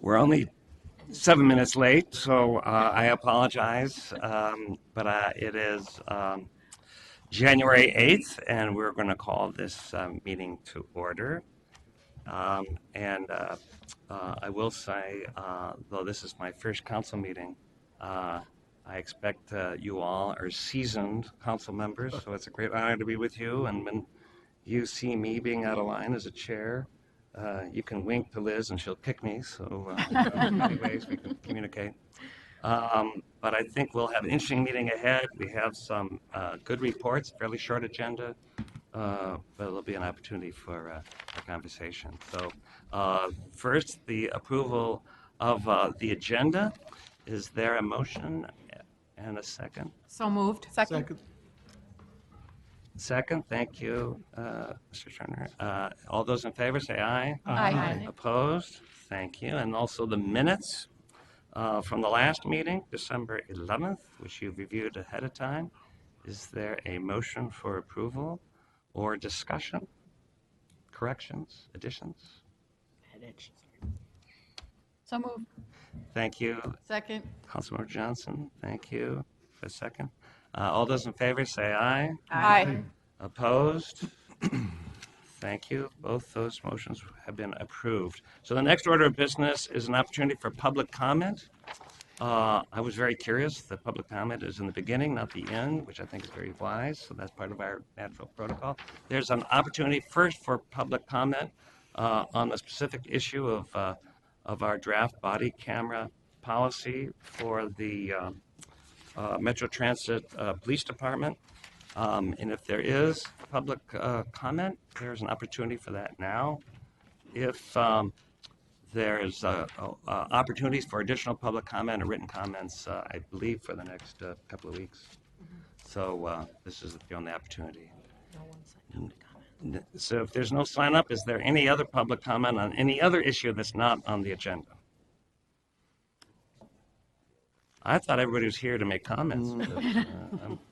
We're only 7 minutes late, so I apologize, but it is January 8th, and we're going to call this meeting to order. I will say, though this is my first council meeting, I expect you all are seasoned council members, so it's a great honor to be with you. And when you see me being out of line as a chair, you can wink to Liz and she'll kick me. So in many ways we can communicate. But I think we'll have an interesting meeting ahead. We have some good reports, fairly short agenda, but there'll be an opportunity for a conversation. So first, the approval of the agenda. Is there a motion and a second? So moved. Second. Second, thank you, Mr. Turner. All those in favor say aye. Aye. Opposed? Thank you. And also the minutes from the last meeting, December 11th, which you've reviewed ahead of time. Is there a motion for approval or discussion? Corrections? Additions? So moved. Thank you, Second. Councilmember Johnson. Thank you for a second. All those in favor say aye. Aye. Opposed? Thank you. Both those motions have been approved. So the next order of business is an opportunity for public comment. I was very curious that public comment is in the beginning, not the end, which I think is very wise. So that's part of our natural protocol. There's an opportunity first for public comment on the specific issue of our draft body camera policy for the Metro Transit Police Department. And if there is public comment, there's an opportunity for that now. If there's opportunities for additional public comment or written comments, I believe, for the next couple of weeks. So this is the only opportunity. So if there's no sign up, is there any other public comment on any other issue that's not on the agenda? I thought everybody was here to make comments, but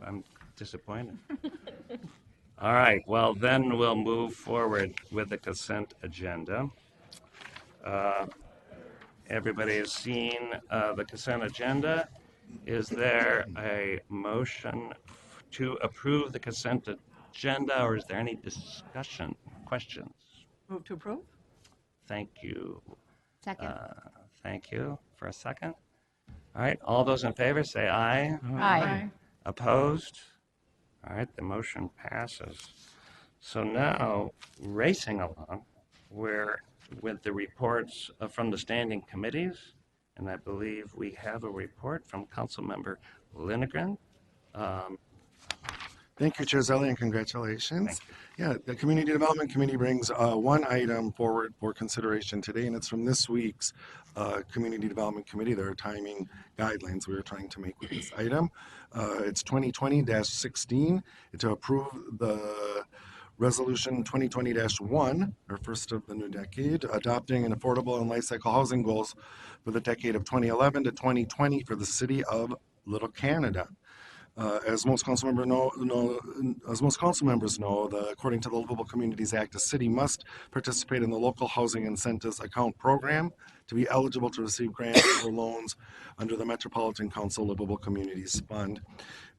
I'm disappointed. All right, well, then we'll move forward with the consent agenda. Everybody has seen the consent agenda. Is there a motion to approve the consent agenda, or is there any discussion, questions? Move to approve. Thank you. Second. Thank you. For a second. All right, all those in favor say aye. Aye. Opposed? All right, the motion passes. So now, racing along, we're with the reports from the standing committees, and I believe we have a report from Councilmember Lindgren. Thank you, Chair Zelli, and congratulations. Yeah, the Community Development Committee brings one item forward for consideration today, and it's from this week's Community Development Committee. There are timing guidelines we are trying to make with this item. It's 2020-16 to approve the Resolution 2020-1, our first of the new decade, adopting an affordable and life cycle housing goals for the decade of 2011 to 2020 for the city of Little Canada. As most council members know, according to the Livable Communities Act, a city must participate in the local housing incentives account program to be eligible to receive grants or loans under the Metropolitan Council Livable Communities Fund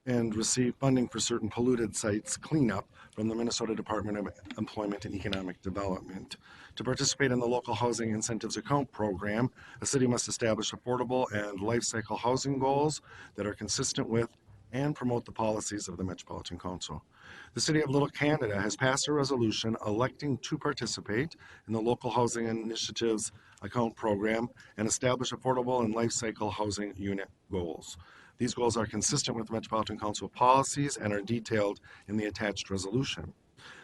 and receive funding for certain polluted sites cleanup from the Minnesota Department of Employment and Economic Development. To participate in the local housing incentives account program, a city must establish affordable and life cycle housing goals that are consistent with and promote the policies of the Metropolitan Council. The City of Little Canada has passed a resolution electing to participate in the local housing initiatives account program and establish affordable and life cycle housing unit goals. These goals are consistent with Metropolitan Council policies and are detailed in the attached resolution.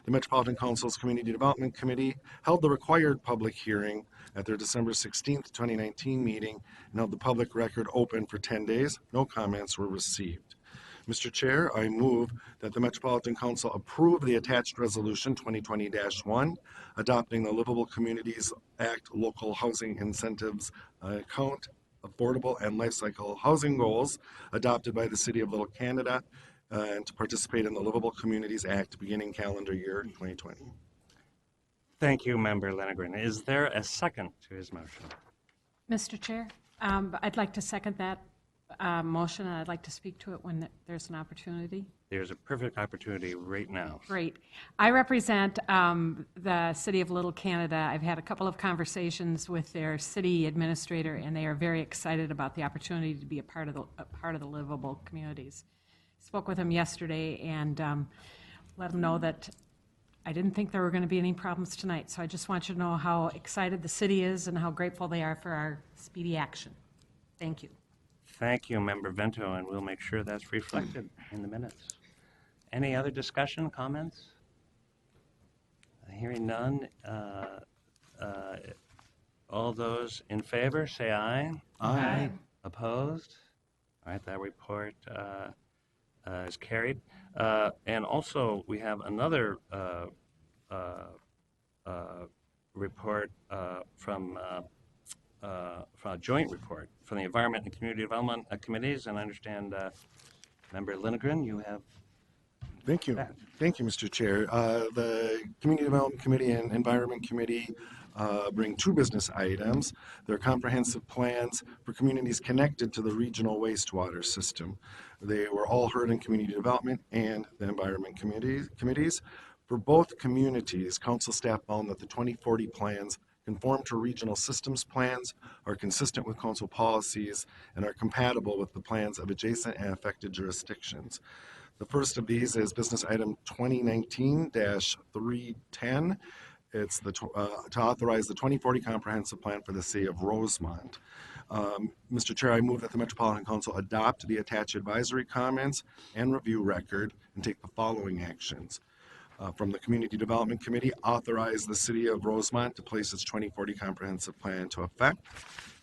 The Metropolitan Council's Community Development Committee held the required public hearing at their December 16th, 2019 meeting and held the public record open for 10 days. No comments were received. Mr. Chair, I move that the Metropolitan Council approve the attached resolution 2020-1, adopting the Livable Communities Act local housing incentives account, affordable and life cycle housing goals adopted by the City of Little Canada and to participate in the Livable Communities Act beginning calendar year 2020. Thank you, Member Lindgren. Is there a second to his motion? Mr. Chair, I'd like to second that motion, and I'd like to speak to it when there's an opportunity. There's a perfect opportunity right now. Great. I represent the City of Little Canada. I've had a couple of conversations with their city administrator, and they are very excited about the opportunity to be a part of the livable communities. Spoke with them yesterday and let them know that I didn't think there were going to be any problems tonight. So I just want you to know how excited the city is and how grateful they are for our speedy action. Thank you. Thank you, Member Vento, and we'll make sure that's reflected in the minutes. Any other discussion, comments? Hearing none. All those in favor, say aye. Aye. Opposed? All right, that report is carried. And also, we have another report from a joint report from the Environment and Community Development Committees, and I understand Member Lindgren, you have Thank you. Thank you, Mr. Chair. The Community Development Committee and Environment Committee bring two business items. They're comprehensive plans for communities connected to the regional wastewater system. They were all heard in Community Development and the Environment committees. For both communities, council staff found that the 2040 plans conform to regional systems plans, are consistent with council policies, and are compatible with the plans of adjacent and affected jurisdictions. The first of these is business item 2019-310. It's to authorize the 2040 comprehensive plan for the city of Rosemont. Mr. Chair, I move that the Metropolitan Council adopt the attached advisory comments and review record and take the following actions. From the Community Development Committee, authorize the city of Rosemont to place its 2040 comprehensive plan into effect.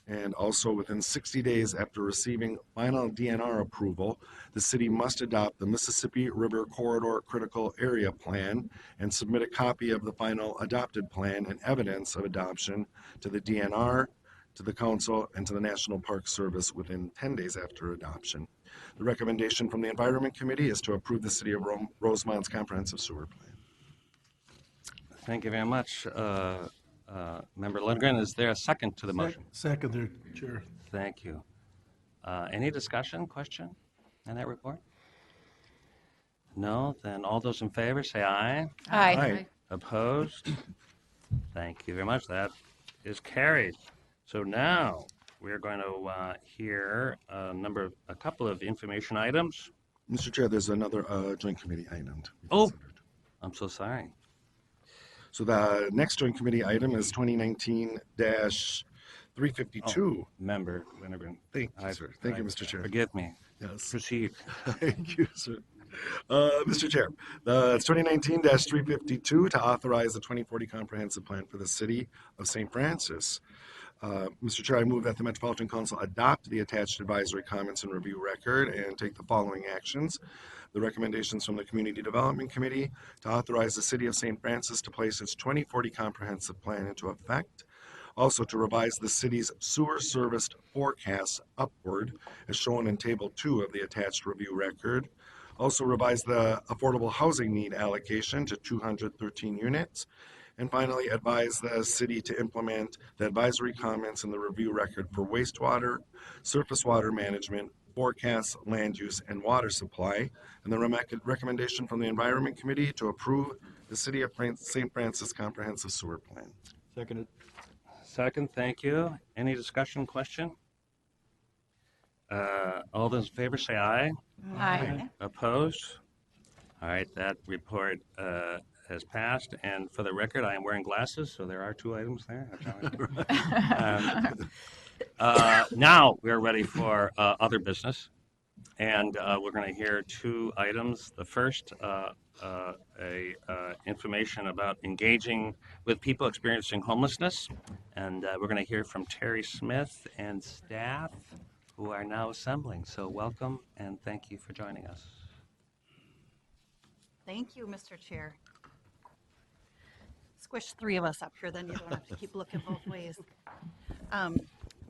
And also within 60 days after receiving final DNR approval, the city must adopt the Mississippi River Corridor Critical Area Plan and submit a copy of the final adopted plan and evidence of adoption to the DNR, to the council, and to the National Park Service within 10 days after adoption. The recommendation from the Environment Committee is to approve the city of Rosemont's comprehensive sewer plan. Thank you very much, Member Lindgren. Is there a second to the motion? Second there, Chair. Thank you. Any discussion, question on that report? No? Then all those in favor say aye. Aye. Opposed? Thank you very much. That is carried. So now we're going to hear a couple of information items. Mr. Chair, there's another joint committee item to be Oh. considered. I'm so sorry. So the next joint committee item is 2019-352. Member Lindgren. Thank you, sir. Thank you, Mr. Chair. Forgive me. Yes. Proceed. Thank you, sir. Mr. Chair, it's 2019-352 to authorize the 2040 comprehensive plan for the city of St. Francis. Mr. Chair, I move that the Metropolitan Council adopt the attached advisory comments and review record and take the following actions. The recommendations from the Community Development Committee to authorize the city of St. Francis to place its 2040 comprehensive plan into effect. Also to revise the city's sewer service forecast upward as shown in Table 2 of the attached review record. Also revise the affordable housing need allocation to 213 units. And finally, advise the city to implement the advisory comments in the review record for wastewater, surface water management, forecasts, land use, and water supply. And the recommendation from the Environment Committee to approve the City of St. Francis Comprehensive Sewer Plan. Seconded. Second, thank you. Any discussion, question? All those in favor say aye. Aye. Opposed? All right, that report has passed. And for the record, I am wearing glasses, so there are two items there. Now we are ready for other business. And we're going to hear two items. The first, information about engaging with people experiencing homelessness. And we're going to hear from Terry Smith and staff who are now assembling. So welcome and thank you for joining us. Thank you, Mr. Chair. Squish three of us up here, then you don't have to keep looking both ways.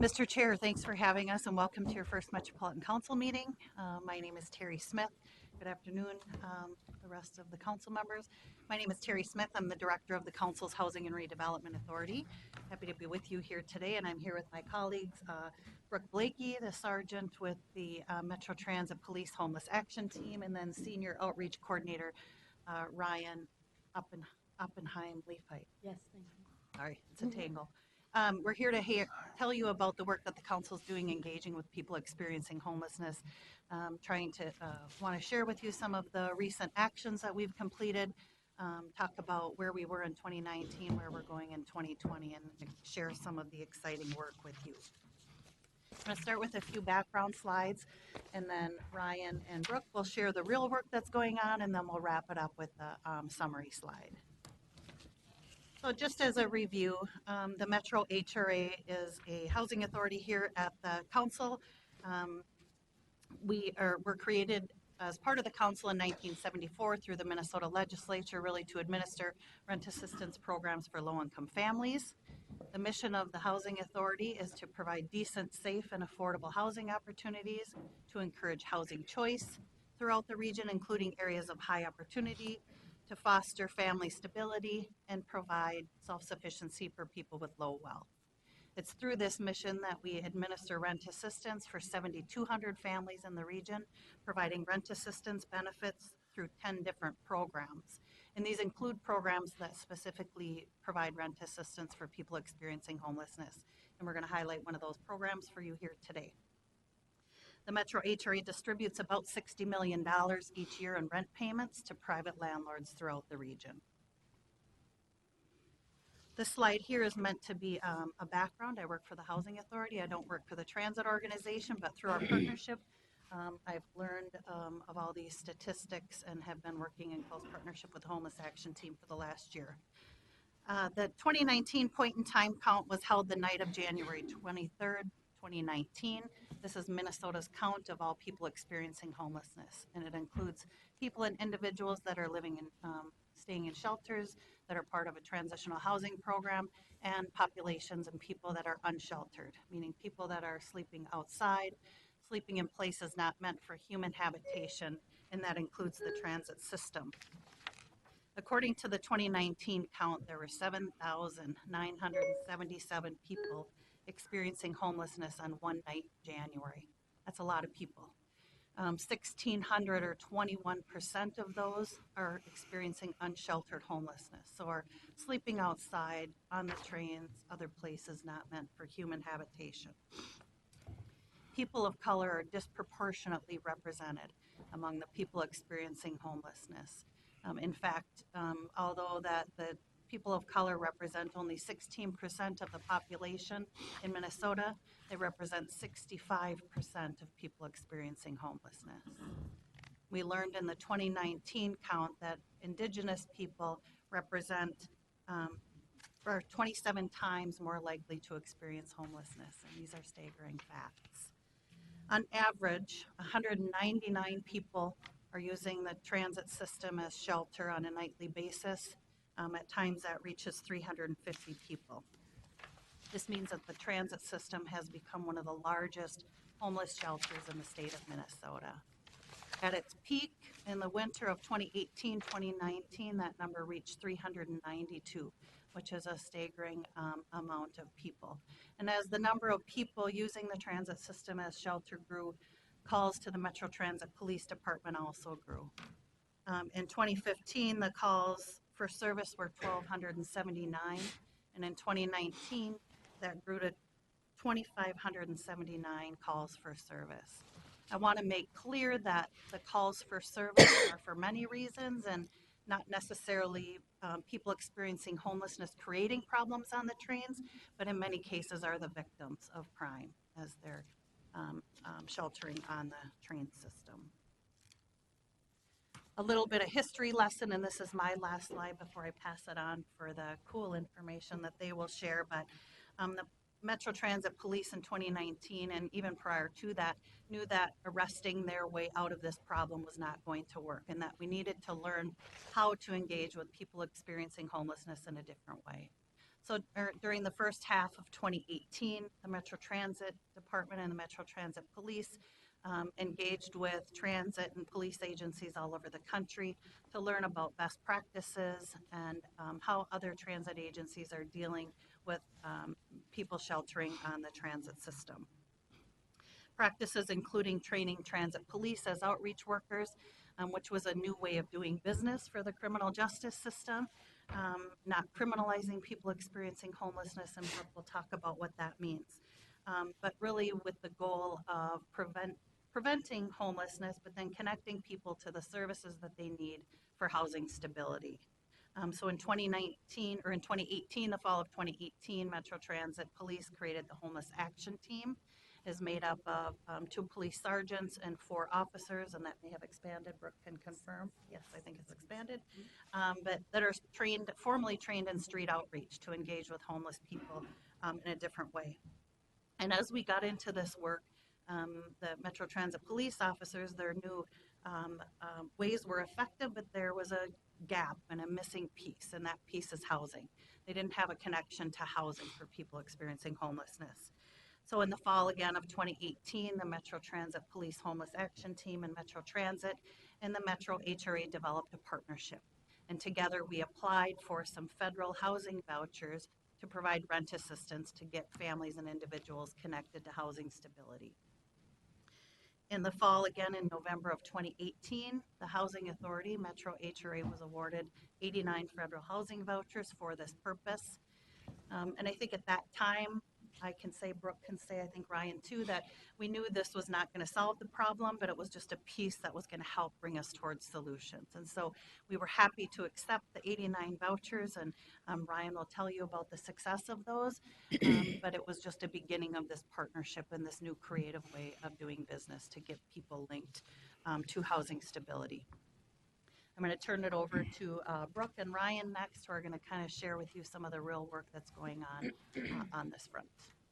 Mr. Chair, thanks for having us and welcome to your first Metropolitan Council meeting. My name is Terry Smith. Good afternoon, the rest of the council members. My name is Terry Smith. I'm the director of the council's Housing and Redevelopment Authority. Happy to be with you here today, and I'm here with my colleagues, Brooke Blakey, the sergeant with the Metro Transit Police Homeless Action Team, and then senior outreach coordinator Ryan Oppenheim Leafheit. Yes, thank you. Sorry, it's a tangle. We're here to tell you about the work that the council is doing engaging with people experiencing homelessness, want to share with you some of the recent actions that we've completed, talk about where we were in 2019, where we're going in 2020, and share some of the exciting work with you. I'm going to start with a few background slides, and then Ryan and Brooke will share the real work that's going on, and then we'll wrap it up with the summary slide. So just as a review, the Metro HRA is a housing authority here at the council. We're created as part of the council in 1974 through the Minnesota legislature, really to administer rent assistance programs for low-income families. The mission of the housing authority is to provide decent, safe, and affordable housing opportunities, to encourage housing choice throughout the region, including areas of high opportunity, to foster family stability, and provide self-sufficiency for people with low wealth. It's through this mission that we administer rent assistance for 7,200 families in the region, providing rent assistance benefits through 10 different programs. And these include programs that specifically provide rent assistance for people experiencing homelessness. And we're going to highlight one of those programs for you here today. The Metro HRA distributes about $60 million each year in rent payments to private landlords throughout the region. This slide here is meant to be a background. I work for the Housing Authority. I don't work for the transit organization, but through our partnership, I've learned of all these statistics and have been working in close partnership with the Homeless Action Team for the last year. The 2019 point in time count was held the night of January 23rd, 2019. This is Minnesota's count of all people experiencing homelessness, and it includes people and individuals that are living in, staying in shelters, that are part of a transitional housing program, and populations and people that are unsheltered, meaning people that are sleeping outside, sleeping in places not meant for human habitation, and that includes the transit system. According to the 2019 count, there were 7,977 people experiencing homelessness on one night in January. That's a lot of people. 1,600 or 21% of those are experiencing unsheltered homelessness, so are sleeping outside, on the trains, other places not meant for human habitation. People of color are disproportionately represented among the people experiencing homelessness. In fact, although that the people of color represent only 16% of the population in Minnesota, they represent 65% of people experiencing homelessness. We learned in the 2019 count that Indigenous people represent are 27 times more likely to experience homelessness, and these are staggering facts. On average, 199 people are using the transit system as shelter on a nightly basis. At times that reaches 350 people. This means that the transit system has become one of the largest homeless shelters in the state of Minnesota. At its peak in the winter of 2018-2019, that number reached 392, which is a staggering amount of people. And as the number of people using the transit system as shelter grew, calls to the Metro Transit Police Department also grew. In 2015, the calls for service were 1,279, and in 2019, that grew to 2,579 calls for service. I want to make clear that the calls for service are for many reasons, and not necessarily people experiencing homelessness creating problems on the trains, but in many cases are the victims of crime as they're sheltering on the train system. A little bit of history lesson, and this is my last slide before I pass it on for the cool information that they will share, but the Metro Transit Police in 2019 and even prior to that knew that arresting their way out of this problem was not going to work, and that we needed to learn how to engage with people experiencing homelessness in a different way. So during the first half of 2018, the Metro Transit Department and the Metro Transit Police engaged with transit and police agencies all over the country to learn about best practices and how other transit agencies are dealing with people sheltering on the transit system. Practices including training transit police as outreach workers, which was a new way of doing business for the criminal justice system, not criminalizing people experiencing homelessness, and Brooke will talk about what that means. But really with the goal of preventing homelessness, but then connecting people to the services that they need for housing stability. So in 2019, or in 2018, the fall of 2018, Metro Transit Police created the Homeless Action Team. Is made up of 2 police sergeants and 4 officers, and that may have expanded. Brooke can confirm. Yes, I think it's expanded. But that are formally trained in street outreach to engage with homeless people in a different way. And as we got into this work, the Metro Transit police officers, their new ways were effective, but there was a gap and a missing piece, and that piece is housing. They didn't have a connection to housing for people experiencing homelessness. So in the fall again of 2018, the Metro Transit Police Homeless Action Team and Metro Transit and the Metro HRA developed a partnership. And together we applied for some federal housing vouchers to provide rent assistance to get families and individuals connected to housing stability. In the fall, again in November of 2018, the Housing Authority, Metro HRA, was awarded 89 federal housing vouchers for this purpose. And I think at that time, I can say, Brooke can say, I think Ryan too, that we knew this was not going to solve the problem, but it was just a piece that was going to help bring us towards solutions. And so we were happy to accept the 89 vouchers, and Ryan will tell you about the success of those, but it was just a beginning of this partnership and this new creative way of doing business to get people linked to housing stability. I'm going to turn it over to Brooke and Ryan next, who are going to kind of share with you some of the real work that's going on this front.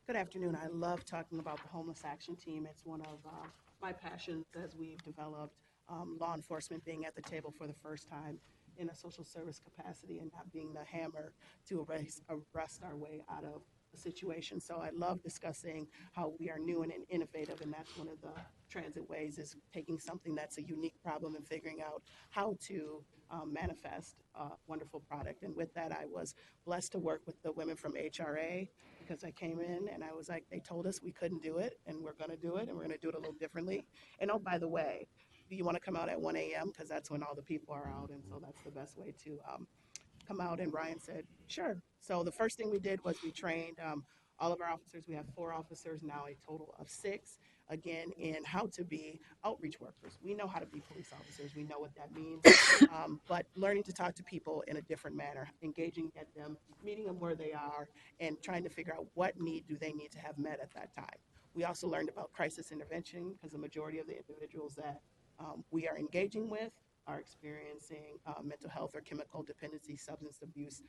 Good afternoon. I love talking about the Homeless Action Team. It's one of my passions as we've developed law enforcement being at the table for the first time in a social service capacity and not being the hammer to arrest our way out of a situation. So I love discussing how we are new and innovative, and that's one of the transit ways, is taking something that's a unique problem and figuring out how to manifest a wonderful product. And with that, I was blessed to work with the women from HRA, because I came in and I was like, they told us we couldn't do it, and we're going to do it, and we're going to do it a little differently. And oh, by the way, do you want to come out at 1 a.m.? Because that's when all the people are out, and so that's the best way to come out. And Ryan said, sure. So the first thing we did was we trained all of our officers. We have 4 officers now, a total of 6, again, in how to be outreach workers. We know how to be police officers. We know what that means, but learning to talk to people in a different manner, engaging at them, meeting them where they are, and trying to figure out what need do they need to have met at that time. We also learned about crisis intervention, because the majority of the individuals that we are engaging with are experiencing mental health or chemical dependency, substance abuse,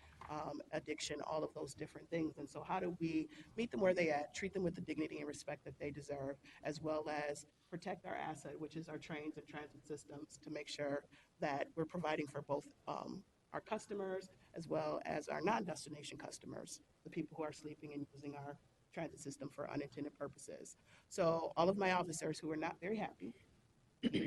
addiction, all of those different things. And so how do we meet them where they at, treat them with the dignity and respect that they deserve, as well as protect our asset, which is our trains and transit systems, to make sure that we're providing for both our customers as well as our non-destination customers, the people who are sleeping and using our transit system for unintended purposes. So all of my officers who were not very happy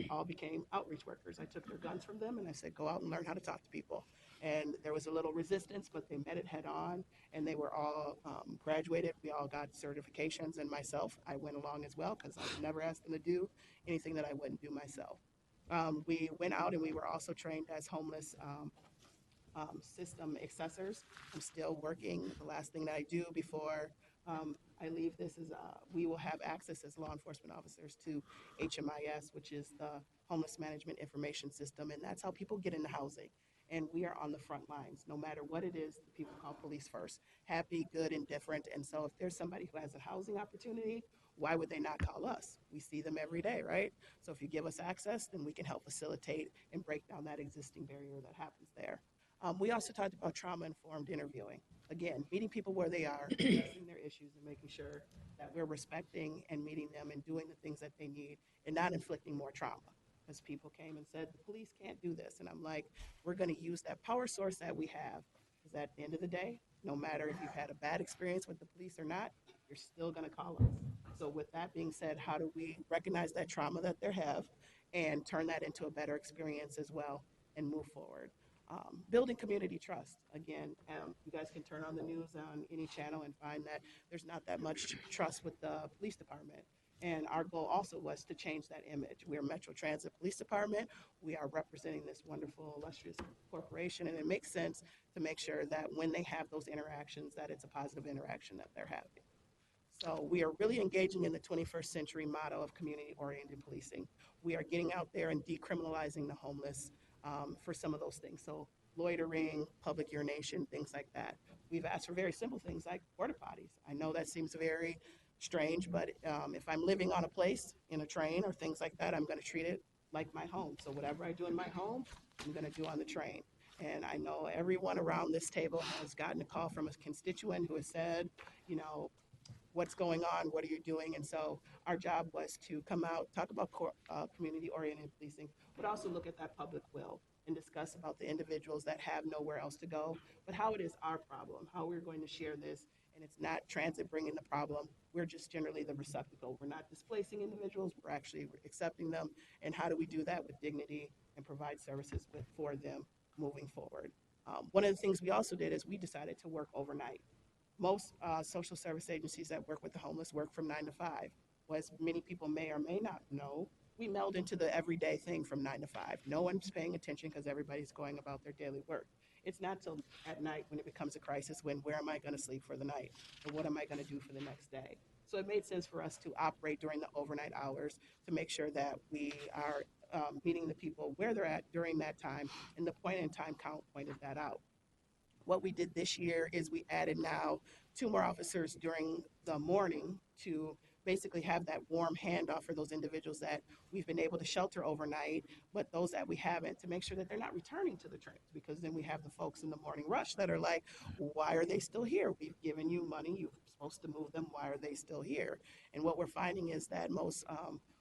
all became outreach workers. I took their guns from them and I said, go out and learn how to talk to people. And there was a little resistance, but they met it head on, and they were all graduated. We all got certifications, and myself, I went along as well, because I would never ask them to do anything that I wouldn't do myself. We went out and we were also trained as homeless system accessors. I'm still working. The last thing that I do before I leave this is we will have access as law enforcement officers to HMIS, which is the Homeless Management Information System, and that's how people get into housing. And we are on the front lines. No matter what it is, people call police first. Happy, good, indifferent. And so if there's somebody who has a housing opportunity, why would they not call us? We see them every day, right? So if you give us access, then we can help facilitate and break down that existing barrier that happens there. We also talked about trauma-informed interviewing. Again, meeting people where they are, addressing their issues, and making sure that we're respecting and meeting them and doing the things that they need and not inflicting more trauma. Because people came and said, the police can't do this. And I'm like, we're going to use that power source that we have. Because at the end of the day, no matter if you've had a bad experience with the police or not, you're still going to call us. So with that being said, how do we recognize that trauma that they have and turn that into a better experience as well and move forward? Building community trust. Again, you guys can turn on the news on any channel and find that there's not that much trust with the police department. And our goal also was to change that image. We're Metro Transit Police Department. We are representing this wonderful, illustrious corporation, and it makes sense to make sure that when they have those interactions, that it's a positive interaction that they're having. So we are really engaging in the 21st century motto of community-oriented policing. We are getting out there and decriminalizing the homeless for some of those things. So loitering, public urination, things like that. We've asked for very simple things like porta potties. I know that seems very strange, but if I'm living on a place in a train or things like that, I'm going to treat it like my home. So whatever I do in my home, I'm going to do on the train. And I know everyone around this table has gotten a call from a constituent who has said, you know, what's going on, what are you doing? And so our job was to come out, talk about community-oriented policing, but also look at that public will and discuss about the individuals that have nowhere else to go, but how it is our problem, how we're going to share this, and it's not transit bringing the problem. We're just generally the receptacle. We're not displacing individuals, we're actually accepting them, and how do we do that with dignity and provide services for them moving forward. One of the things we also did is we decided to work overnight. Most social service agencies that work with the homeless work from 9 to 5. Well, as many people may or may not know, we meld into the everyday thing from 9 to 5. No one's paying attention because everybody's going about their daily work. It's not till at night when it becomes a crisis when where am I going to sleep for the night? Or what am I going to do for the next day? So it made sense for us to operate during the overnight hours to make sure that we are meeting the people where they're at during that time, and the point in time count pointed that out. What we did this year is we added now 2 more officers during the morning to basically have that warm handoff for those individuals that we've been able to shelter overnight, but those that we haven't, to make sure that they're not returning to the trains, because then we have the folks in the morning rush that are like, why are they still here? We've given you money, you're supposed to move them, why are they still here? And what we're finding is that most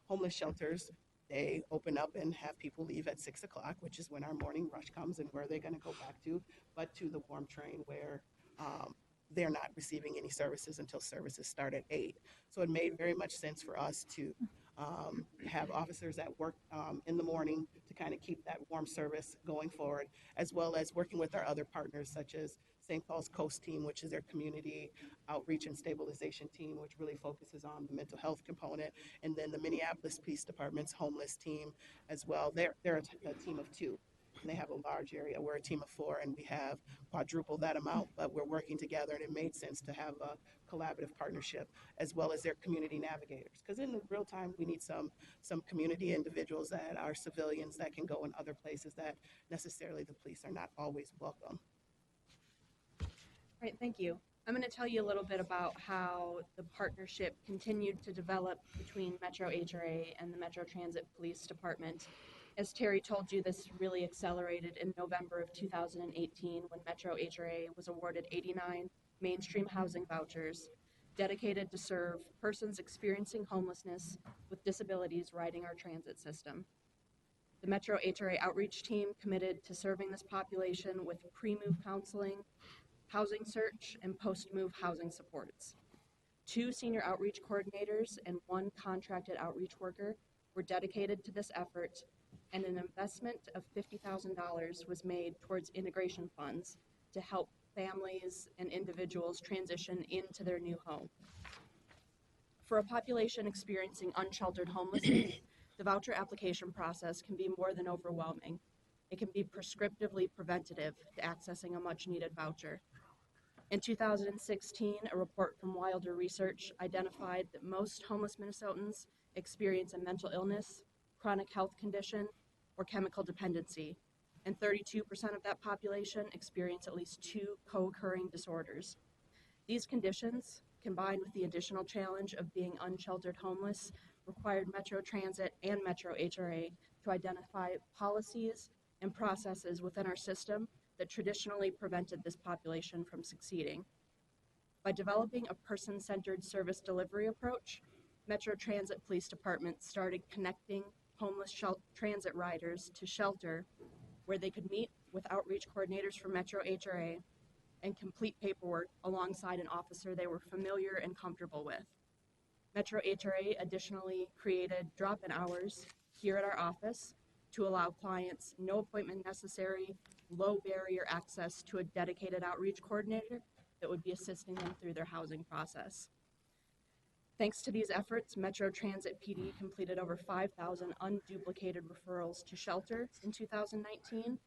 homeless shelters, they open up and have people leave at 6 o'clock, which is when our morning rush comes, and where they're going to go back to, but to the warm train where they're not receiving any services until services start at 8. So it made very much sense for us to have officers that work in the morning to kind of keep that warm service going forward, as well as working with our other partners such as St. Paul's Coast Team, which is their community outreach and stabilization team, which really focuses on the mental health component, and then the Minneapolis Police Department's homeless team as well. They're a team of 2. And they have a large area. We're a team of 4, and we have quadrupled that amount, but we're working together, and it made sense to have a collaborative partnership, as well as their community navigators. Because in the real time, we need some community individuals that are civilians that can go in other places that necessarily the police are not always welcome. Right, thank you. I'm going to tell you a little bit about how the partnership continued to develop between Metro HRA and the Metro Transit Police Department. As Terry told you, this really accelerated in November of 2018 when Metro HRA was awarded 89 mainstream housing vouchers dedicated to serve persons experiencing homelessness with disabilities riding our transit system. The Metro HRA outreach team committed to serving this population with pre-move counseling, housing search, and post-move housing supports. 2 senior outreach coordinators and 1 contracted outreach worker were dedicated to this effort, and an investment of $50,000 was made towards integration funds to help families and individuals transition into their new home. For a population experiencing unsheltered homelessness, the voucher application process can be more than overwhelming. It can be prescriptively preventative to accessing a much-needed voucher. In 2016, a report from Wilder Research identified that most homeless Minnesotans experience a mental illness, chronic health condition, or chemical dependency, and 32% of that population experience at least 2 co-occurring disorders. These conditions, combined with the additional challenge of being unsheltered homeless, required Metro Transit and Metro HRA to identify policies and processes within our system that traditionally prevented this population from succeeding. By developing a person-centered service delivery approach, Metro Transit Police Department started connecting homeless transit riders to shelter where they could meet with outreach coordinators from Metro HRA and complete paperwork alongside an officer they were familiar and comfortable with. Metro HRA additionally created drop-in hours here at our office to allow clients no appointment necessary, low barrier access to a dedicated outreach coordinator that would be assisting them through their housing process. Thanks to these efforts, Metro Transit PD completed over 5,000 unduplicated referrals to shelter in 2019,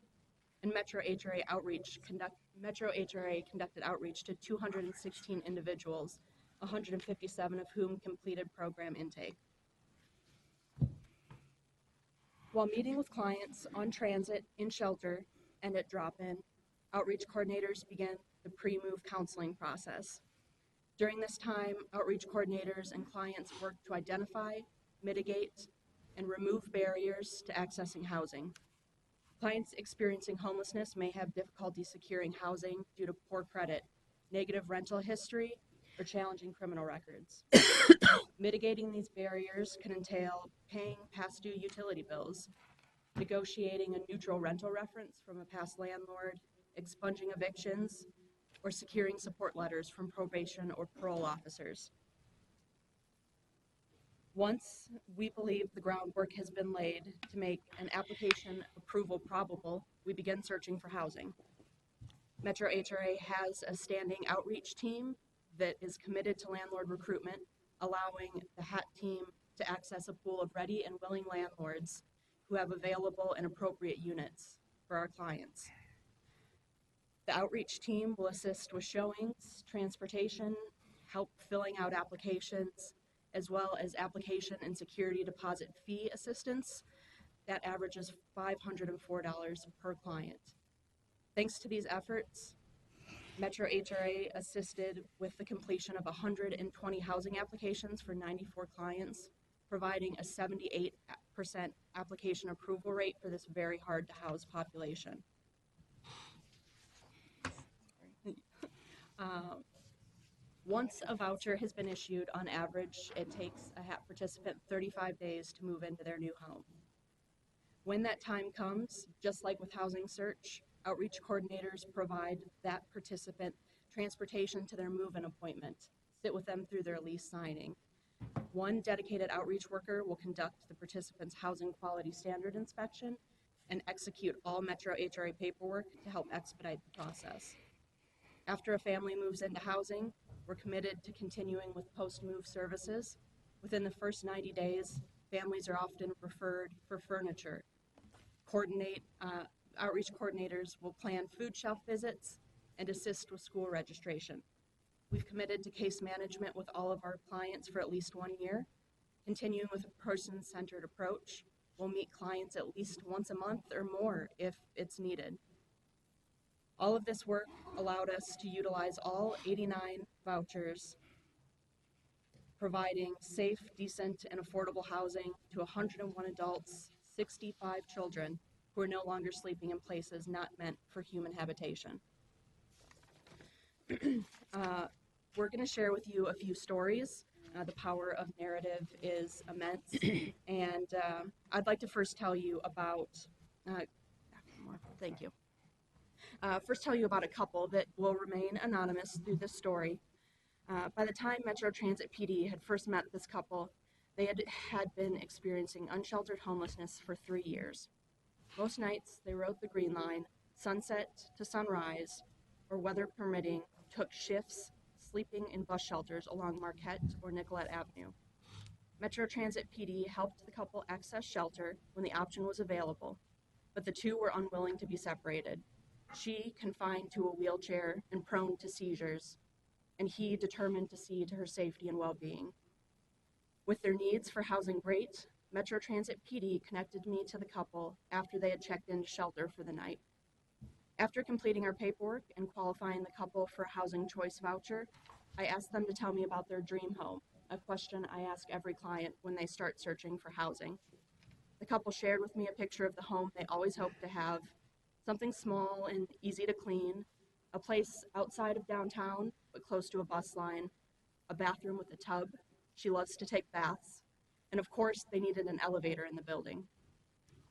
and Metro HRA conducted outreach to 216 individuals, 157 of whom completed program intake. While meeting with clients on transit, in shelter, and at drop-in, outreach coordinators began the pre-move counseling process. During this time, outreach coordinators and clients worked to identify, mitigate, and remove barriers to accessing housing. Clients experiencing homelessness may have difficulty securing housing due to poor credit, negative rental history, or challenging criminal records. Mitigating these barriers can entail paying past due utility bills, negotiating a neutral rental reference from a past landlord, expunging evictions, or securing support letters from probation or parole officers. Once we believe the groundwork has been laid to make an application approval probable, we begin searching for housing. Metro HRA has a standing outreach team that is committed to landlord recruitment, allowing the HAT team to access a pool of ready and willing landlords who have available and appropriate units for our clients. The outreach team will assist with showings, transportation, help filling out applications, as well as application and security deposit fee assistance that averages $504 per client. Thanks to these efforts, Metro HRA assisted with the completion of 120 housing applications for 94 clients, providing a 78% application approval rate for this very hard to house population. Once a voucher has been issued, on average, it takes a HAT participant 35 days to move into their new home. When that time comes, just like with Housing Search, outreach coordinators provide that participant transportation to their move-in appointment, sit with them through their lease signing. One dedicated outreach worker will conduct the participant's housing quality standard inspection and execute all Metro HRA paperwork to help expedite the process. After a family moves into housing, we're committed to continuing with post-move services. Within the first 90 days, families are often referred for furniture. Outreach coordinators will plan food shelf visits and assist with school registration. We've committed to case management with all of our clients for at least 1 year. Continuing with a person-centered approach, we'll meet clients at least once a month or more if it's needed. All of this work allowed us to utilize all 89 vouchers, providing safe, decent, and affordable housing to 101 adults, 65 children who are no longer sleeping in places not meant for human habitation. We're going to share with you a few stories. The power of narrative is immense, and I'd like to first tell you about, thank you. First tell you about a couple that will remain anonymous through this story. By the time Metro Transit PD had first met this couple, they had been experiencing unsheltered homelessness for 3 years. Most nights, they rode the Green Line, sunset to sunrise, or weather permitting, took shifts sleeping in bus shelters along Marquette or Nicollet Avenue. Metro Transit PD helped the couple access shelter when the option was available, but the two were unwilling to be separated. She confined to a wheelchair and prone to seizures, and he determined to see to her safety and well-being. With their needs for housing great, Metro Transit PD connected me to the couple after they had checked into shelter for the night. After completing our paperwork and qualifying the couple for a housing choice voucher, I asked them to tell me about their dream home, a question I ask every client when they start searching for housing. The couple shared with me a picture of the home they always hoped to have, something small and easy to clean, a place outside of downtown but close to a bus line, a bathroom with a tub. She loves to take baths, and of course they needed an elevator in the building.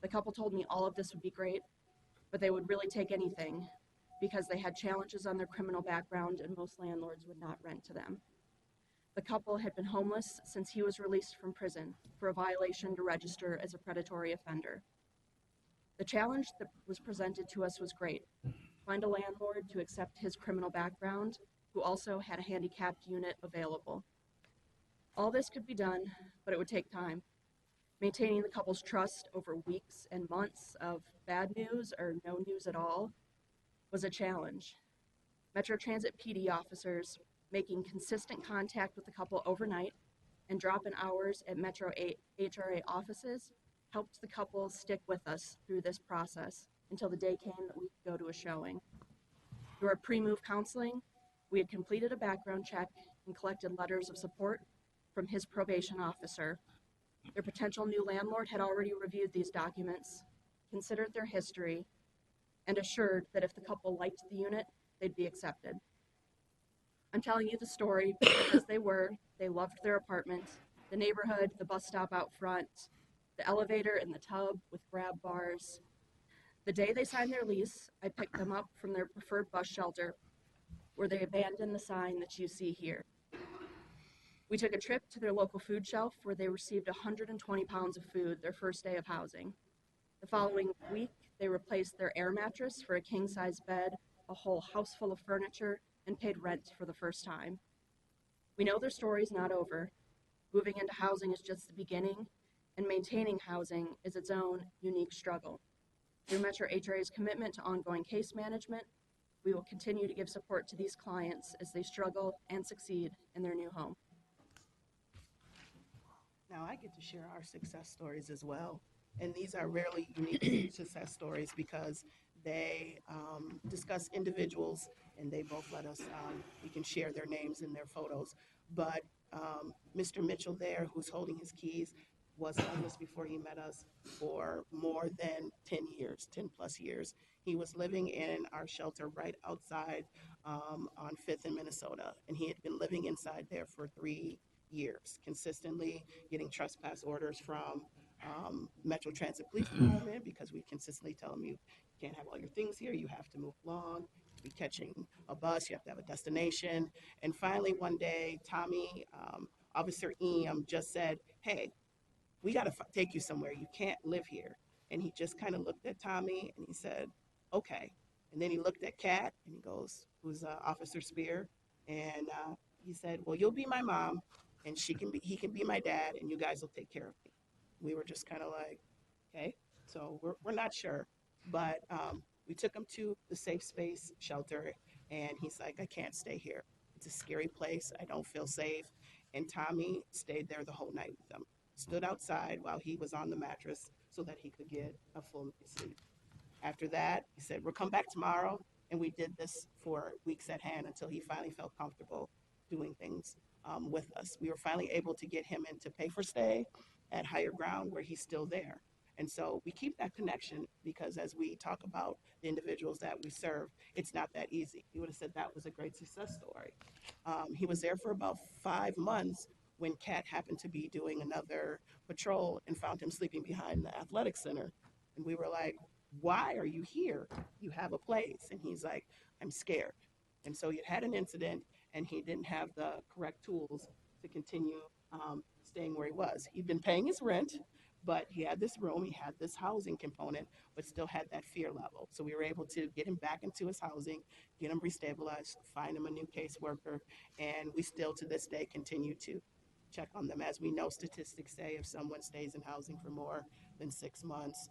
The couple told me all of this would be great, but they would really take anything, because they had challenges on their criminal background and most landlords would not rent to them. The couple had been homeless since he was released from prison for a violation to register as a predatory offender. The challenge that was presented to us was great. Find a landlord to accept his criminal background who also had a handicapped unit available. All this could be done, but it would take time. Maintaining the couple's trust over weeks and months of bad news or no news at all was a challenge. Metro Transit PD officers making consistent contact with the couple overnight and drop-in hours at Metro HRA offices helped the couple stick with us through this process until the day came that we could go to a showing. Through our pre-move counseling, we had completed a background check and collected letters of support from his probation officer. Their potential new landlord had already reviewed these documents, considered their history, and assured that if the couple liked the unit, they'd be accepted. I'm telling you the story because they loved their apartment, the neighborhood, the bus stop out front, the elevator and the tub with grab bars. The day they signed their lease, I picked them up from their preferred bus shelter where they abandoned the sign that you see here. We took a trip to their local food shelf where they received 120 pounds of food their first day of housing. The following week, they replaced their air mattress for a king-size bed, a whole house full of furniture, and paid rent for the first time. We know their story's not over. Moving into housing is just the beginning, and maintaining housing is its own unique struggle. Through Metro HRA's commitment to ongoing case management, we will continue to give support to these clients as they struggle and succeed in their new home. Now I get to share our success stories as well. And these are rarely unique success stories because they discuss individuals and they both let us, we can share their names and their photos. But Mr. Mitchell there, who's holding his keys, was homeless before he met us for more than 10 years, 10 plus years. He was living in our shelter right outside on 5th in Minnesota, and he had been living inside there for 3 years, consistently getting trespass orders from Metro Transit Police Department because we consistently tell him you can't have all your things here, you have to move along, be catching a bus, you have to have a destination. And finally one day, Tommy, Officer Eam just said, hey, we got to take you somewhere, you can't live here. And he just kind of looked at Tommy and he said, okay. And then he looked at Kat and he goes, who's Officer Spear, and he said, well, you'll be my mom and he can be my dad and you guys will take care of me. We were just kind of like, okay, so we're not sure. But we took him to the safe space shelter and he's like, I can't stay here. It's a scary place. I don't feel safe. And Tommy stayed there the whole night with them, stood outside while he was on the mattress so that he could get a full night's sleep. After that, he said, we'll come back tomorrow. And we did this for weeks at hand until he finally felt comfortable doing things with us. We were finally able to get him in to pay for stay at Higher Ground where he's still there. And so we keep that connection because as we talk about the individuals that we serve, it's not that easy. He would have said that was a great success story. He was there for about 5 months when Kat happened to be doing another patrol and found him sleeping behind the athletic center. And we were like, why are you here? You have a place. And he's like, I'm scared. And so he had an incident and he didn't have the correct tools to continue staying where he was. He'd been paying his rent, but he had this room, he had this housing component, but still had that fear level. So we were able to get him back into his housing, get him restabilized, find him a new caseworker, and we still to this day continue to check on them. As we know, statistics say if someone stays in housing for more than 6 months,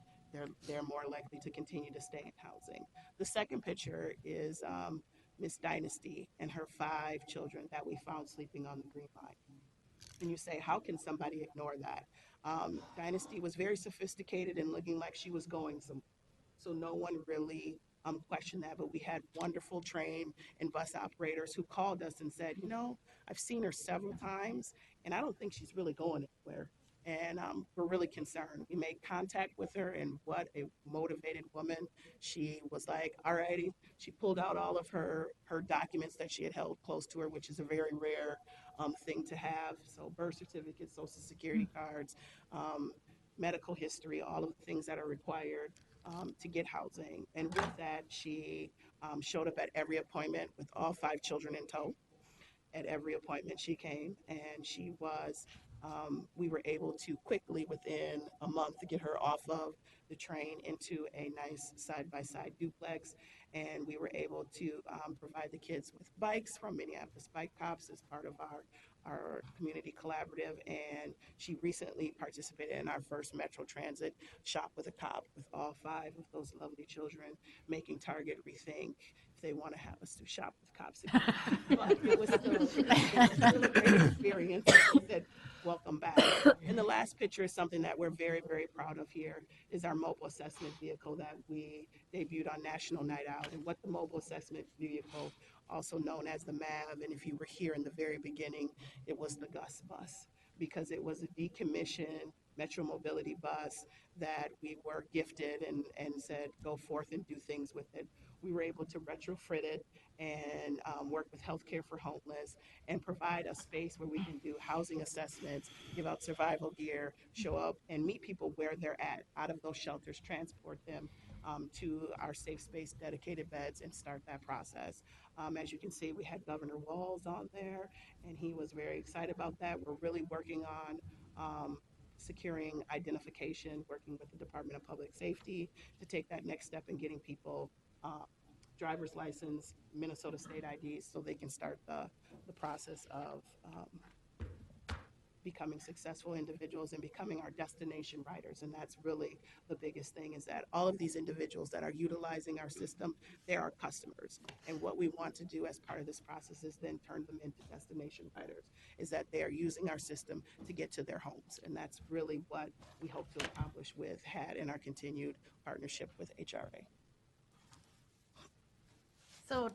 they're more likely to continue to stay in housing. The second picture is Miss Dynasty and her 5 children that we found sleeping on the Green Line. And you say, how can somebody ignore that? Dynasty was very sophisticated and looking like she was going somewhere. So no one really questioned that, but we had wonderful train and bus operators who called us and said, you know, I've seen her several times and I don't think she's really going anywhere. And we're really concerned. We made contact with her and what a motivated woman. She was like, all righty. She pulled out all of her documents that she had held close to her, which is a very rare thing to have. So birth certificates, social security cards, medical history, all of the things that are required to get housing. And with that, she showed up at every appointment with all 5 children in tow. At every appointment she came, and we were able to quickly, within a month, to get her off of the train into a nice side-by-side duplex. And we were able to provide the kids with bikes from Minneapolis Bike Cops as part of our community collaborative. And she recently participated in our first Metro Transit Shop with a Cop with all 5 of those lovely children, making Target rethink if they want to have us do Shop with Cops again. But it was still a great experience. She said, welcome back. And the last picture is something that we're very, very proud of here, is our mobile assessment vehicle that we debuted on National Night Out. And what the mobile assessment vehicle, also known as the MAV, and if you were here in the very beginning, it was the Gus bus, because it was a decommissioned Metro Mobility bus that we were gifted and said, go forth and do things with it. We were able to retrofit it and work with Healthcare for Homeless and provide a space where we can do housing assessments, give out survival gear, show up and meet people where they're at, out of those shelters, transport them to our safe space dedicated beds and start that process. As you can see, we had Governor Walz on there, and he was very excited about that. We're really working on securing identification, working with the Department of Public Safety to take that next step in getting people driver's license, Minnesota state IDs, so they can start the process of becoming successful individuals and becoming our destination riders. And that's really the biggest thing, is that all of these individuals that are utilizing our system, they're our customers. And what we want to do as part of this process is then turn them into destination riders, is that they are using our system to get to their homes. And that's really what we hope to accomplish with HAD and our continued partnership with HRA. So,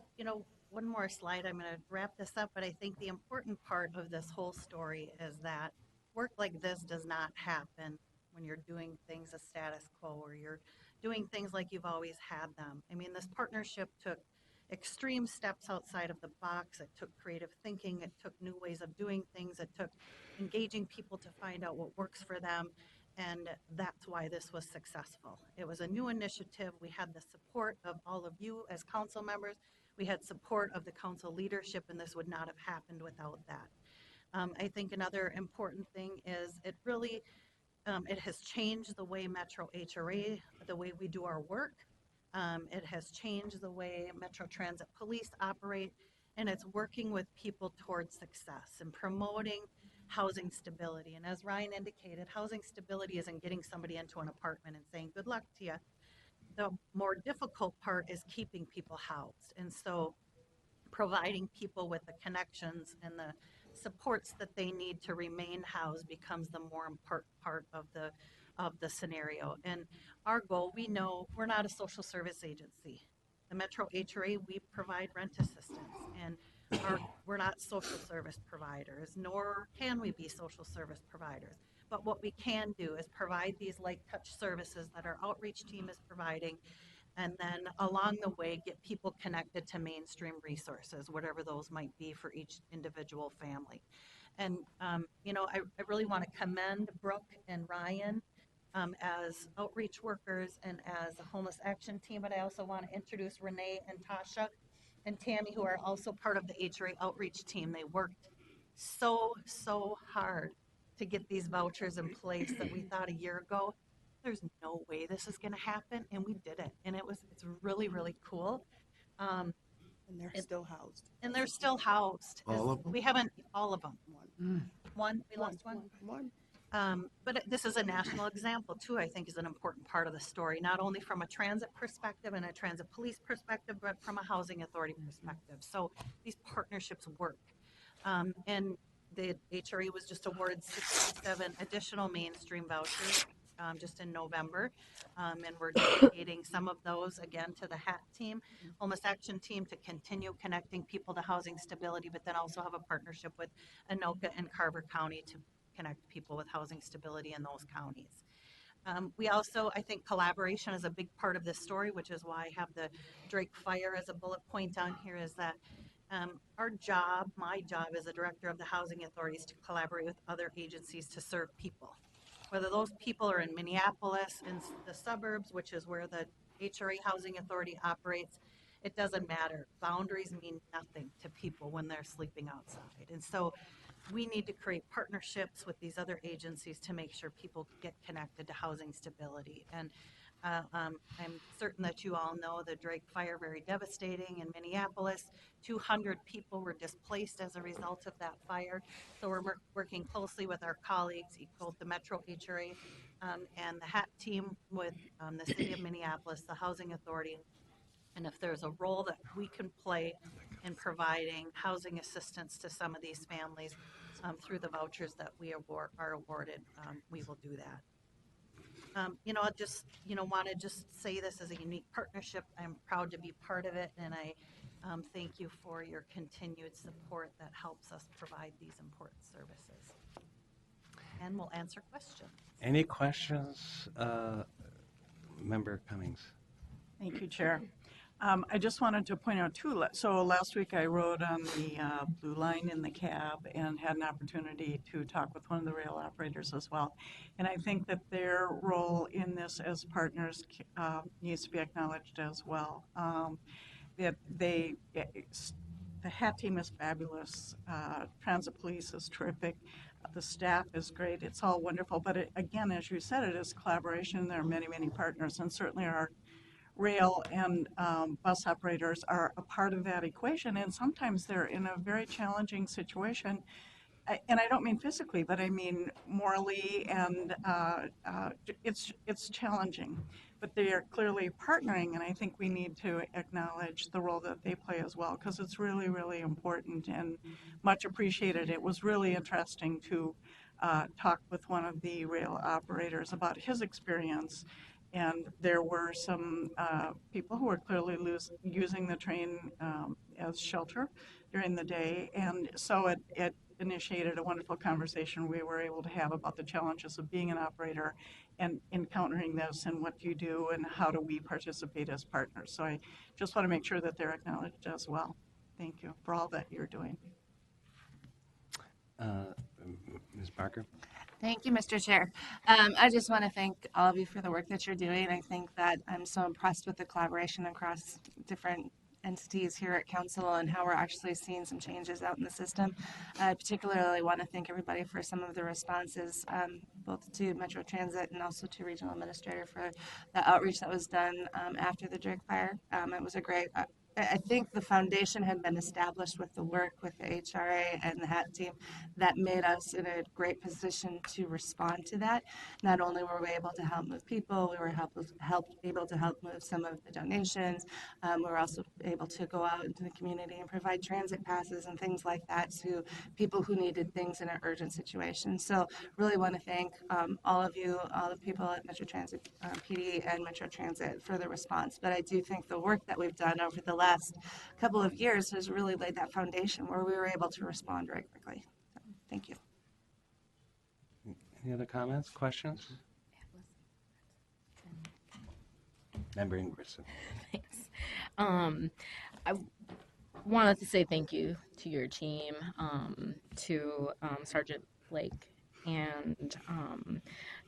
one more slide. I'm going to wrap this up, but I think the important part of this whole story is that work like this does not happen when you're doing things a status quo, or you're doing things like you've always had them. I mean, this partnership took extreme steps outside of the box. It took creative thinking. It took new ways of doing things. It took engaging people to find out what works for them. And that's why this was successful. It was a new initiative. We had the support of all of you as council members. We had support of the council leadership, and this would not have happened without that. I think another important thing is it really, it has changed the way Metro HRA, the way we do our work. It has changed the way Metro Transit Police operate, and it's working with people towards success and promoting housing stability. And as Ryan indicated, housing stability isn't getting somebody into an apartment and saying, good luck to you. The more difficult part is keeping people housed. And so providing people with the connections and the supports that they need to remain housed becomes the more important part of the scenario. And our goal, we know we're not a social service agency. The Metro HRA, we provide rent assistance, and we're not social service providers, nor can we be social service providers. But what we can do is provide these light touch services that our outreach team is providing, and then along the way get people connected to mainstream resources, whatever those might be for each individual family. And I really want to commend Brooke and Ryan as outreach workers and as a homeless action team, but I also want to introduce Renee and Tasha and Tammy, who are also part of the HRA outreach team. They worked so hard to get these vouchers in place that we thought a year ago, there's no way this is going to happen, and we did it, and it's really cool. And they're still housed. And they're still housed. All of them? We haven't, all of them. One, we lost one. One. But this is a national example too, I think, is an important part of the story, not only from a transit perspective and a transit police perspective, but from a housing authority perspective. So these partnerships work. And the HRE was just awarded 67 additional mainstream vouchers just in November. And we're dedicating some of those again to the HAT team, Homeless Action Team, to continue connecting people to housing stability, but then also have a partnership with Anoka and Carver County to connect people with housing stability in those counties. We also, I think collaboration is a big part of this story, which is why I have the Drake Fire as a bullet point on here, is that our job, my job as a director of the housing authorities, to collaborate with other agencies to serve people. Whether those people are in Minneapolis, in the suburbs, which is where the HRA Housing Authority operates, it doesn't matter. Boundaries mean nothing to people when they're sleeping outside. And so we need to create partnerships with these other agencies to make sure people get connected to housing stability. And I'm certain that you all know the Drake fire, very devastating in Minneapolis. 200 people were displaced as a result of that fire. So we're working closely with our colleagues, both the Metro HRA and the HAT team with the City of Minneapolis, the Housing Authority. And if there's a role that we can play in providing housing assistance to some of these families through the vouchers that we are awarded, we will do that. I just, want to just say this is a unique partnership. I'm proud to be part of it, and I thank you for your continued support that helps us provide these important services. And we'll answer questions. Any questions, Member Cummings? Thank you, Chair. I just wanted to point out too, so last week I rode on the Blue Line in the cab and had an opportunity to talk with one of the rail operators as well. And I think that their role in this as partners needs to be acknowledged as well. That the HAT team is fabulous. Transit Police is terrific. The staff is great. It's all wonderful. But again, as you said, it is collaboration. There are many, many partners, and certainly our rail and bus operators are a part of that equation, and sometimes they're in a very challenging situation. And I don't mean physically, but I mean morally, and it's challenging. But they are clearly partnering, and I think we need to acknowledge the role that they play as well, because it's really, really important and much appreciated. It was really interesting to talk with one of the rail operators about his experience. And there were some people who were clearly using the train as shelter during the day. And so it initiated a wonderful conversation we were able to have about the challenges of being an operator and encountering this, and what do you do and how do we participate as partners. So I just want to make sure that they're acknowledged as well. Thank you for all that you're doing. Ms. Barker? Thank you, Mr. Chair. I just want to thank all of you for the work that you're doing. I think that I'm so impressed with the collaboration across different entities here at Council and how we're actually seeing some changes out in the system. I particularly want to thank everybody for some of the responses, both to Metro Transit and also to Regional Administrator for the outreach that was done after the Drake fire. It was a great I think the foundation had been established with the work with the HRA and the HAT team that made us in a great position to respond to that. Not only were we able to help move people, we were able to help move some of the donations. We were also able to go out into the community and provide transit passes and things like that to people who needed things in an urgent situation. So really want to thank all of you, all the people at Metro Transit PD and Metro Transit for the response. But I do think the work that we've done over the last couple of years has really laid that foundation where we were able to respond very quickly. So, thank you. Any other comments, questions? Member Ingridson. Thanks. I wanted to say thank you to your team, to Sergeant Blake, and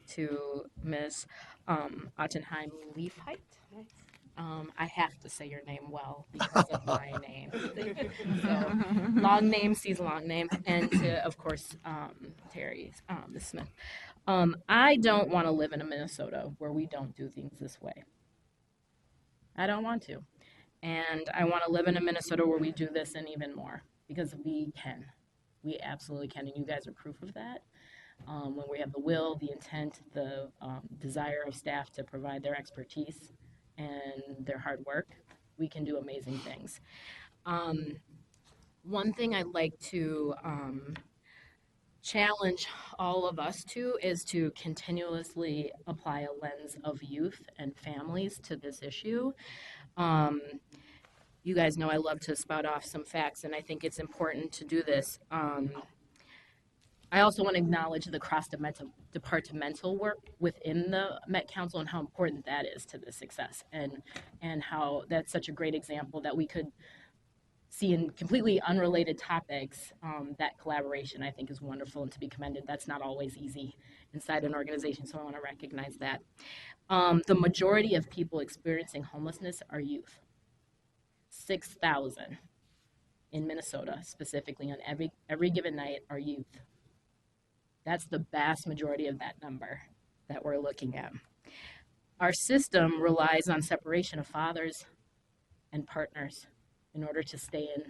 to Ms. Ottenheim Leafheit. I have to say your name well because of my name. So, long name sees long name, and to, of course, Terry Smith. I don't want to live in a Minnesota where we don't do things this way. I don't want to. And I want to live in a Minnesota where we do this and even more, because we can. We absolutely can, and you guys are proof of that. When we have the will, the intent, the desire of staff to provide their expertise and their hard work, we can do amazing things. One thing I'd like to challenge all of us to is to continuously apply a lens of youth and families to this issue. You guys know I love to spout off some facts, and I think it's important to do this. I also want to acknowledge the cross-departmental work within the Met Council and how important that is to the success, and how that's such a great example that we could see in completely unrelated topics. That collaboration, I think, is wonderful and to be commended. That's not always easy inside an organization, so I want to recognize that. The majority of people experiencing homelessness are youth. 6,000 in Minnesota, specifically on every given night, are youth. That's the vast majority of that number that we're looking at. Our system relies on separation of fathers and partners in order to stay in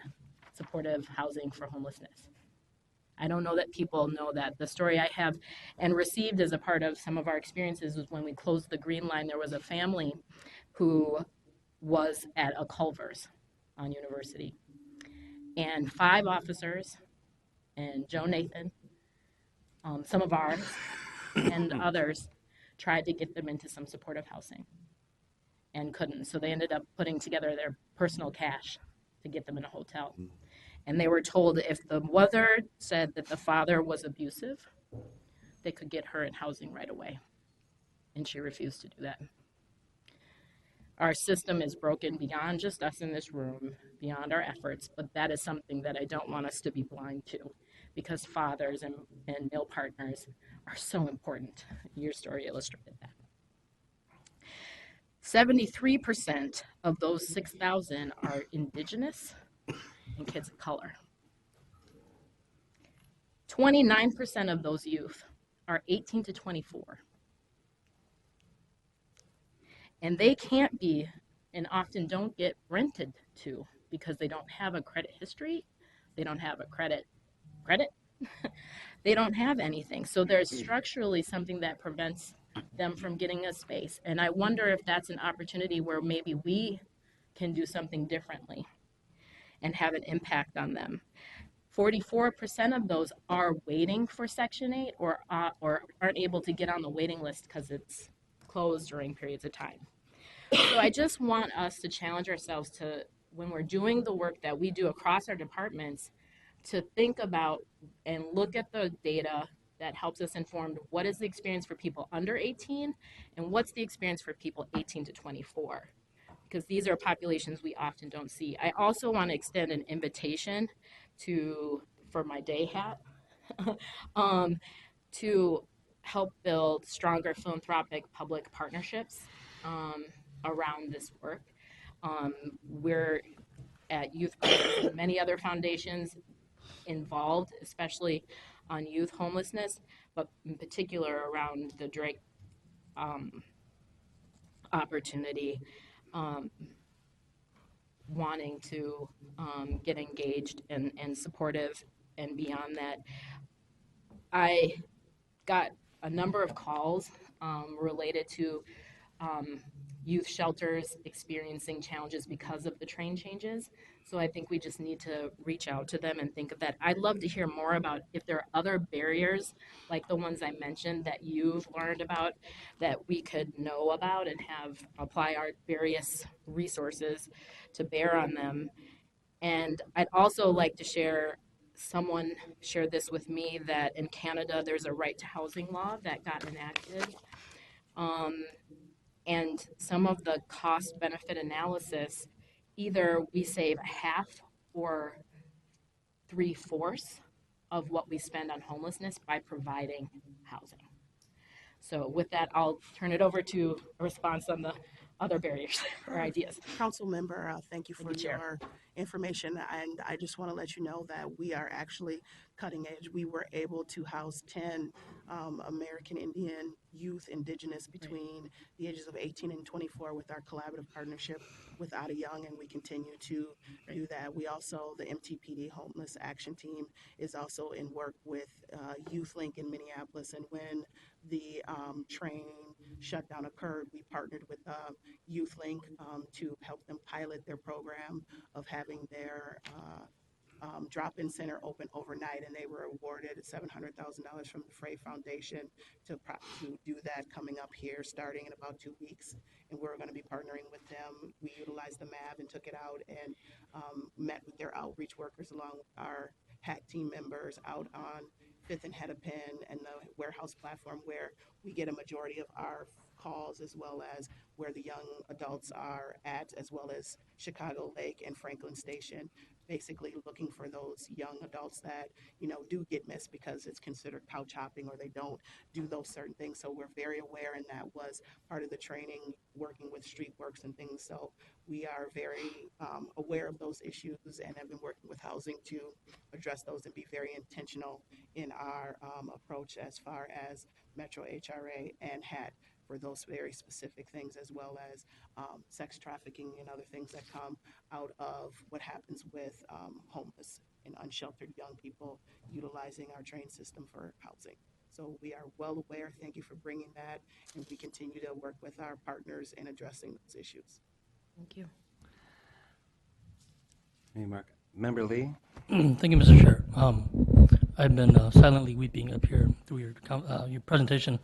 supportive housing for homelessness. I don't know that people know that. The story I have and received as a part of some of our experiences was when we closed the Green Line, there was a family who was at a Culver's on University. And 5 officers and Joe Nathan, some of ours, and others tried to get them into some supportive housing and couldn't. So they ended up putting together their personal cash to get them in a hotel. And they were told if the mother said that the father was abusive, they could get her in housing right away. And she refused to do that. Our system is broken beyond just us in this room, beyond our efforts, but that is something that I don't want us to be blind to, because fathers and male partners are so important. Your story illustrated that. 73% of those 6,000 are Indigenous and kids of color. 29% of those youth are 18 to 24. And they can't be, and often don't get rented to, because they don't have a credit history, they don't have a credit, they don't have anything. So there's structurally something that prevents them from getting a space. And I wonder if that's an opportunity where maybe we can do something differently and have an impact on them. 44% of those are waiting for Section 8 or aren't able to get on the waiting list because it's closed during periods of time. So I just want us to challenge ourselves to, when we're doing the work that we do across our departments, to think about and look at the data that helps us inform what is the experience for people under 18 and what's the experience for people 18 to 24, because these are populations we often don't see. I also want to extend an invitation for my day hat, to help build stronger philanthropic public partnerships around this work. We're at Youth Partners and many other foundations involved, especially on youth homelessness, but in particular around the Drake opportunity, wanting to get engaged and supportive. And beyond that, I got a number of calls related to youth shelters experiencing challenges because of the train changes. So I think we just need to reach out to them and think of that. I'd love to hear more about if there are other barriers like the ones I mentioned that you've learned about that we could know about and apply our various resources to bear on them. And I'd also like to share, someone shared this with me, that in Canada there's a right to housing law that got enacted. And some of the cost benefit analysis, either we save half or 3/4 of what we spend on homelessness by providing housing. So with that, I'll turn it over to a response on the other barriers or ideas. Council member, thank you for Thank you, Chair. your information. And I just want to let you know that we are actually cutting edge. We were able to house 10 American Indian youth Indigenous between the ages of 18 and 24 with our collaborative partnership with Ada Young, and we continue to do that. We also, the MTPD Homeless Action Team is also in work with Youth Link in Minneapolis, and when the train shutdown occurred, we partnered with Youth Link to help them pilot their program of having their drop-in center open overnight, and they were awarded $700,000 from the Frey Foundation to do that coming up here starting in about 2 weeks. And we're going to be partnering with them. We utilized the MAV and took it out and met with their outreach workers along with our HAT team members out on 5th and Hennepin and the warehouse platform, where we get a majority of our calls, as well as where the young adults are at, as well as Chicago Lake and Franklin Station, basically looking for those young adults that, do get missed because it's considered couch hopping or they don't do those certain things. So we're very aware, and that was part of the training working with street works and things. So we are very aware of those issues and have been working with housing to address those and be very intentional in our approach as far as Metro HRA and HAT for those very specific things, as well as sex trafficking and other things that come out of what happens with homeless and unsheltered young people utilizing our train system for housing. So we are well aware. Thank you for bringing that, and we continue to work with our partners in addressing those issues. Thank you. Hey, Mark. Member Lee? Thank you, Mr. Chair. I've been silently weeping up here through your presentation,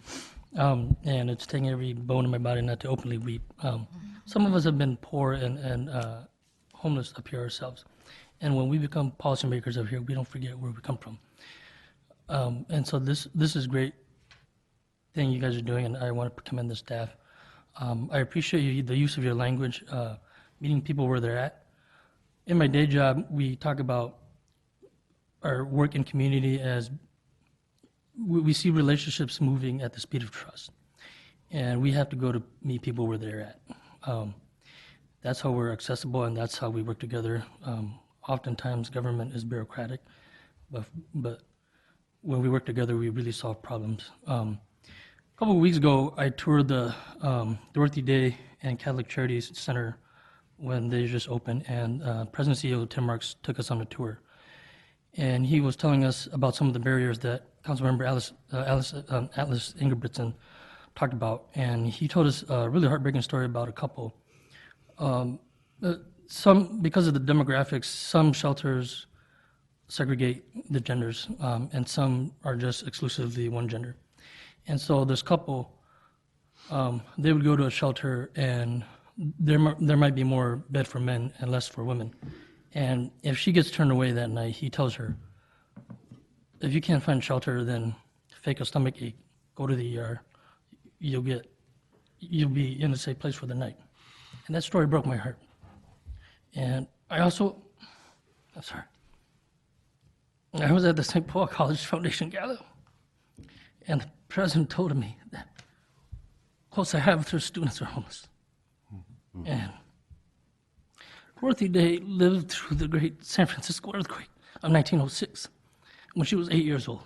and it's taking every bone in my body not to openly weep. Some of us have been poor and homeless up here ourselves, and when we become policymakers up here, we don't forget where we come from. And so this is great thing you guys are doing, and I want to commend the staff. I appreciate the use of your language, meeting people where they're at. In my day job, we talk about our work in community as we see relationships moving at the speed of trust, and we have to go to meet people where they're at. That's how we're accessible, and that's how we work together. Oftentimes, government is bureaucratic, but when we work together, we really solve problems. A couple of weeks ago, I toured the Dorothy Day and Catholic Charities Center when they just opened, and President CEO Tim Marks took us on a tour. And he was telling us about some of the barriers that Councilmember Atlas Ingebrigtsen talked about. And he told us a really heartbreaking story about a couple. Because of the demographics, some shelters segregate the genders, and some are just exclusively one gender. And so this couple, they would go to a shelter, and there might be more bed for men and less for women. And if she gets turned away that night, he tells her, if you can't find shelter, then fake a stomach ache, go to the ER, you'll be in a safe place for the night. And that story broke my heart. And I was at the St. Paul College Foundation Gala, and the president told me that close to half of their students are homeless. And Dorothy Day lived through the great San Francisco earthquake of 1906 when she was 8 years old.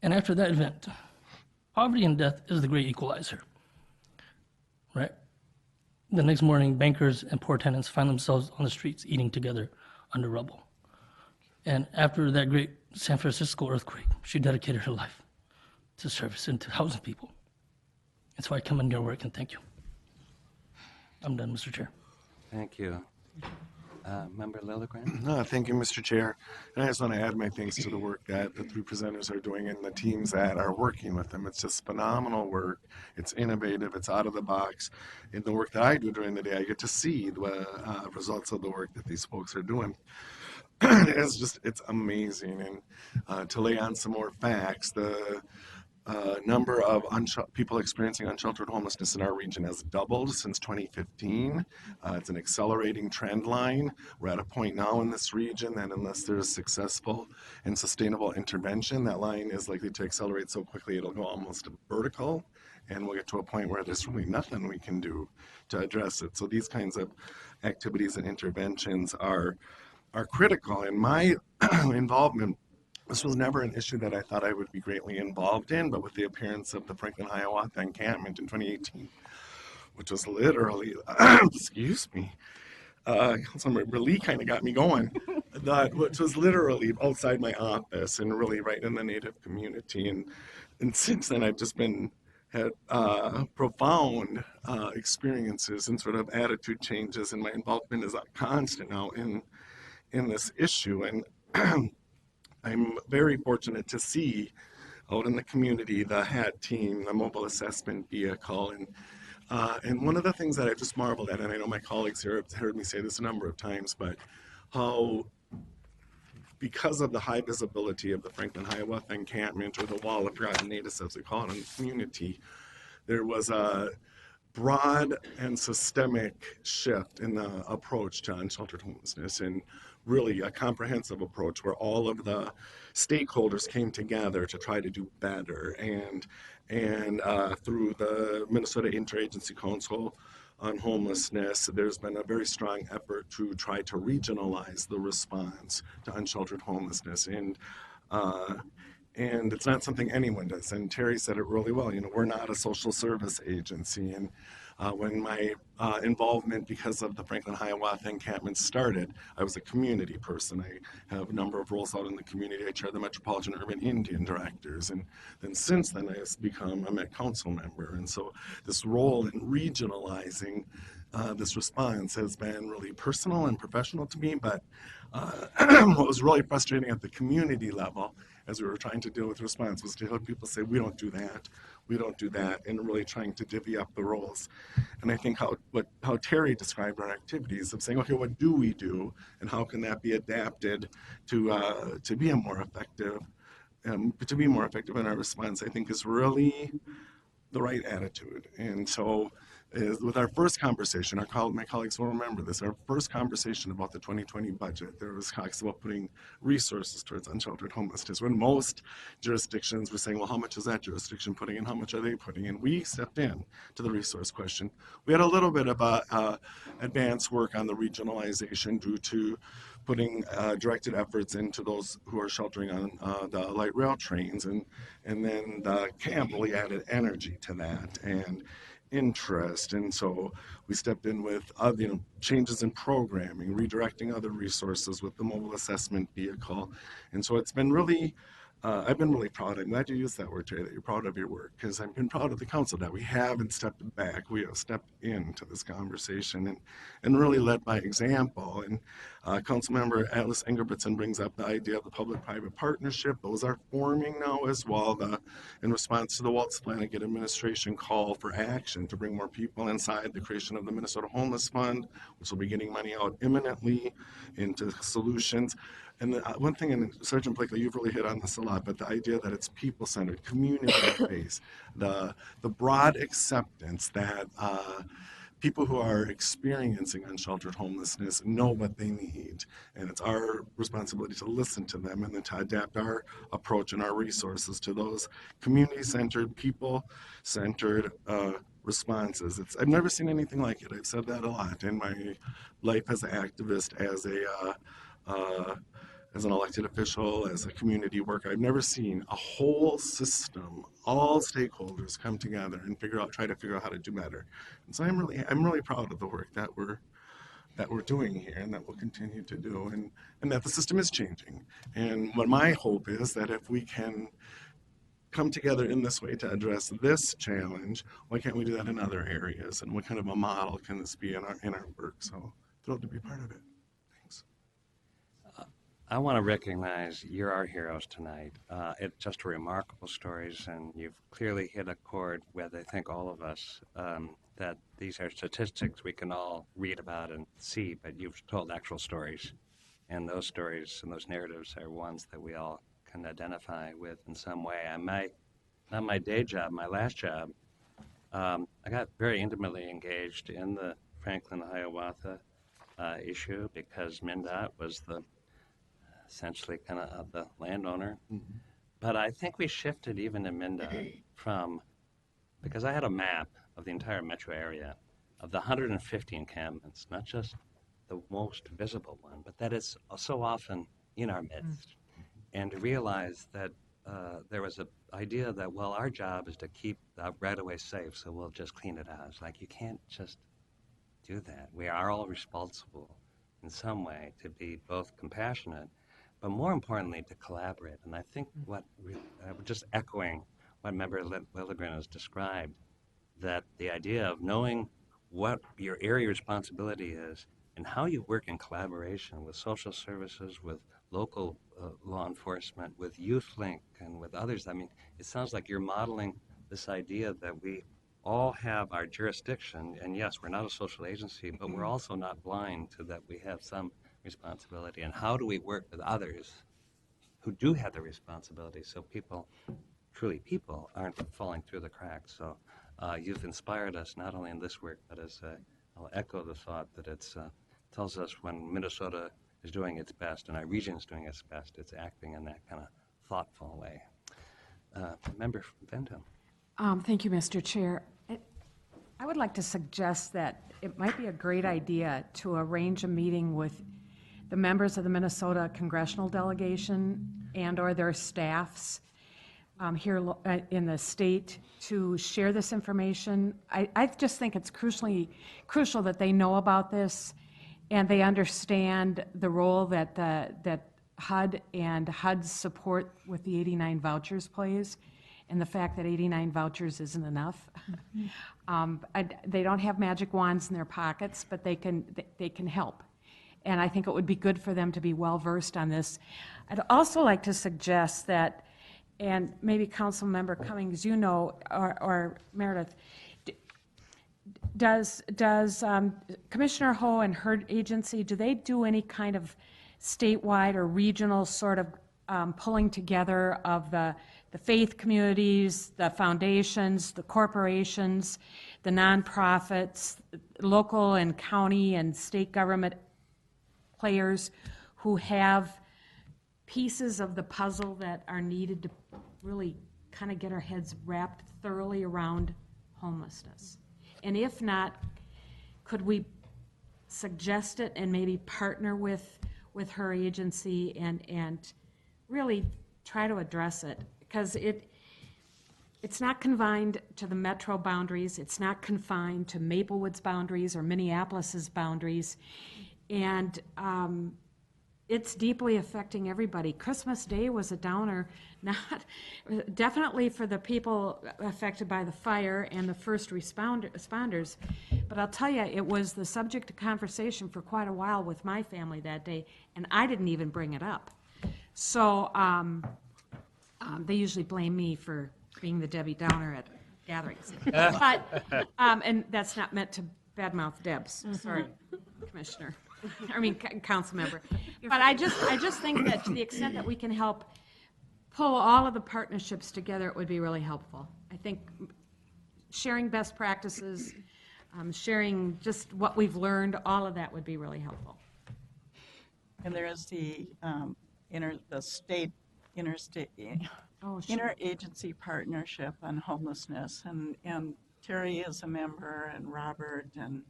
And after that event, poverty and death is the great equalizer, right? The next morning, bankers and poor tenants find themselves on the streets eating together under rubble. And after that great San Francisco earthquake, she dedicated her life to service and to housing people. That's why I come in your work, and thank you. I'm done, Mr. Chair. Thank you. Member Lilligren? Thank you, Mr. Chair. And I just want to add my thanks to the work that the three presenters are doing and the teams that are working with them. It's just phenomenal work. It's innovative. It's out of the box. In the work that I do during the day, I get to see the results of the work that these folks are doing. It's amazing. And to lay on some more facts, the number of people experiencing unsheltered homelessness in our region has doubled since 2015. It's an accelerating trend line. We're at a point now in this region that unless there's successful and sustainable intervention, that line is likely to accelerate so quickly it'll go almost vertical, and we'll get to a point where there's really nothing we can do to address it. So these kinds of activities and interventions are critical. And my involvement, this was never an issue that I thought I would be greatly involved in, but with the appearance of the Franklin Hiawatha encampment in 2018, which was literally, excuse me, Councilmember Lee kind of got me going, which was literally outside my office and really right in the Native community. And since then, I've just had profound experiences and sort of attitude changes, and my involvement is constant now in this issue. And I'm very fortunate to see out in the community the HAT team, the mobile assessment vehicle, and one of the things that I just marveled at, and I know my colleagues here have heard me say this a number of times, but how because of the high visibility of the Franklin Hiawatha encampment, or the Wall of Forgotten Natives as we call it in the community, there was a broad and systemic shift in the approach to unsheltered homelessness. And really a comprehensive approach where all of the stakeholders came together to try to do better. And through the Minnesota Interagency Council on Homelessness, there's been a very strong effort to try to regionalize the response to unsheltered homelessness. And it's not something anyone does. And Terry said it really well. You know, we're not a social service agency. And when my involvement because of the Franklin Hiawatha encampment started, I was a community person. I have a number of roles out in the community. I chair the Metropolitan Urban Indian Directors. And then since then, I have become a Met Council member. And so this role in regionalizing this response has been really personal and professional to me. But what was really frustrating at the community level as we were trying to deal with response was to hear people say, we don't do that, and really trying to divvy up the roles. And I think how Terry described our activities of saying, okay, what do we do, and how can that be adapted to be a more effective, to be more effective in our response, I think is really the right attitude. And so with our first conversation, my colleagues will remember this, our first conversation about the 2020 budget, there was talks about putting resources towards unsheltered homelessness, when most jurisdictions were saying, well, how much is that jurisdiction putting in, how much are they putting in? We stepped in to the resource question. We had a little bit of advanced work on the regionalization due to putting directed efforts into those who are sheltering on the light rail trains, and then the camp really added energy to that and interest. And so we stepped in with changes in programming, redirecting other resources with the mobile assessment vehicle. And so it's been really I've been really proud. I'm glad you used that word, Terry, that you're proud of your work, because I've been proud of the council that we haven't stepped back. We have stepped into this conversation and really led by example. And Councilmember Atlas Engelbretson brings up the idea of the public-private partnership. Those are forming now as well. In response to the Waltz Flanagan administration call for action to bring more people inside, the creation of the Minnesota Homeless Fund, which will be getting money out imminently into solutions. And one thing, and Sergeant Blakely, you've really hit on this a lot, but the idea that it's people-centered, community-based, the broad acceptance that people who are experiencing unsheltered homelessness know what they need. And it's our responsibility to listen to them and then to adapt our approach and our resources to those community-centered, people-centered responses. I've never seen anything like it. I've said that a lot in my life as an activist, as an elected official, as a community worker. I've never seen a whole system, all stakeholders come together and try to figure out how to do better. And so I'm really proud of the work that we're doing here and that we'll continue to do, and that the system is changing. And what my hope is that if we can come together in this way to address this challenge, why can't we do that in other areas? And what kind of a model can this be in our work? So thrilled to be part of it. I want to recognize you're our heroes tonight. It's just remarkable stories, and you've clearly hit a chord with, I think, all of us, that these are statistics we can all read about and see, but you've told actual stories. And those stories and those narratives are ones that we all can identify with in some way. Not my day job, my last job, I got very intimately engaged in the Franklin Hiawatha issue because MnDOT was essentially kind of the landowner. Mm-hmm. But I think we shifted even in MnDOT because I had a map of the entire metro area of the 150 encampments, not just the most visible one, but that it's so often in our midst. Mm-hmm. And to realize that there was an idea that, well, our job is to keep the right-of-way safe, so we'll just clean it out. It's like, you can't just do that. We are all responsible in some way to be both compassionate, but more importantly, to collaborate. And I think just echoing what Member Lilligren has described, that the idea of knowing what your area responsibility is and how you work in collaboration with social services, with local law enforcement, with YouthLink, and with others. I mean, it sounds like you're modeling this idea that we all have our jurisdiction, and yes, we're not a social agency, but we're also not blind to that we have some responsibility. And how do we work with others who do have the responsibility so people aren't falling through the cracks? So you've inspired us not only in this work, but as I'll echo the thought that it tells us when Minnesota is doing its best and our region is doing its best, it's acting in that kind of thoughtful way. Member Vento. Thank you, Mr. Chair. I would like to suggest that it might be a great idea to arrange a meeting with the members of the Minnesota congressional delegation and/or their staffs here in the state to share this information. I just think it's crucial that they know about this and they understand the role that that HUD and HUD's support with the 89 vouchers plays, and the fact that 89 vouchers isn't enough. They don't have magic wands in their pockets, but they can help. And I think it would be good for them to be well-versed on this. I'd also like to suggest that, and maybe Councilmember Cummings, you know, or Meredith, does Commissioner Ho and her agency, do they do any kind of statewide or regional sort of pulling together of the faith communities, the foundations, the corporations, the nonprofits, local and county and state government players who have pieces of the puzzle that are needed to really kind of get our heads wrapped thoroughly around homelessness? And if not, could we suggest it and maybe partner with her agency and really try to address it? Because it's not confined to the metro boundaries, it's not confined to Maplewood's boundaries or Minneapolis's boundaries, and it's deeply affecting everybody. Christmas Day was a downer, definitely for the people affected by the fire and the first responders, but I'll tell you, it was the subject of conversation for quite a while with my family that day, and I didn't even bring it up. So they usually blame me for being the Debbie Downer at gatherings. But, and that's not meant to badmouth Debs, sorry, Commissioner. I mean, council member. But I just think that to the extent that we can help pull all of the partnerships together, it would be really helpful. I think sharing best practices, sharing just what we've learned, all of that would be really helpful. And there is the state interstate Oh, sure. interagency partnership on homelessness, and Terry is a member, and Robert and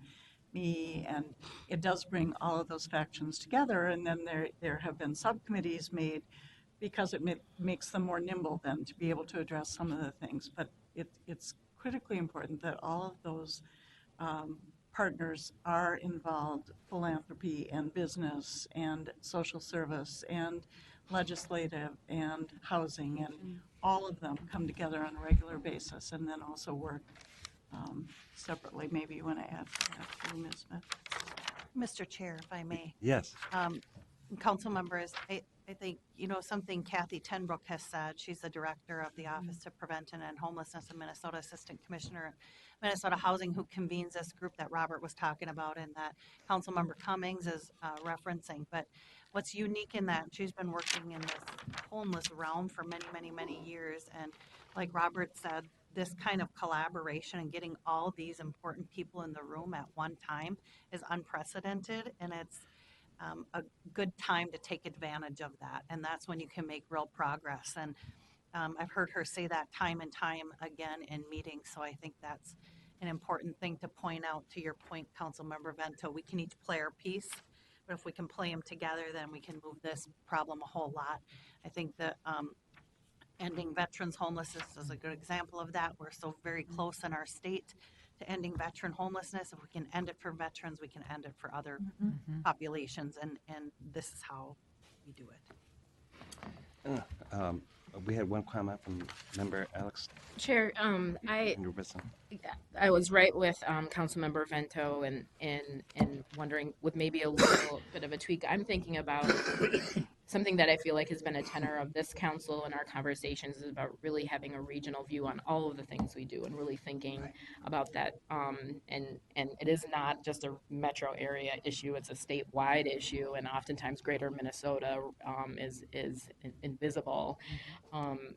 me, and it does bring all of those factions together. And then there have been subcommittees made because it makes them more nimble then to be able to address some of the things. But it's critically important that all of those partners are involved, philanthropy and business and social service and legislative and housing, and all of them come together on a regular basis and then also work separately. Maybe you want to add to that, Ms. Smith? Mr. Chair, if I may. Yes. Council members, I think, something Kathy Tenbrook has said. She's the director of the Office of Prevention and Homelessness in Minnesota, Assistant Commissioner at Minnesota Housing, who convenes this group that Robert was talking about and that Councilmember Cummings is referencing. But what's unique in that, she's been working in this homeless realm for many, many, many years. And like Robert said, this kind of collaboration and getting all these important people in the room at one time is unprecedented, and it's a good time to take advantage of that, and that's when you can make real progress. And I've heard her say that time and time again in meetings, so I think that's an important thing to point out. To your point, Councilmember Vento, we can each play our piece, but if we can play them together, then we can move this problem a whole lot. I think that ending veterans homelessness is a good example of that. We're so very close in our state to ending veteran homelessness. If we can end it for veterans, we can end it for other populations, and this is how we do it. We had one comment from member Alex. Chair, I was right with Councilmember Vento and wondering with maybe a little bit of a tweak. I'm thinking about something that I feel like has been a tenor of this council and our conversations is about really having a regional view on all of the things we do and really thinking about that. And it is not just a metro area issue; it's a statewide issue, and oftentimes Greater Minnesota is invisible on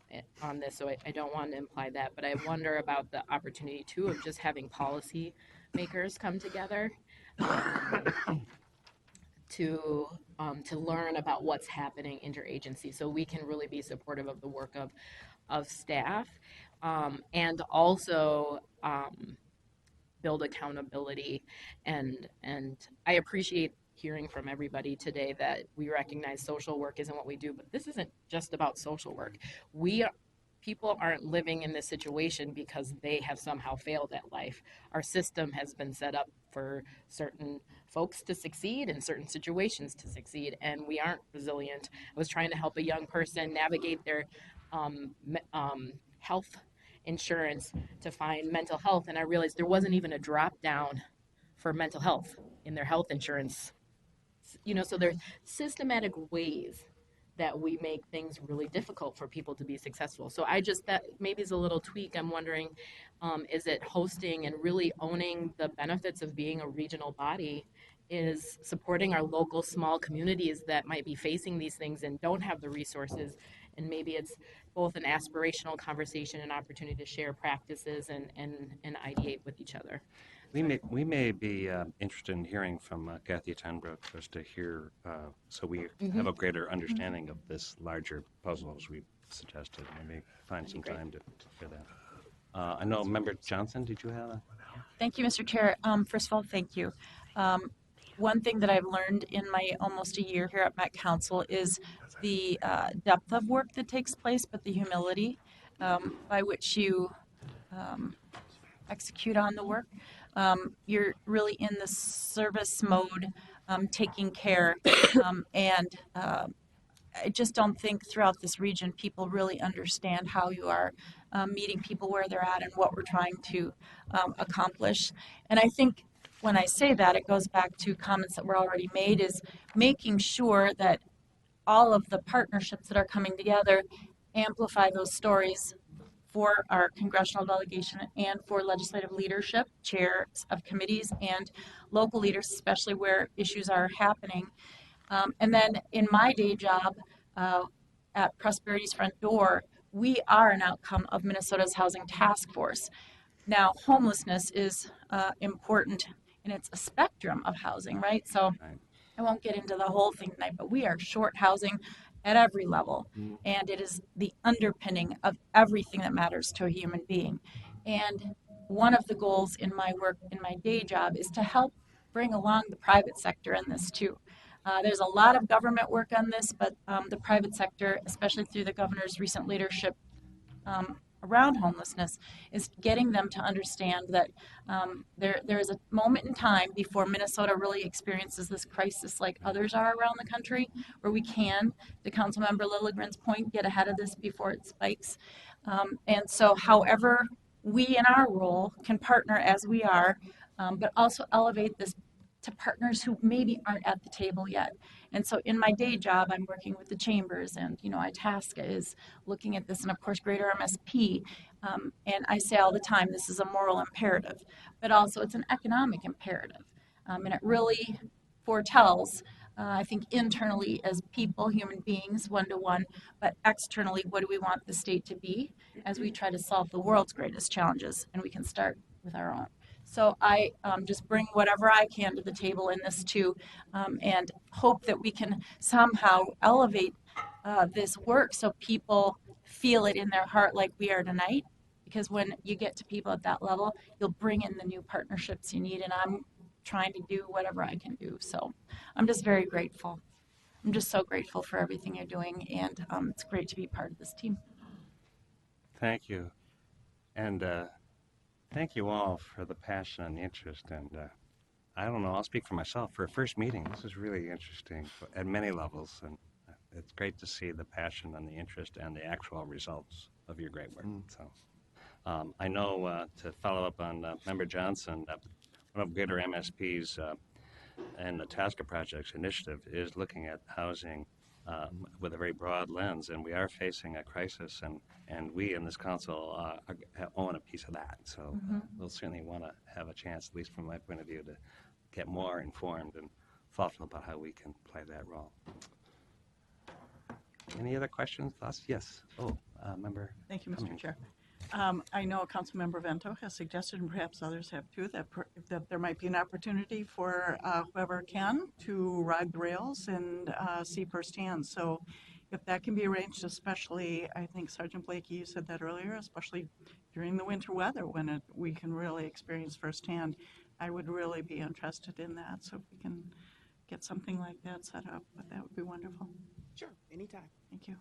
this. So I don't want to imply that, but I wonder about the opportunity too of just having policy makers come together. to learn about what's happening interagency, so we can really be supportive of the work of staff, and also build accountability. And I appreciate hearing from everybody today that we recognize social work isn't what we do, but this isn't just about social work. People aren't living in this situation because they have somehow failed at life. Our system has been set up for certain folks to succeed in certain situations to succeed, and we aren't resilient. I was trying to help a young person navigate their health insurance to find mental health, and I realized there wasn't even a drop down for mental health in their health insurance. So there's systematic ways that we make things really difficult for people to be successful. So that maybe is a little tweak. I'm wondering, is it hosting and really owning the benefits of being a regional body, is supporting our local small communities that might be facing these things and don't have the resources. And maybe it's both an aspirational conversation and opportunity to share practices and ideate with each other. We may be interested in hearing from Kathy Tenbrook just to hear, so we have a greater understanding of this larger puzzle as we suggested. Maybe find some time to hear that. I know Member Johnson, did you have a? Thank you, Mr. Chair. First of all, thank you. One thing that I've learned in my almost a year here at Met Council is the depth of work that takes place, but the humility by which you execute on the work. You're really in the service mode, taking care, and I just don't think throughout this region people really understand how you are meeting people where they're at and what we're trying to accomplish. And I think when I say that, it goes back to comments that were already made, is making sure that all of the partnerships that are coming together amplify those stories for our congressional delegation and for legislative leadership, chairs of committees, and local leaders, especially where issues are happening. And then in my day job at Prosperity's Front Door, we are an outcome of Minnesota's Housing Task Force. Now, homelessness is important, and it's a spectrum of housing, right? So I won't get into the whole thing tonight, but we are short housing at every level, and it is the underpinning of everything that matters to a human being. And one of the goals in my work, in my day job, is to help bring along the private sector in this too. There's a lot of government work on this, but the private sector, especially through the governor's recent leadership around homelessness, is getting them to understand that there is a moment in time before Minnesota really experiences this crisis like others are around the country, where we can, to Councilmember Lilligren's point, get ahead of this before it spikes. And so however we in our role can partner as we are, but also elevate this to partners who maybe aren't at the table yet. And so in my day job, I'm working with the chambers, and, Itasca is looking at this, and of course, Greater MSP. And I say all the time, this is a moral imperative, but also it's an economic imperative. And it really foretells, I think, internally as people, human beings, one-to-one, but externally, what do we want the state to be as we try to solve the world's greatest challenges, and we can start with our own. So I just bring whatever I can to the table in this too, and hope that we can somehow elevate this work so people feel it in their heart like we are tonight. Because when you get to people at that level, you'll bring in the new partnerships you need, and I'm trying to do whatever I can do. So I'm just very grateful. I'm just so grateful for everything you're doing, and it's great to be part of this team. Thank you. And thank you all for the passion and the interest. And I don't know, I'll speak for myself. For a first meeting, this is really interesting at many levels. And it's great to see the passion and the interest and the actual results of your great work. So I know, to follow up on Member Johnson, one of Greater MSP's and the Itasca Project's initiative is looking at housing with a very broad lens, and we are facing a crisis, and we in this council own a piece of that. So we'll certainly want to have a chance, at least from my point of view, to get more informed and thoughtful about how we can play that role. Any other questions, thoughts? Yes. Member. Thank you, Mr. Chair. I know Councilmember Vento has suggested, and perhaps others have too, that there might be an opportunity for whoever can to ride the rails and see firsthand. So if that can be arranged, especially, I think Sergeant Blakey, you said that earlier, especially during the winter weather when we can really experience firsthand, I would really be interested in that. So if we can get something like that set up, that would be wonderful. Sure, anytime. Thank you.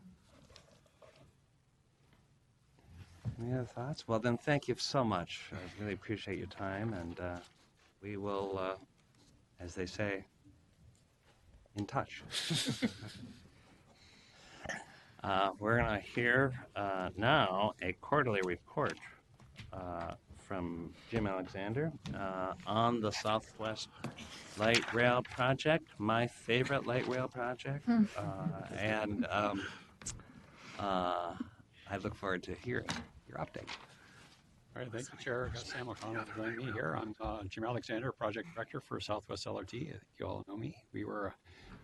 Any other thoughts? Well, then, thank you so much. I really appreciate your time, and we will, as they say, in touch. We're going to hear now a quarterly report from Jim Alexander on the Southwest Light Rail Project, my favorite light rail project. And I look forward to hearing your update. All right, thank you, Chair. Sam O'Connell joining me here. I'm Jim Alexander, Project Director for Southwest LRT. I think you all know me. We were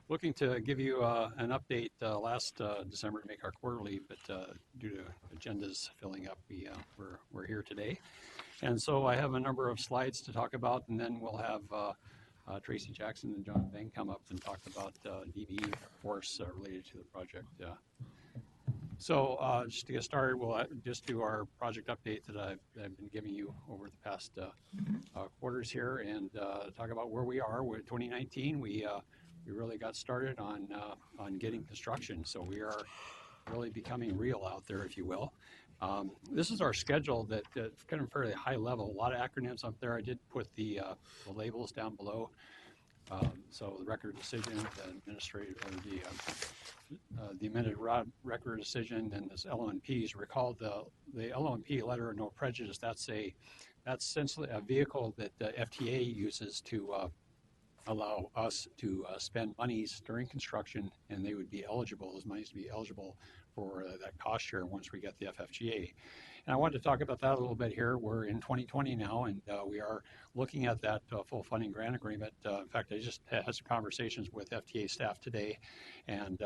looking to give you an update last December to make our quarterly, but due to agendas filling up, we're here today. And so I have a number of slides to talk about, and then we'll have Tracy Jackson and John Bang come up and talk about DBE force related to the project. So just to get started, we'll just do our project update that I've been giving you over the past quarters here, and talk about where we are with 2019. We really got started on getting construction, so we are really becoming real out there, if you will. This is our schedule that's kind of fairly high level. A lot of acronyms up there. I did put the labels down below. So the record decision, the administrative, the amended record decision, and this LONPs. Recall the LONP, letter of no prejudice. That's essentially a vehicle that the FTA uses to allow us to spend monies during construction, and they would be eligible, those monies to be eligible for that cost share once we get the FFGA. And I wanted to talk about that a little bit here. We're in 2020 now, and we are looking at that full funding grant agreement. In fact, I just had some conversations with FTA staff today, and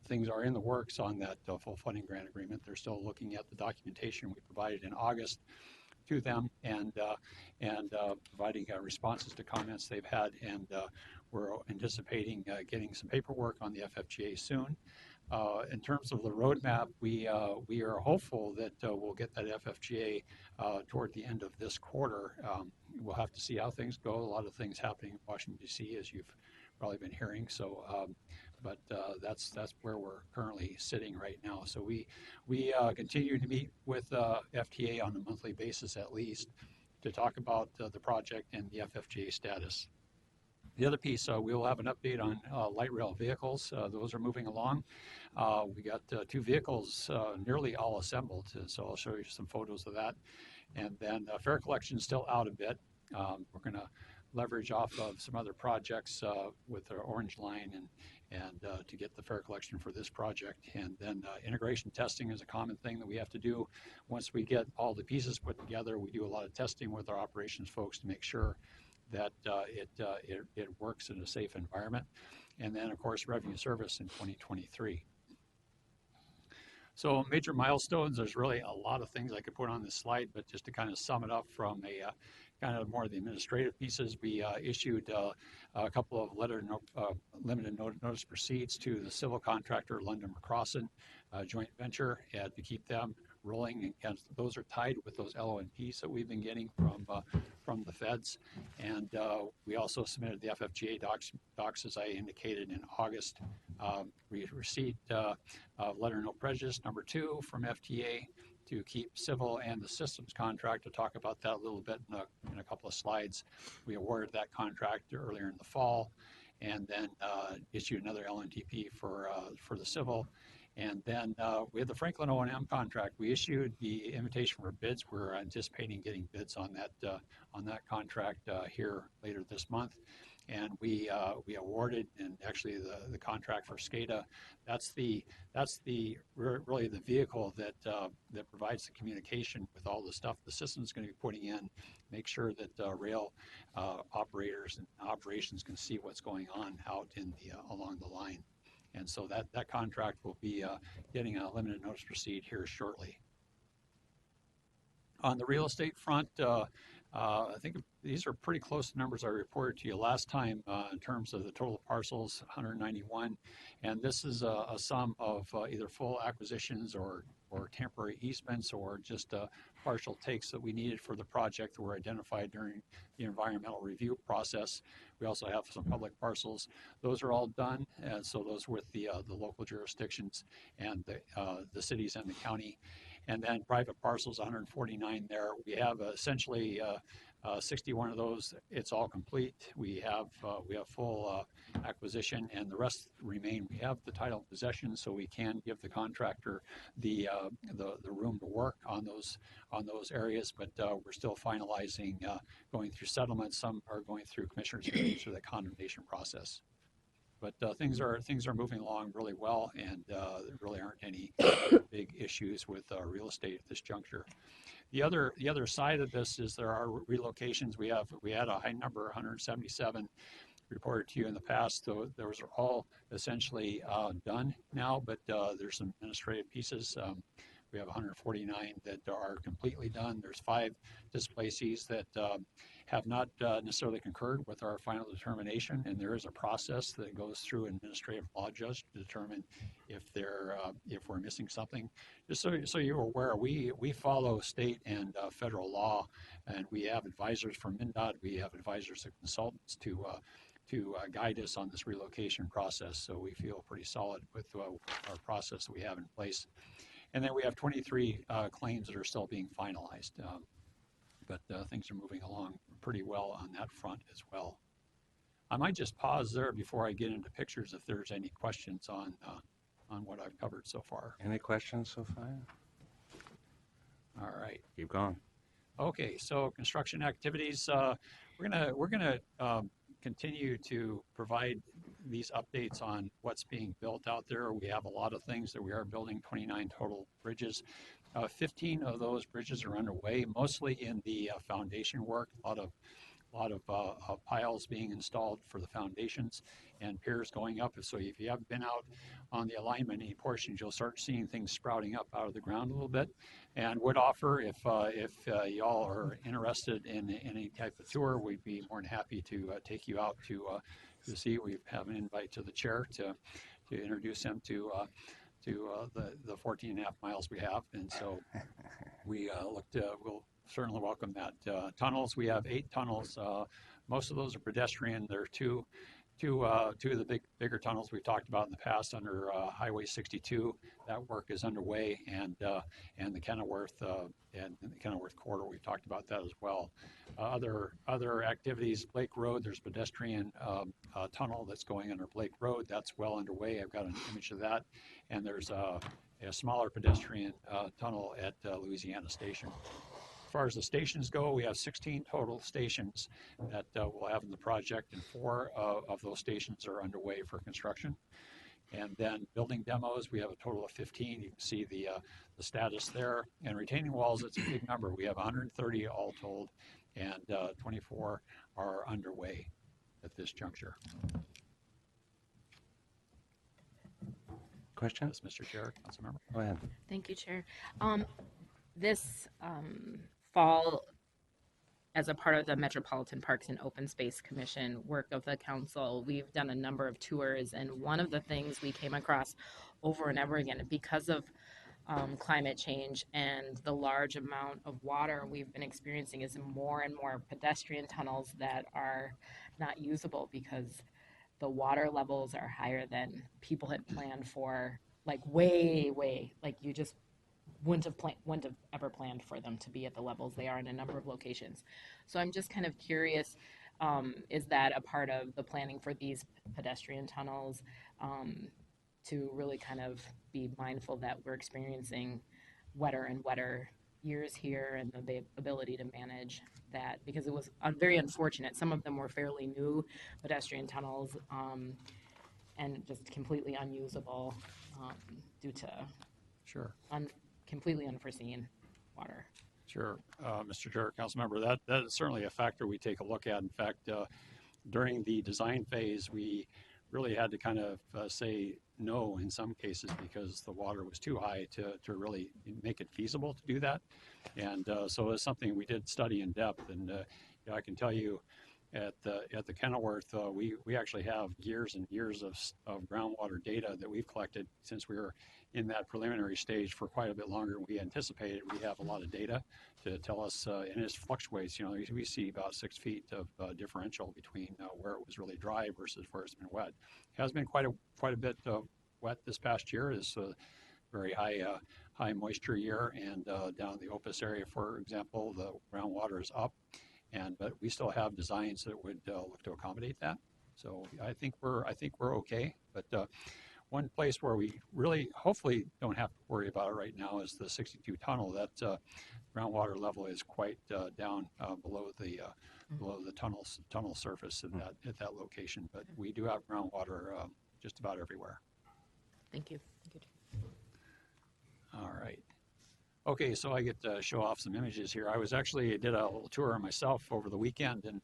things are in the works on that full funding grant agreement. They're still looking at the documentation we provided in August to them, and providing responses to comments they've had, and we're anticipating getting some paperwork on the FFGA soon. In terms of the roadmap, we are hopeful that we'll get that FFGA toward the end of this quarter. We'll have to see how things go. A lot of things happening in Washington, D.C., as you've probably been hearing. So, but that's where we're currently sitting right now. So we continue to meet with FTA on a monthly basis at least to talk about the project and the FFGA status. The other piece, we will have an update on light rail vehicles. Those are moving along. We got 2 vehicles nearly all assembled, so I'll show you some photos of that. And then fare collection is still out a bit. We're going to leverage off of some other projects with our Orange Line and to get the fare collection for this project. And then integration testing is a common thing that we have to do. Once we get all the pieces put together, we do a lot of testing with our operations folks to make sure that it works in a safe environment. And then, of course, revenue service in 2023. So major milestones, there's really a lot of things I could put on this slide, but just to kind of sum it up from a kind of more of the administrative pieces, we issued a couple of limited notice proceeds to the civil contractor, London McCrossan joint venture, to keep them rolling, and those are tied with those LONPs that we've been getting from the feds. And we also submitted the FFGA docs as I indicated in August. We received letter no prejudice number 2 from FTA to keep civil and the systems contract. To talk about that a little bit in a couple of slides. We awarded that contract earlier in the fall, and then issued another LNTP for the civil. And then we had the Franklin O&M contract. We issued the invitation for bids. We're anticipating getting bids on that contract here later this month. And we awarded, and actually the contract for SCADA. That's really the vehicle that provides the communication with all the stuff the system's going to be putting in. Make sure that rail operators and operations can see what's going on out along the line. And so that contract will be getting a limited notice proceed here shortly. On the real estate front, I think these are pretty close to numbers I reported to you last time in terms of the total parcels, 191. And this is a sum of either full acquisitions or temporary easements or just partial takes that we needed for the project that were identified during the environmental review process. We also have some public parcels. Those are all done, and so those with the local jurisdictions and the cities and the county. And then private parcels, 149 there. We have essentially 61 of those. It's all complete. We have full acquisition, and the rest remain. We have the title of possession, so we can give the contractor the room to work on those areas. But we're still finalizing, going through settlements. Some are going through commissioners hearings through the condemnation process. But things are moving along really well, and there really aren't any big issues with real estate at this juncture. The other side of this is there are relocations. We had a high number, 177, reported to you in the past. So those are all essentially done now, but there's some administrative pieces. We have 149 that are completely done. There's 5 displacees that have not necessarily concurred with our final determination, and there is a process that goes through administrative law judge to determine if we're missing something. Just so you're aware, we follow state and federal law, and we have advisors from MnDOT. We have advisors and consultants to guide us on this relocation process. So we feel pretty solid with our process that we have in place. And then we have 23 claims that are still being finalized. But things are moving along pretty well on that front as well. I might just pause there before I get into pictures if there's any questions on what I've covered so far. Any questions so far? All right. Keep going. Okay, so construction activities. We're gonna continue to provide these updates on what's being built out there. We have a lot of things that we are building, 29 total bridges. 15 of those bridges are underway, mostly in the foundation work. A lot of piles being installed for the foundations and piers going up. So if you haven't been out on the alignment any portions, you'll start seeing things sprouting up out of the ground a little bit. And would offer, if y'all are interested in any type of tour, we'd be more than happy to take you out to see. We have an invite to the chair to introduce him to the 14 and a half miles we have. And so we'll certainly welcome that. Tunnels, we have 8 tunnels. Most of those are pedestrian. There are two of the bigger tunnels we've talked about in the past under Highway 62. That work is underway, and the Kenilworth corridor, we've talked about that as well. Other activities, Blake Road, there's pedestrian tunnel that's going under Blake Road. That's well underway. I've got an image of that. And there's a smaller pedestrian tunnel at Louisiana Station. As far as the stations go, we have 16 total stations that we'll have in the project, and 4 of those stations are underway for construction. And then building demos, we have a total of 15. You can see the status there. And retaining walls, it's a big number. We have 130 all told, and 24 are underway at this juncture. Questions? Yes, Mr. Chair, Councilmember. Go ahead. Thank you, Chair. This fall, as a part of the Metropolitan Parks and Open Space Commission work of the council, we've done a number of tours, and one of the things we came across over and over again, because of climate change and the large amount of water we've been experiencing, is more and more pedestrian tunnels that are not usable because the water levels are higher than people had planned for, like way, like you just wouldn't have ever planned for them to be at the levels they are in a number of locations. So I'm just kind of curious, is that a part of the planning for these pedestrian tunnels, to really kind of be mindful that we're experiencing wetter and wetter years here, and the ability to manage that, because it was very unfortunate. Some of them were fairly new pedestrian tunnels, and just completely unusable due to completely unforeseen water. Sure, Mr. Chair, Councilmember, that is certainly a factor we take a look at. In fact, during the design phase, we really had to kind of say know in some cases because the water was too high to really make it feasible to do that. And so it's something we did study in depth. And I can tell you at the Kenilworth, we actually have years and years of groundwater data that we've collected since we were in that preliminary stage for quite a bit longer than we anticipated. We have a lot of data to tell us, and it fluctuates. We see about 6 feet of differential between where it was really dry versus where it's been wet. It has been quite a bit wet this past year. It's a very high moisture year, and down the Opus area, for example, the groundwater is up, but we still have designs that would look to accommodate that. So I think we're okay. But one place where we really hopefully don't have to worry about it right now is the 62 tunnel. That groundwater level is quite down below the tunnel surface at that location. But we do have groundwater just about everywhere. Thank you. All right. Okay, so I get to show off some images here. I did a little tour myself over the weekend and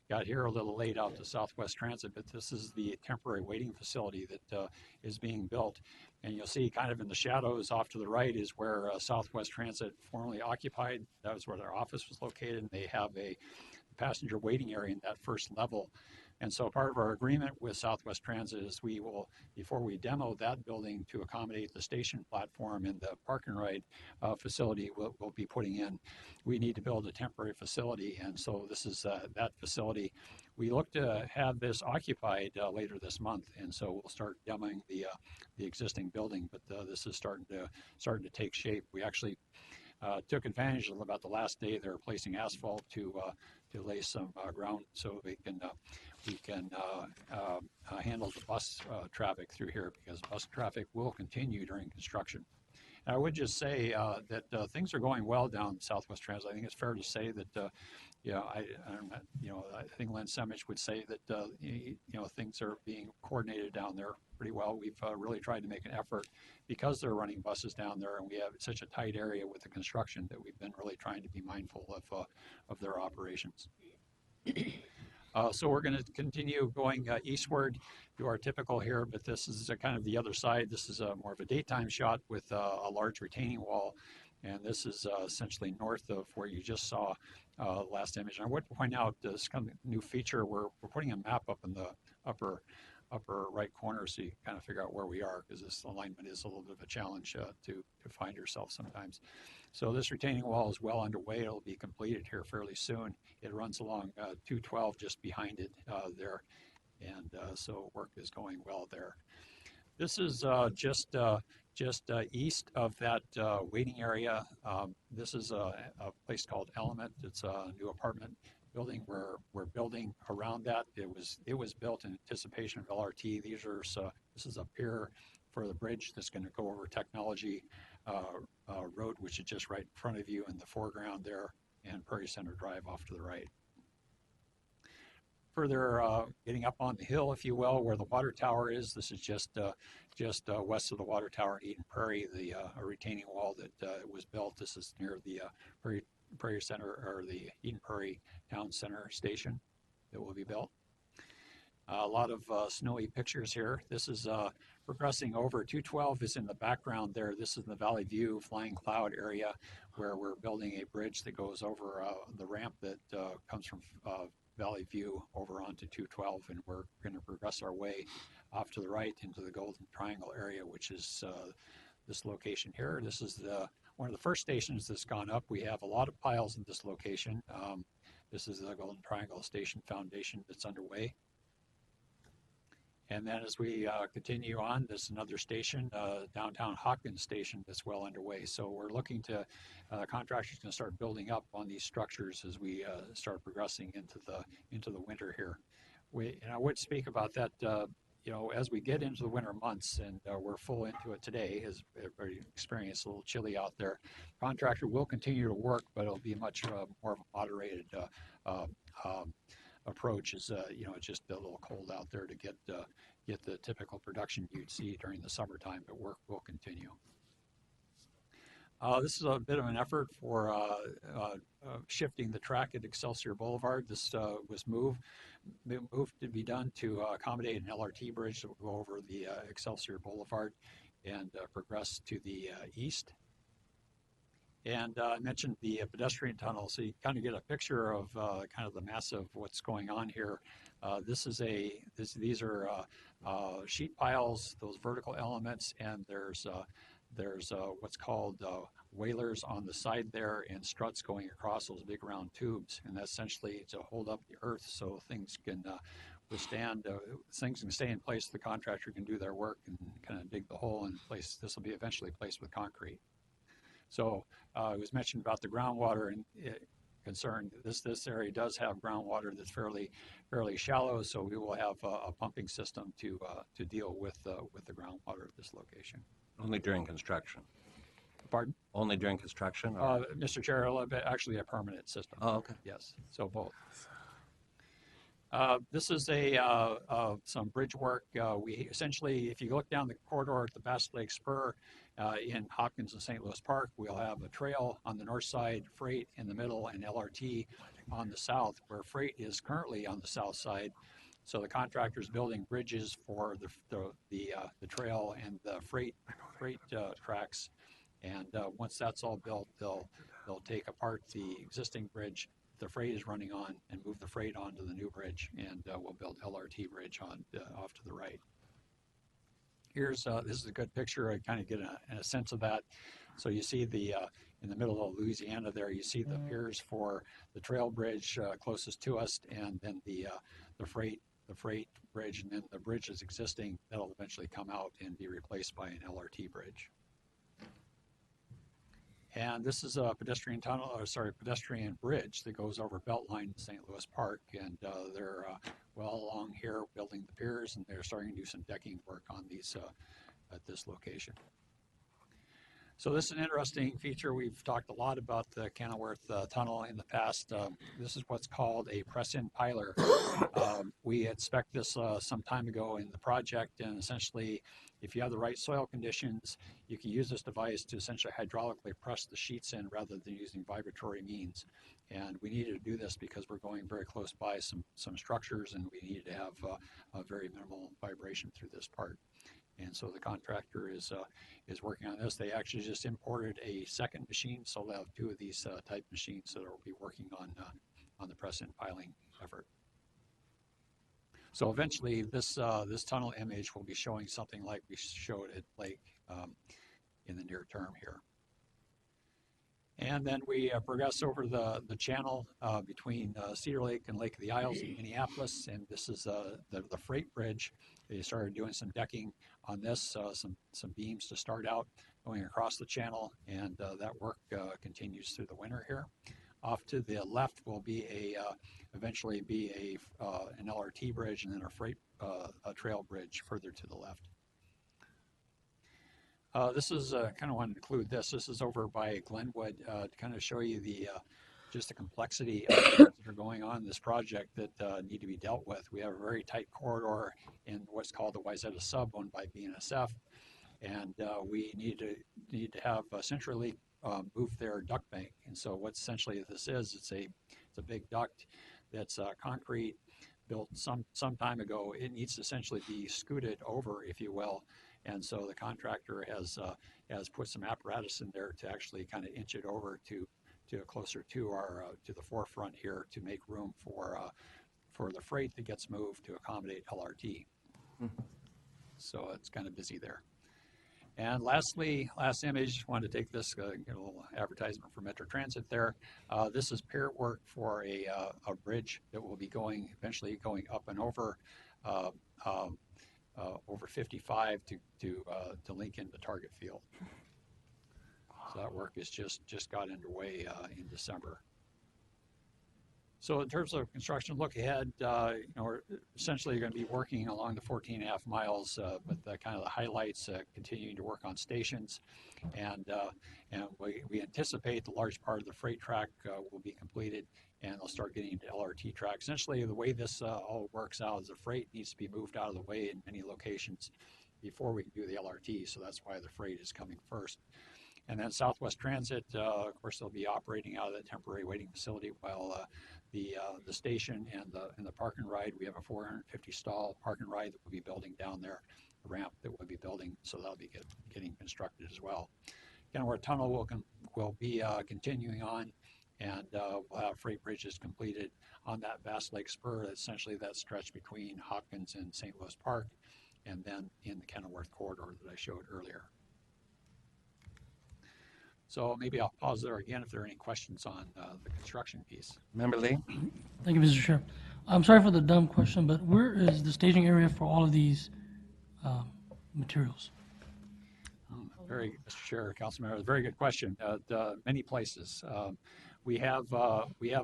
got here a little late out to Southwest Transit, but this is the temporary waiting facility that is being built. And you'll see kind of in the shadows off to the right is where Southwest Transit formerly occupied. That was where their office was located, and they have a passenger waiting area in that first level. And so part of our agreement with Southwest Transit is we will, before we demo that building to accommodate the station platform and the park and ride facility we'll be putting in, we need to build a temporary facility. And so this is that facility. We look to have this occupied later this month, and so we'll start demoing the existing building. But this is starting to take shape. We actually took advantage of about the last day they're placing asphalt to lay some ground so we can handle the bus traffic through here, because bus traffic will continue during construction. And I would just say that things are going well down Southwest Transit. I think it's fair to say that I think Len Semich would say that things are being coordinated down there pretty well. We've really tried to make an effort because they're running buses down there, and we have such a tight area with the construction that we've been really trying to be mindful of their operations. So we're going to continue going eastward to our typical here, but this is kind of the other side. This is more of a daytime shot with a large retaining wall, and this is essentially north of where you just saw last image. And I would point out this kind of new feature where we're putting a map up in the upper right corner so you kind of figure out where we are, because this alignment is a little bit of a challenge to find yourself sometimes. So this retaining wall is well underway. It'll be completed here fairly soon. It runs along 212 just behind it there, and so work is going well there. This is just east of that waiting area. This is a place called Element. It's a new apartment building we're building around that. It was built in anticipation of LRT. This is a pier for the bridge that's going to go over Technology Road, which is just right in front of you in the foreground there, and Prairie Center Drive off to the right. Further getting up on the hill, if you will, where the water tower is, this is just west of the water tower in Eden Prairie, a retaining wall that was built. This is near the Prairie Center, or the Eden Prairie Town Center station that will be built. A lot of snowy pictures here. This is progressing over. 212 is in the background there. This is the Valley View Flying Cloud area where we're building a bridge that goes over the ramp that comes from Valley View over onto 212, and we're going to progress our way off to the right into the Golden Triangle area, which is this location here. This is one of the first stations that's gone up. We have a lot of piles in this location. This is the Golden Triangle Station Foundation that's underway. And then as we continue on, there's another station, downtown Hawkins Station, that's well underway. So we're looking to, contractors going to start building up on these structures as we start progressing into the winter here. And I would speak about that, as we get into the winter months, and we're full into it today, as everybody experienced a little chilly out there. Contractor will continue to work, but it'll be much more of a moderated approach. It's just a little cold out there to get the typical production you'd see during the summertime, but work will continue. This is a bit of an effort for shifting the track at Excelsior Boulevard. This was moved to be done to accommodate an LRT bridge that will go over the Excelsior Boulevard and progress to the east. And I mentioned the pedestrian tunnel, so you kind of get a picture of kind of the massive what's going on here. These are sheet piles, those vertical elements, and there's what's called whalers on the side there and struts going across those big round tubes, and that's essentially to hold up the earth so things can withstand, things can stay in place. The contractor can do their work and kind of dig the hole in place. This will be eventually placed with concrete. So it was mentioned about the groundwater and concern. This area does have groundwater that's fairly shallow, so we will have a pumping system to deal with the groundwater at this location. Only during construction? Pardon? Only during construction? Or? Mr. Chair, it'll be actually a permanent system. Oh, okay. Yes, so both. This is some bridge work. We essentially, if you look down the corridor at the Bass Lake Spur in Hopkins and St. Louis Park, we'll have a trail on the north side, freight in the middle, and LRT on the south, where freight is currently on the south side. So the contractor's building bridges for the trail and the freight tracks. And once that's all built, they'll take apart the existing bridge the freight is running on and move the freight onto the new bridge, and we'll build LRT bridge on off to the right. Here's this is a good picture. I kind of get a sense of that. So you see the in the middle of Louisiana there, you see the piers for the trail bridge closest to us, and then the freight bridge, and then the bridge is existing. That'll eventually come out and be replaced by an LRT bridge. And this is a pedestrian bridge that goes over Beltline in St. Louis Park, and they're well along here building the piers, and they're starting to do some decking work on these at this location. So this is an interesting feature. We've talked a lot about the Kenilworth Tunnel in the past. This is what's called a press-in piler. We had spec'd this some time ago in the project, and essentially, if you have the right soil conditions, you can use this device to essentially hydraulically press the sheets in rather than using vibratory means. And we needed to do this because we're going very close by some structures, and we needed to have a very minimal vibration through this part. And so the contractor is working on this. They actually just imported a second machine, so they'll have two of these type machines that will be working on the press-in piling effort. So eventually, this tunnel image will be showing something like we showed at Lake in the near term here. And then we progress over the channel between Cedar Lake and Lake of the Isles in Minneapolis, and this is the freight bridge. They started doing some decking on this, some beams to start out going across the channel, and that work continues through the winter here. Off to the left will be eventually be an LRT bridge, and then a freight trail bridge further to the left. This is kind of want to include this. This is over by Glenwood to kind of show you just the complexity of things that are going on in this project that need to be dealt with. We have a very tight corridor in what's called the Wayzata Sub, owned by BNSF, and we need to have centrally move their duct bank. And so what essentially this is, it's a big duct that's concrete, built some time ago. It needs to essentially be scooted over, if you will. And so the contractor has put some apparatus in there to actually kind of inch it over to closer to the forefront here to make room for the freight that gets moved to accommodate LRT. So it's kind of busy there. And lastly, last image, wanted to take this, get a little advertisement for Metro Transit there. This is pier work for a bridge that will be eventually going up and over 55 to link into Target Field. So that work is just got underway in December. So in terms of construction, look ahead, we're essentially going to be working along the 14.5 miles, with kind of the highlights, continuing to work on stations, and we anticipate the large part of the freight track will be completed, and they'll start getting into LRT track. Essentially, the way this all works out is the freight needs to be moved out of the way in many locations before we can do the LRT, so that's why the freight is coming first. And then Southwest Transit, of course, they'll be operating out of the temporary waiting facility while the station and the park and ride. We have a 450 stall park and ride that we'll be building down there, a ramp that we'll be building, so that'll be getting constructed as well. Kenilworth Tunnel will be continuing on, and we'll have freight bridges completed on that Vast Lake Spur, essentially that stretch between Hopkins and St. Louis Park, and then in the Kenilworth corridor that I showed earlier. So maybe I'll pause there again if there are any questions on the construction piece. Member Lee? Thank you, Mr. Chair. I'm sorry for the dumb question, but where is the staging area for all of these materials? Mr. Chair, Council Member, very good question. Many places. We have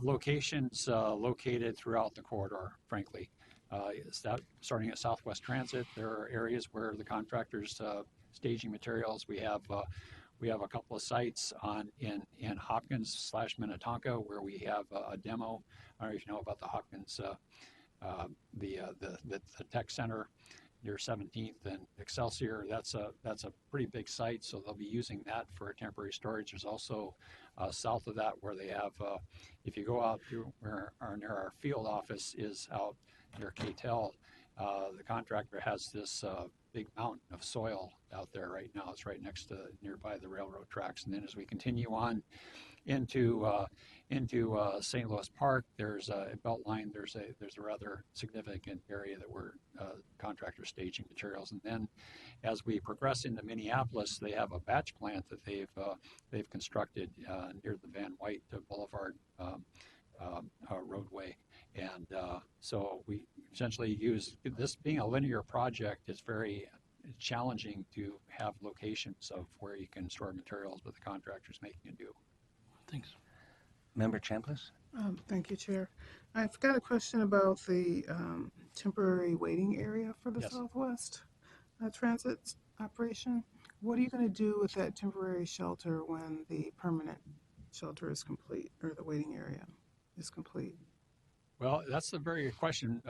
locations located throughout the corridor, frankly. Starting at Southwest Transit, there are areas where the contractors staging materials. We have a couple of sites in Hopkins / Minnetonka where we have a demo. I don't know if you know about the Hopkins, the tech center near 17th and Excelsior. That's a pretty big site, so they'll be using that for temporary storage. There's also south of that where they have, if you go out to where near our field office is out near K-Tel, the contractor has this big mountain of soil out there right now. It's right next to nearby the railroad tracks. And then as we continue on into St. Louis Park, there's a Beltline. There's a rather significant area that we're contractor staging materials. And then as we progress into Minneapolis, they have a batch plant that they've constructed near the Van White Boulevard roadway. And so we essentially use this being a linear project. It's very challenging to have locations of where you can store materials, but the contractor's making it do. Thanks. Member Chambliss? Thank you, Chair. I've got a question about the temporary waiting area for the Yes. Southwest Transit operation. What are you going to do with that temporary shelter when the permanent shelter is complete, or the waiting area is complete? Well, that's a very good question,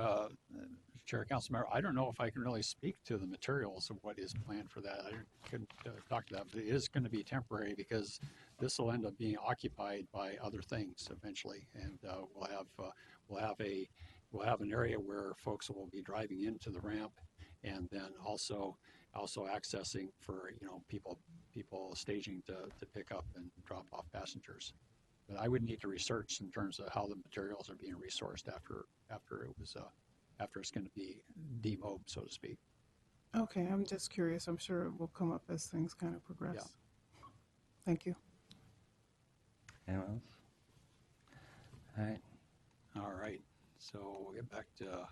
Chair, Councilmember. I don't know if I can really speak to the materials of what is planned for that. I couldn't talk to that, but it is going to be temporary because this will end up being occupied by other things eventually, and we'll have an area where folks will be driving into the ramp, and then also accessing for people staging to pick up and drop off passengers. But I would need to research in terms of how the materials are being resourced after it's going to be demobbed, so to speak. Okay, I'm just curious. I'm sure it will come up as things kind of progress. Yeah. Thank you. Anyone else? All right. All right. So we'll get back to.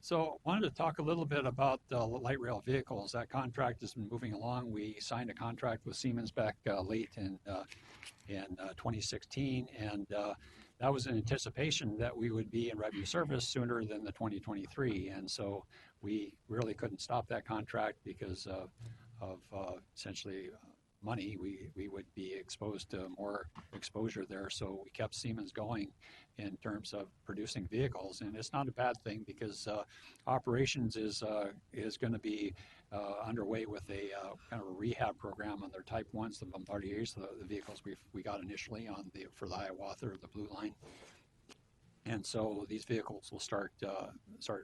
So I wanted to talk a little bit about light rail vehicles. That contract has been moving along. We signed a contract with Siemens back late in 2016, and that was in anticipation that we would be in revenue service sooner than the 2023. And so we really couldn't stop that contract because of essentially money. We would be exposed to more exposure there. So we kept Siemens going in terms of producing vehicles. And it's not a bad thing because operations is going to be underway with a kind of a rehab program on their Type 1s, the Bombardiers, the vehicles we got initially for the Hiawatha or the Blue Line. And so these vehicles will start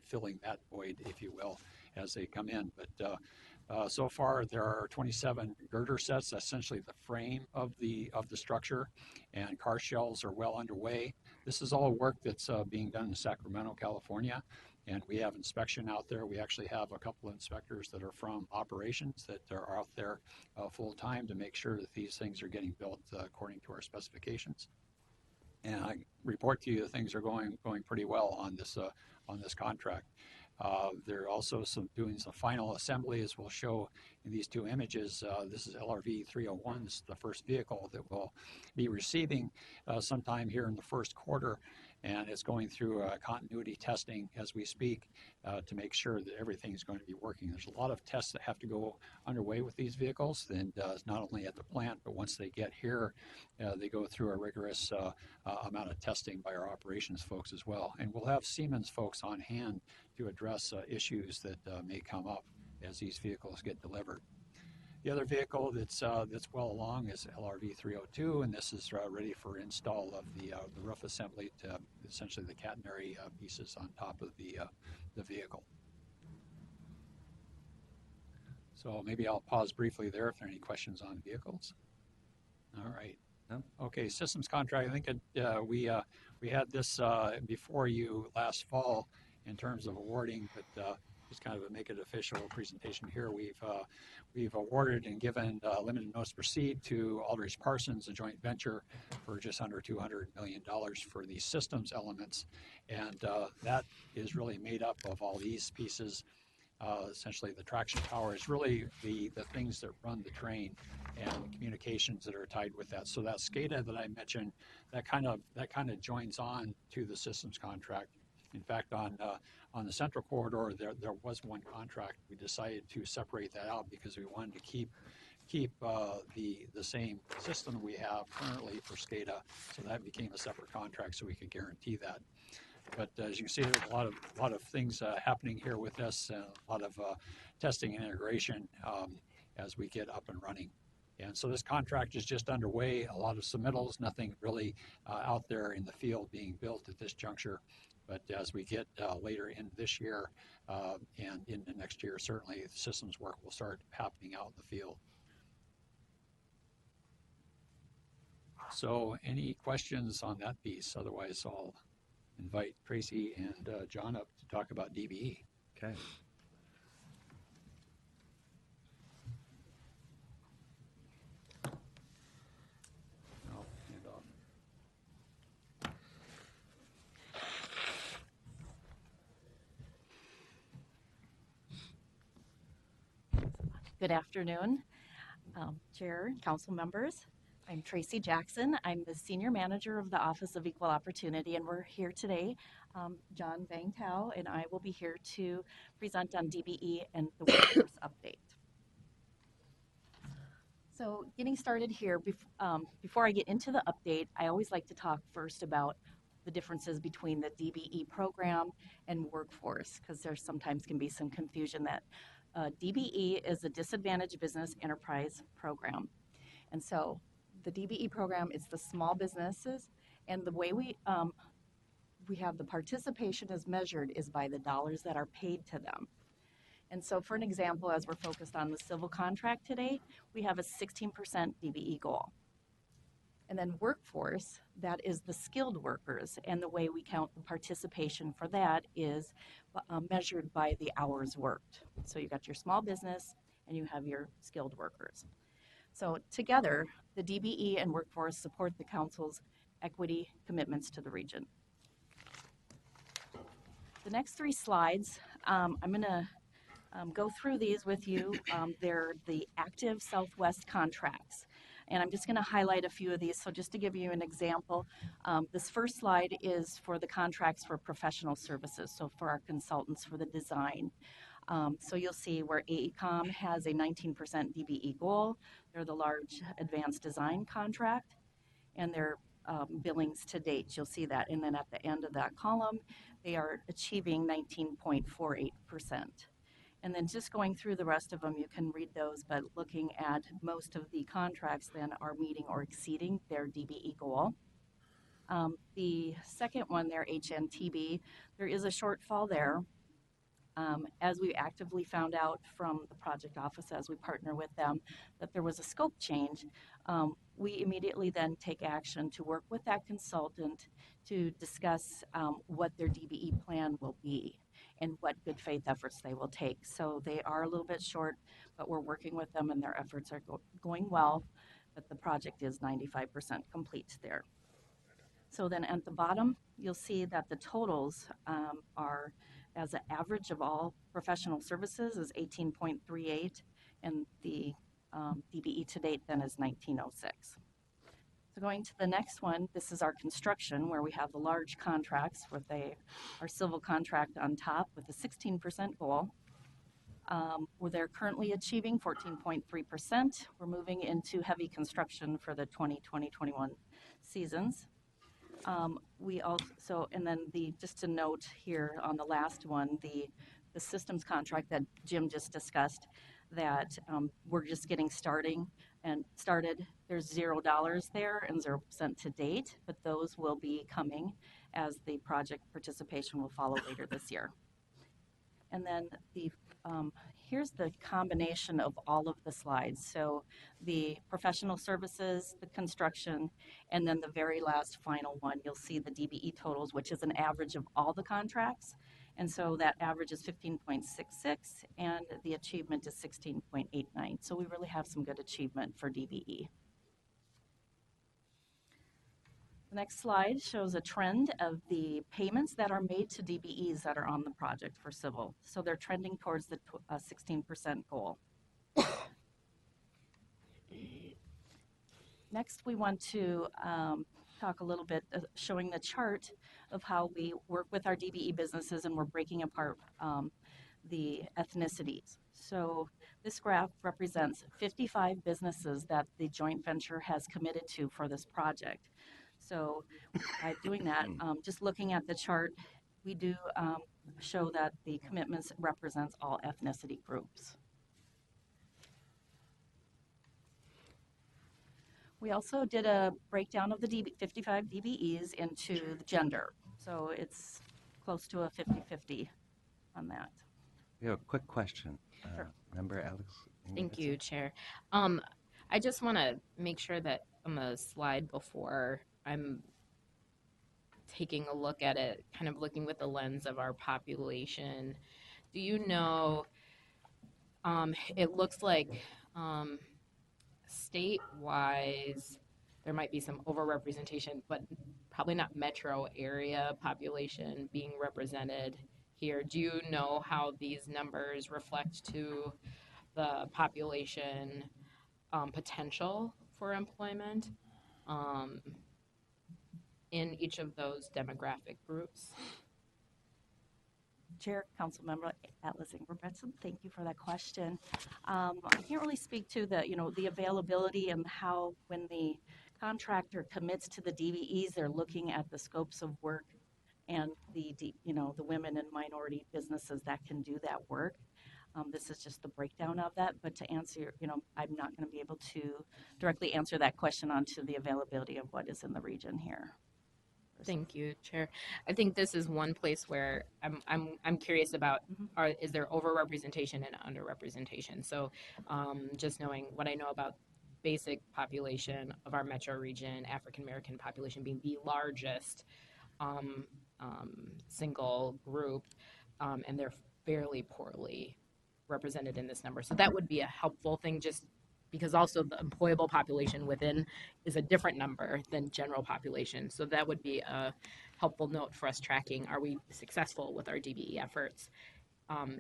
filling that void, if you will, as they come in. But so far, there are 27 girder sets, essentially the frame of the structure, and car shells are well underway. This is all work that's being done in Sacramento, California, and we have inspection out there. We actually have a couple of inspectors that are from operations that are out there full time to make sure that these things are getting built according to our specifications. And I report to you that things are going pretty well on this contract. They're also doing some final assembly, as we'll show in these two images. This is LRV 301. This is the first vehicle that we'll be receiving sometime here in the first quarter, and it's going through continuity testing as we speak to make sure that everything is going to be working. There's a lot of tests that have to go underway with these vehicles, and not only at the plant, but once they get here, they go through a rigorous amount of testing by our operations folks as well. And we'll have Siemens folks on hand to address issues that may come up as these vehicles get delivered. The other vehicle that's well along is LRV 302, and this is ready for install of the roof assembly to essentially the catenary pieces on top of the vehicle. So maybe I'll pause briefly there if there are any questions on vehicles. All right. No? Okay, systems contract. I think we had this before you last fall in terms of awarding, but just kind of make it official presentation here. We've awarded and given limited notice to proceed to Aldrich Parsons, a joint venture, for just under $200 million for the systems elements, and that is really made up of all these pieces. Essentially, the traction tower is really the things that run the train and communications that are tied with that. So that SCADA that I mentioned, that kind of joins on to the systems contract. In fact, on the central corridor, there was one contract. We decided to separate that out because we wanted to keep the same system we have currently for SCADA. So that became a separate contract, so we could guarantee that. But as you can see, there's a lot of things happening here with this, a lot of testing and integration as we get up and running. And so this contract is just underway. A lot of submittals, nothing really out there in the field being built at this juncture. But as we get later in this year and into next year, certainly systems work will start happening out in the field. So any questions on that piece? Otherwise, I'll invite Tracy and John up to talk about DBE. Okay. I'll hand off. Good afternoon, Chair, Council members. I'm Tracy Jackson. I'm the Senior Manager of the Office of Equal Opportunity, and we're here today. John Bang Tao and I will be here to present on DBE and the workforce update. So getting started here, before I get into the update, I always like to talk first about the differences between the DBE program and workforce, because there sometimes can be some confusion that DBE is a Disadvantaged Business Enterprise Program. And so the DBE program is the small businesses, and the way we have the participation is measured is by the dollars that are paid to them. And so for an example, as we're focused on the civil contract today, we have a 16% DBE goal. And then workforce, that is the skilled workers, and the way we count the participation for that is measured by the hours worked. So you got your small business and you have your skilled workers. So together, the DBE and workforce support the council's equity commitments to the region. The next three slides, I'm going to go through these with you. They're the active Southwest contracts. And I'm just going to highlight a few of these. So just to give you an example, this first slide is for the contracts for professional services, so for our consultants for the design. So you'll see where AECOM has a 19% DBE goal. They're the large advanced design contract, and their billings to date, you'll see that. And then at the end of that column, they are achieving 19.48%. And then just going through the rest of them, you can read those, but looking at most of the contracts then are meeting or exceeding their DBE goal. The second one there, HNTB, there is a shortfall there. As we actively found out from the project office as we partner with them that there was a scope change, we immediately then take action to work with that consultant to discuss what their DBE plan will be and what good faith efforts they will take. So they are a little bit short, but we're working with them and their efforts are going well, but the project is 95% complete there. So then at the bottom, you'll see that the totals are, as an average of all professional services, is 18.38, and the DBE to date then is 1906. So going to the next one, this is our construction, where we have the large contracts with our civil contract on top with a 16% goal. Where they're currently achieving 14.3%. We're moving into heavy construction for the 2020-21 seasons. We also, and then just to note here on the last one, the systems contract that Jim just discussed, that we're just getting started. There's $0 there and 0% to date, but those will be coming as the project participation will follow later this year. And then here's the combination of all of the slides. So the professional services, the construction, and then the very last final one, you'll see the DBE totals, which is an average of all the contracts. And so that average is 15.66 and the achievement is 16.89. So we really have some good achievement for DBE. The next slide shows a trend of the payments that are made to DBEs that are on the project for civil. So they're trending towards the 16% goal. Next, we want to talk a little bit, showing the chart of how we work with our DBE businesses, and we're breaking apart the ethnicities. So this graph represents 55 businesses that the joint venture has committed to for this project. So by doing that, just looking at the chart, we do show that the commitments represents all ethnicity groups. We also did a breakdown of the 55 DBEs into the gender. So it's close to a 50-50 on that. We have a quick question. Sure. Member Alex? Thank you, Chair. I just want to make sure that on the slide before, I'm taking a look at it, kind of looking with the lens of our population. Do you know, it looks like state-wise, there might be some overrepresentation, but probably not metro area population being represented here. Do you know how these numbers reflect to the population potential for employment in each of those demographic groups? Chair, Councilmember Atlas Ingerbretson, thank you for that question. I can't really speak to the availability and how, when the contractor commits to the DBEs, they're looking at the scopes of work and the women and minority businesses that can do that work. This is just the breakdown of that, but to answer, I'm not going to be able to directly answer that question onto the availability of what is in the region here. Thank you, Chair. I think this is one place where I'm curious about, is there overrepresentation and underrepresentation? So just knowing what I know about basic population of our metro region, African American population being the largest single group, and they're fairly poorly represented in this number. So that would be a helpful thing, just because also the employable population within is a different number than general population. So that would be a helpful note for us tracking. Are we successful with our DBE efforts?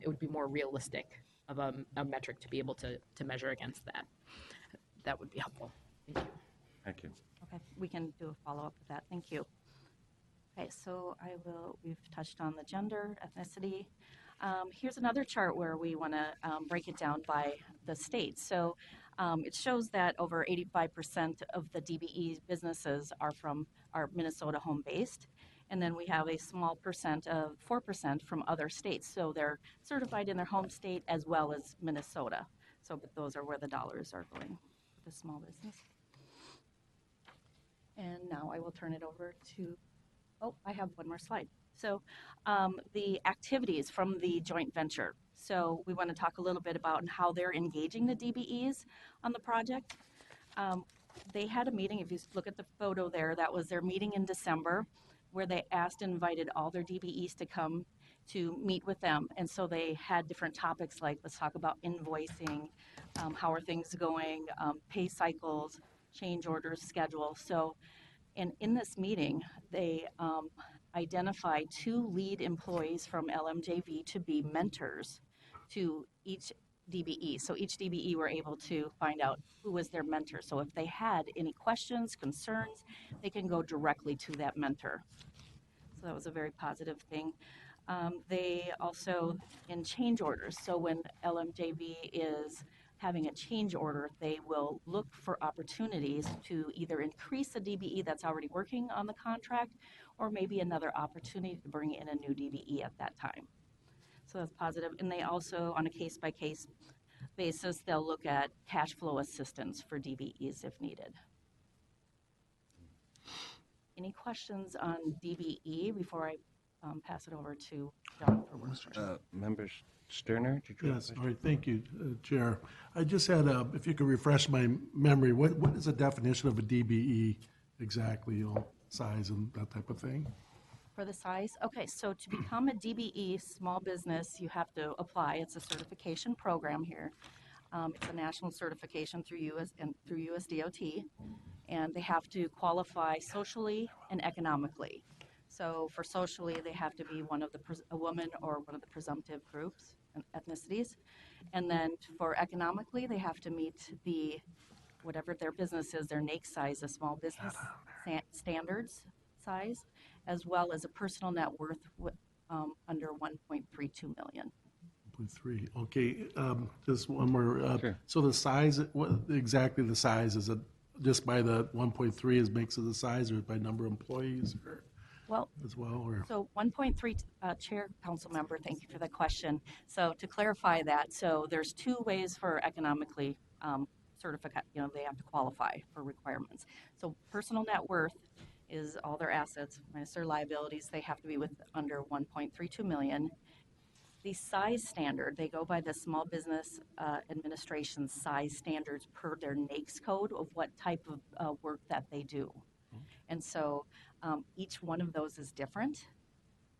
It would be more realistic of a metric to be able to measure against that. That would be helpful. Thank you. Thank you. Okay, we can do a follow-up with that. Thank you. Okay, so we've touched on the gender, ethnicity. Here's another chart where we want to break it down by the state. So it shows that over 85% of the DBE businesses are Minnesota home-based. And then we have a small percent of 4% from other states. So they're certified in their home state as well as Minnesota. So but those are where the dollars are going for the small business. And now I will turn it over to, I have one more slide. So the activities from the joint venture. So we want to talk a little bit about how they're engaging the DBEs on the project. They had a meeting, if you look at the photo there, that was their meeting in December, where they asked and invited all their DBEs to come to meet with them. And so they had different topics like, let's talk about invoicing, how are things going, pay cycles, change orders, schedule. So, and in this meeting, they identified 2 lead employees from LMJV to be mentors to each DBE. So each DBE were able to find out who was their mentor. So if they had any questions, concerns, they can go directly to that mentor. So that was a very positive thing. They also, in change orders, so when LMJV is having a change order, they will look for opportunities to either increase a DBE that's already working on the contract or maybe another opportunity to bring in a new DBE at that time. So that's positive. And they also, on a case-by-case basis, they'll look at cash flow assistance for DBEs if needed. Any questions on DBE before I pass it over to John for work session? Member Sterner, did you have a Yes, question? all right, thank you, Chair. I just had, if you could refresh my memory, what is the definition of a DBE exactly, size and that type of thing? For the size? Okay, so to become a DBE small business, you have to apply. It's a certification program here. It's a national certification through USDOT, and they have to qualify socially and economically. So for socially, they have to be a woman or one of the presumptive groups and ethnicities. And then for economically, they have to meet whatever their business is, their NAICS size, the small business standards size, as well as a personal net worth under 1.32 million. 1.3, okay, just one more. Sure. So the size, what exactly the size, is it just by the 1.3 makes it the size, or by number of employees, or Well, as well, or? so 1.3, Chair, Council Member, thank you for that question. So to clarify that, so there's two ways for economically certificate, they have to qualify for requirements. So personal net worth is all their assets minus their liabilities. They have to be under 1.32 million. The size standard, they go by the Small Business Administration size standards per their NAICS code of what type of work that they do. And so each one of those is different.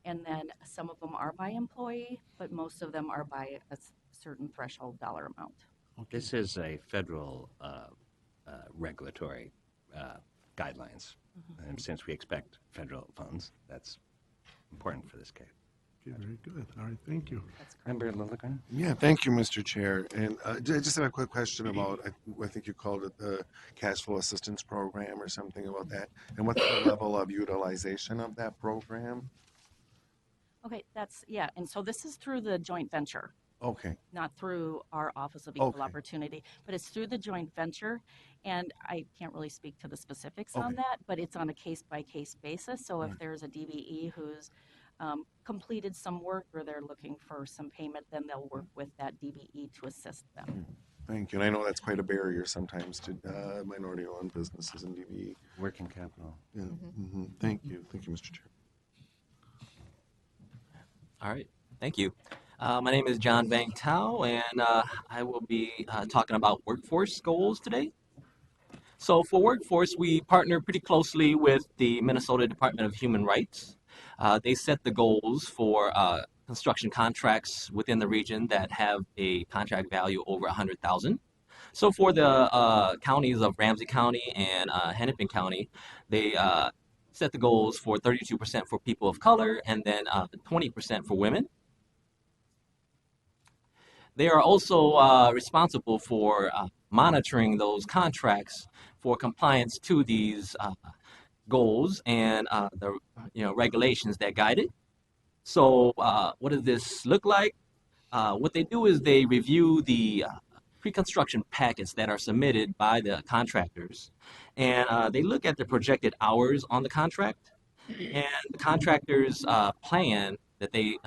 And then some of them are by employee, but most of them are by a certain threshold dollar amount. This is a federal regulatory guidelines. And since we expect federal funds, that's important for this case. Okay, very good, all right, thank you. Member Lilligren? Yeah, thank you, Mr. Chair. And I just have a quick question about, I think you called it the cash flow assistance program or something about that. And what's the level of utilization of that program? Okay, and so this is through the joint venture. Okay. Not through our Office of Equal Okay. Opportunity, but it's through the joint venture. And I can't really speak to the specifics on Okay. that, but it's on a case-by-case basis. So if Right. there's a DBE who's completed some work or they're looking for some payment, then they'll work with that DBE to assist them. Thank you. And I know that's quite a barrier sometimes to minority-owned businesses and DBE. Working capital. Yeah. Thank you. Thank you, Mr. Chair. All right, thank you. My name is John Vang Tao, and I will be talking about workforce goals today. So for workforce, we partner pretty closely with the Minnesota Department of Human Rights. They set the goals for construction contracts within the region that have a contract value over $100,000. So for the counties of Ramsey County and Hennepin County, they set the goals for 32% for people of color and then 20% for women. They are also responsible for monitoring those contracts for compliance to these goals and the regulations that guide it. So what does this look like? What they do is they review the pre-construction packets that are submitted by the contractors, and they look at the projected hours on the contract and the contractors' plan that they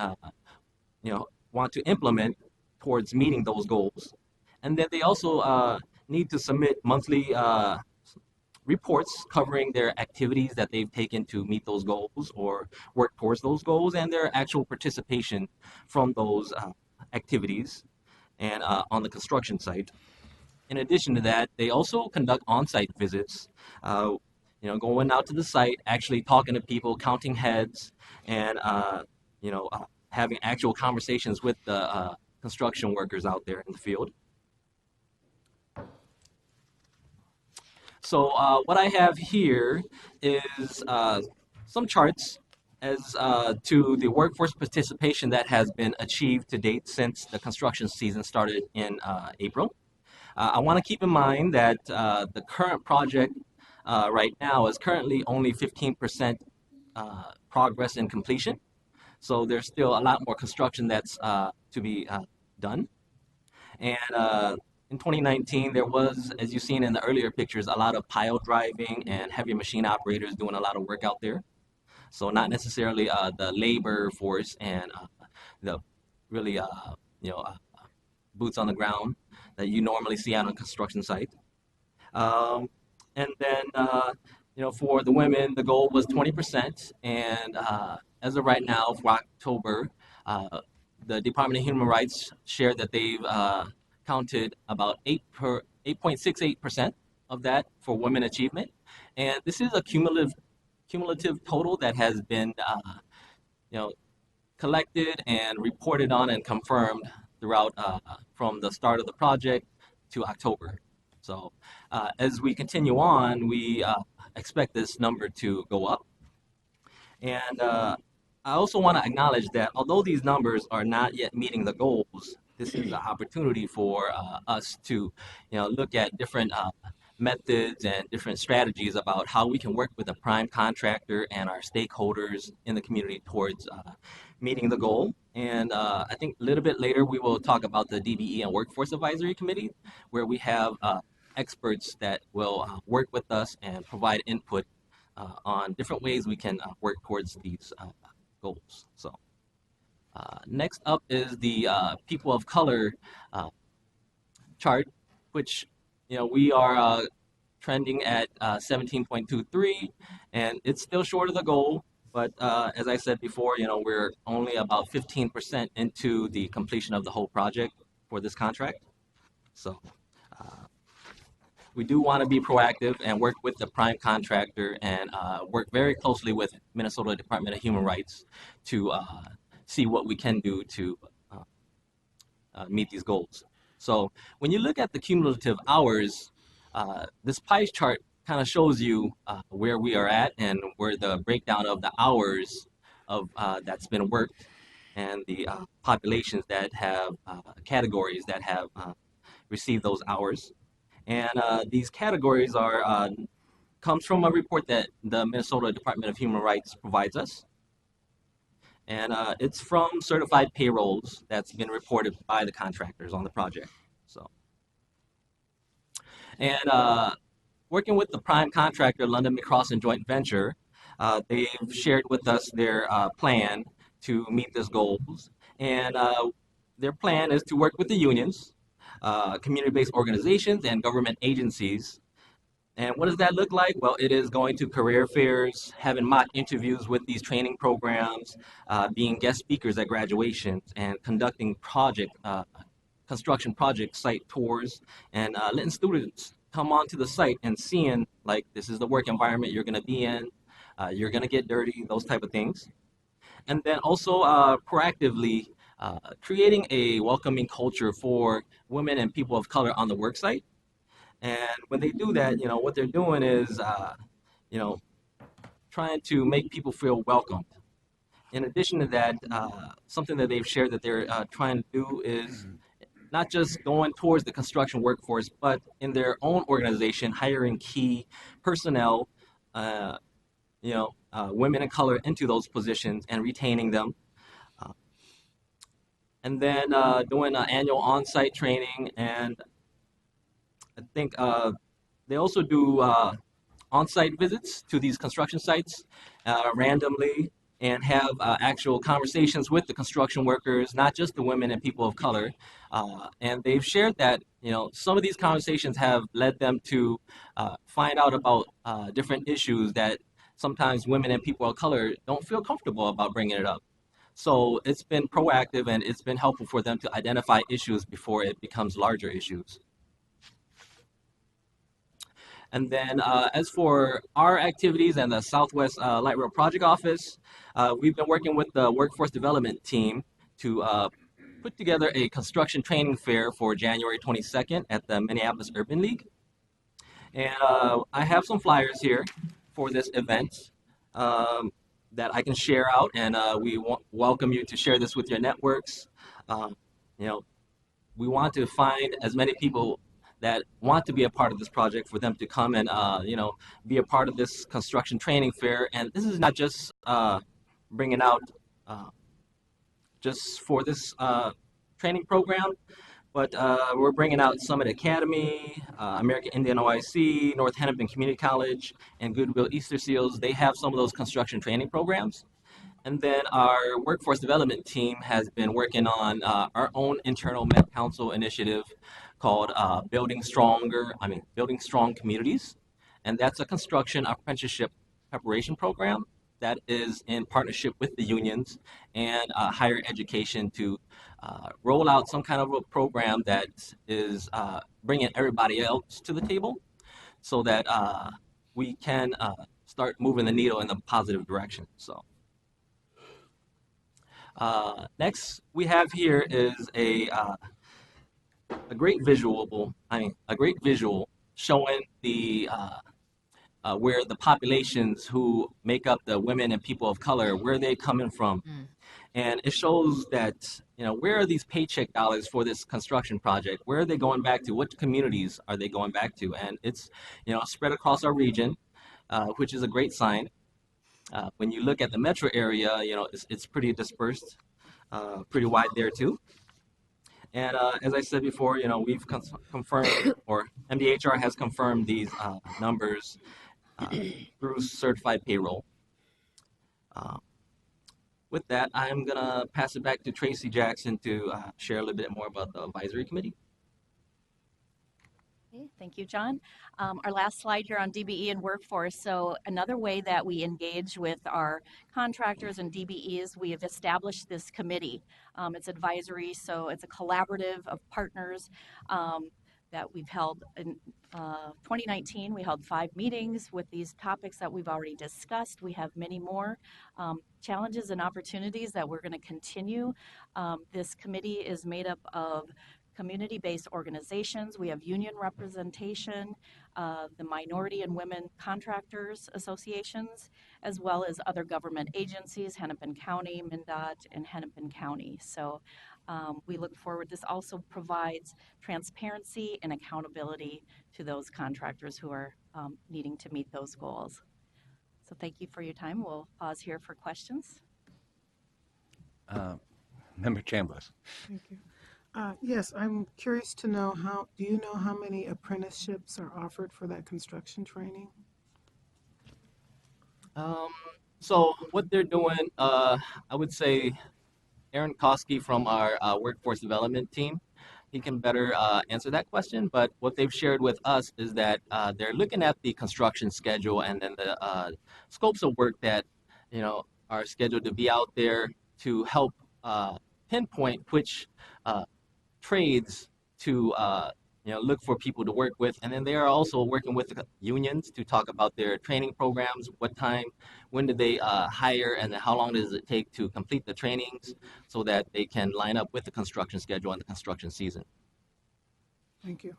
want to implement towards meeting those goals. And then they also need to submit monthly reports covering their activities that they've taken to meet those goals or work towards those goals and their actual participation from those activities and on the construction site. In addition to that, they also conduct on-site visits, going out to the site, actually talking to people, counting heads, and having actual conversations with the construction workers out there in the field. So what I have here is some charts as to the workforce participation that has been achieved to date since the construction season started in April. I want to keep in mind that the current project right now is currently only 15% progress in completion. So there's still a lot more construction that's to be done. And in 2019, there was, as you've seen in the earlier pictures, a lot of pile driving and heavy machine operators doing a lot of work out there. So not necessarily the labor force and the really, boots on the ground that you normally see on a construction site. And then, for the women, the goal was 20%. And as of right now, for October, the Department of Human Rights shared that they've counted about 8.68% of that for women achievement. And this is a cumulative total that has been, collected and reported on and confirmed throughout from the start of the project to October. So as we continue on, we expect this number to go up. And I also want to acknowledge that although these numbers are not yet meeting the goals, this is an opportunity for us to, look at different methods and different strategies about how we can work with a prime contractor and our stakeholders in the community towards meeting the goal. And I think a little bit later we will talk about the DBE and Workforce Advisory Committee, where we have experts that will work with us and provide input on different ways we can work towards these goals. So next up is the people of color chart, which we are trending at 17.23, and it's still short of the goal. But as I said before, we're only about 15% into the completion of the whole project for this contract. So we do want to be proactive and work with the prime contractor and work very closely with Minnesota Department of Human Rights to see what we can do to meet these goals. So when you look at the cumulative hours, this pie chart kind of shows you where we are at and where the breakdown of the hours of that's been worked and the populations that have categories that have received those hours. And these categories are comes from a report that the Minnesota Department of Human Rights provides us. And it's from certified payrolls that's been reported by the contractors on the project. So, and working with the prime contractor, London McCross Joint Venture, they've shared with us their plan to meet these goals. And their plan is to work with the unions, community-based organizations, and government agencies. And what does that look like? Well, it is going to career fairs, having mock interviews with these training programs, being guest speakers at graduations, and conducting construction project site tours, and letting students come onto the site and seeing, like, this is the work environment you're going to be in, you're going to get dirty, those type of things. And then also proactively creating a welcoming culture for women and people of color on the work site. And when they do that, what they're doing is, trying to make people feel welcomed. In addition to that, something that they've shared that they're trying to do is not just going towards the construction workforce, but in their own organization, hiring key personnel, women of color into those positions and retaining them. And then doing annual on-site training, and I think they also do on-site visits to these construction sites randomly and have actual conversations with the construction workers, not just the women and people of color. And they've shared that, some of these conversations have led them to find out about different issues that sometimes women and people of color don't feel comfortable about bringing it up. So it's been proactive and it's been helpful for them to identify issues before it becomes larger issues. And then as for our activities and the Southwest Light Rail Project Office, we've been working with the Workforce Development Team to put together a construction training fair for January 22nd at the Minneapolis Urban League. And I have some flyers here for this event that I can share out, and we welcome you to share this with your networks. We want to find as many people that want to be a part of this project for them to come and be a part of this construction training fair. And this is not just bringing out just for this training program, but we're bringing out Summit Academy, American Indian OIC, North Hennepin Community College, and Goodwill Easter Seals. They have some of those construction training programs. And then our workforce development team has been working on our own internal Met Council initiative called Building Strong Communities. And that's a construction apprenticeship preparation program that is in partnership with the unions and higher education to roll out some kind of a program that is bringing everybody else to the table so that we can start moving the needle in the positive direction. So next we have here is a great visual showing the where the populations who make up the women and people of color, where they coming from. And it shows that, where are these paycheck dollars for this construction project? Where are they going back to? What communities are they going back to? And it's, spread across our region, which is a great sign. When you look at the metro area, it's pretty dispersed, pretty wide there too. And as I said before, we've confirmed, or MDHR has confirmed these numbers through certified payroll. With that, I'm going to pass it back to Tracy Jackson to share a little bit more about the advisory committee. Okay, thank you, John. Our last slide here on DBE and workforce. So another way that we engage with our contractors and DBEs, we have established this committee. It's advisory, so it's a collaborative of partners that we've held in 2019. We held 5 meetings with these topics that we've already discussed. We have many more challenges and opportunities that we're going to continue. This committee is made up of community-based organizations. We have union representation, the Minority and Women Contractors Associations, as well as other government agencies, Hennepin County, MnDOT, and Hennepin County. So we look forward. This also provides transparency and accountability to those contractors who are needing to meet those goals. So thank you for your time. We'll pause here for questions. Member Chambliss. Thank you. Yes, I'm curious to know do you know how many apprenticeships are offered for that construction training? So what they're doing, I would say Aaron Koski from our workforce development team, he can better answer that question. But what they've shared with us is that they're looking at the construction schedule and then the scopes of work that, are scheduled to be out there to help pinpoint which trades to look for people to work with. And then they are also working with the unions to talk about their training programs, when do they hire, and then how long does it take to complete the trainings so that they can line up with the construction schedule and the construction season. Thank you.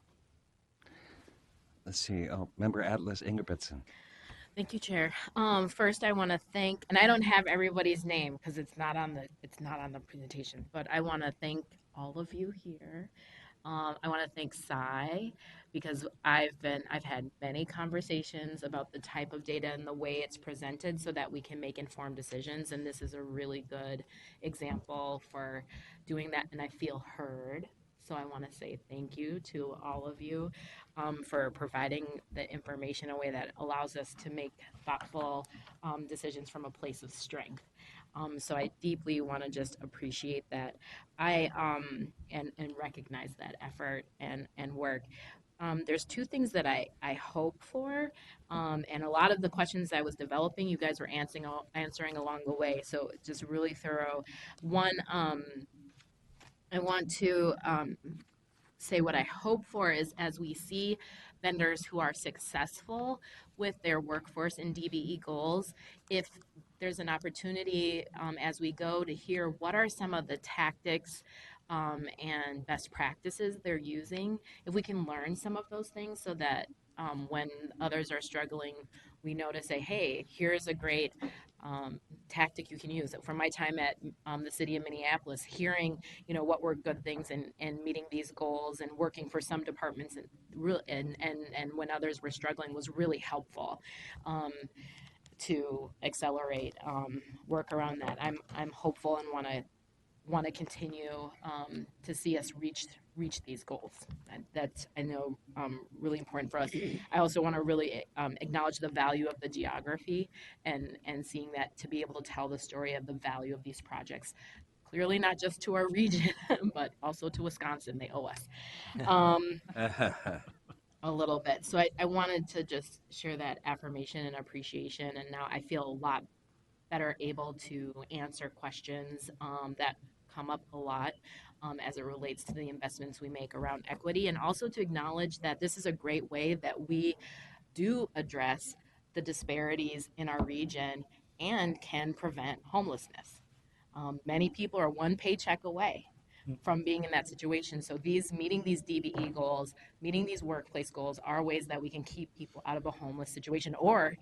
Let's see. Member Atlas Ingebrigtsen. Thank you, Chair. First, I want to thank, and I don't have everybody's name because it's not on the presentation, but I want to thank all of you here. I want to thank Cy because I've had many conversations about the type of data and the way it's presented so that we can make informed decisions, and this is a really good example for doing that, and I feel heard. So I want to say thank you to all of you for providing the information in a way that allows us to make thoughtful decisions from a place of strength. So I deeply want to just appreciate that. And recognize that effort and work. There's 2 things that I hope for, and a lot of the questions I was developing, you guys were answering along the way. So just really thorough. One, I want to say what I hope for is as we see vendors who are successful with their workforce and DBE goals, if there's an opportunity as we go to hear what are some of the tactics and best practices they're using, if we can learn some of those things so that when others are struggling, we know to say, hey, here's a great tactic you can use. From my time at the city of Minneapolis, hearing, what were good things and meeting these goals and working for some departments and when others were struggling was really helpful to accelerate work around that. I'm hopeful and want to continue to see us reach reach these goals. And that's, I know, really important for us. I also want to really acknowledge the value of the geography and seeing that to be able to tell the story of the value of these projects. Clearly not just to our region, but also to Wisconsin. They owe us a little bit. So I wanted to just share that affirmation and appreciation. And now I feel a lot better able to answer questions that come up a lot as it relates to the investments we make around equity, and also to acknowledge that this is a great way that we do address the disparities in our region and can prevent homelessness. Many people are one paycheck away from being in that situation. So meeting these DBE goals, meeting these workplace goals are ways that we can keep people out of a homeless situation. Or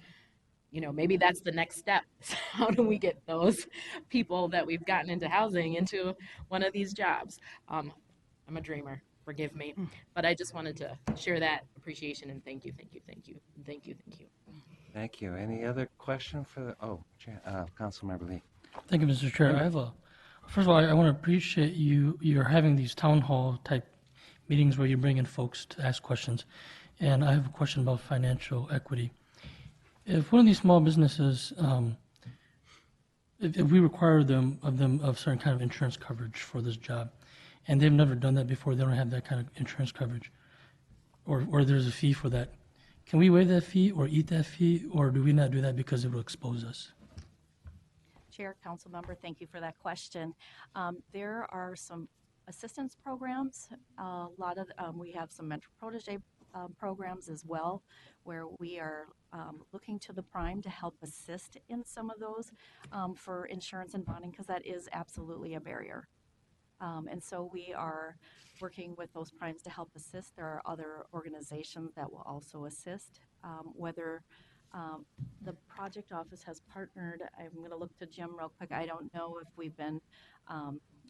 maybe that's the next step. How do we get those people that we've gotten into housing into one of these jobs? I'm a dreamer, forgive me, but I just wanted to share that appreciation and thank you. Thank you. Any other question for Councilmember Lee? Thank you, Mr. Chair. First of all, I want to appreciate you're having these town hall type meetings where you bring in folks to ask questions. And I have a question about financial equity. If one of these small businesses, if we require of certain kind of insurance coverage for this job, and they've never done that before, they don't have that kind of insurance coverage, or there's a fee for that, can we waive that fee or eat that fee, or do we not do that because it will expose us? Chair, council member, thank you for that question. There are some assistance programs. We have some mentor protege programs as well, where we are looking to the prime to help assist in some of those for insurance and bonding, because that is absolutely a barrier. And so we are working with those primes to help assist. There are other organizations that will also assist, whether the project office has partnered. I'm going to look to Jim real quick. I don't know if we've been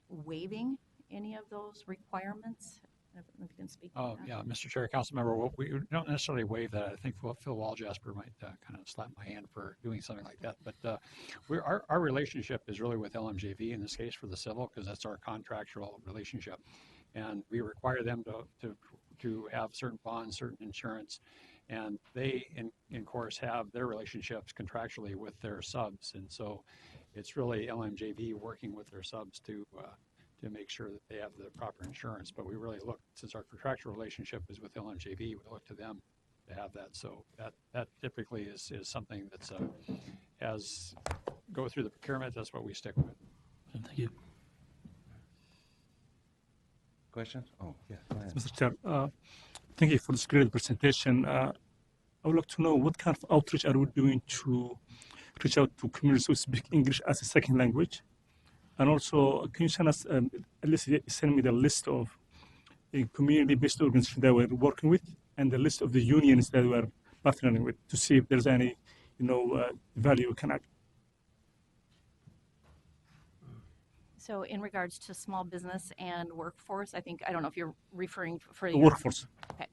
waiving any of those requirements. If you can speak to that. Yeah, Mr. Chair, council member, we don't necessarily waive that. I think Phil Walljasper might kind of slap my hand for doing something like that. But our relationship is really with LMJV in this case for the civil, because that's our contractual relationship. And we require them to have certain bonds, certain insurance, and they, in course, have their relationships contractually with their subs. And so it's really LMJV working with their subs to make sure that they have the proper insurance. But we really look, since our contractual relationship is with LMJV, we look to them to have that. So that typically is something that's go through the procurement. That's what we stick with. Thank you. Questions? Oh, yeah, go ahead. Mr. Chair, thank you for this great presentation. I would like to know what kind of outreach are we doing to reach out to communities who speak English as a second language? And also, can you send us, at least send me the list of community-based organizations that we're working with and the list of the unions that we're partnering with to see if there's any, value we can add? So in regards to small business and workforce, I don't know if you're referring for The workforce. Okay.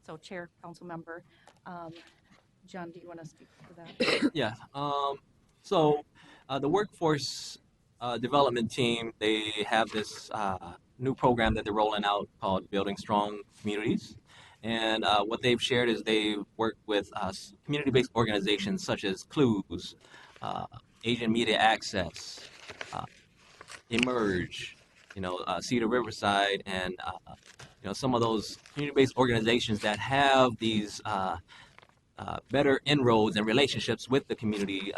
So Chair, Council Member, John, do you want to speak to that? Yeah. So the workforce development team, they have this new program that they're rolling out called Building Strong Communities. And what they've shared is they work with community-based organizations such as CLUES, Asian Media Access, Emerge, Cedar Riverside, and some of those community-based organizations that have these better inroads and relationships with the communities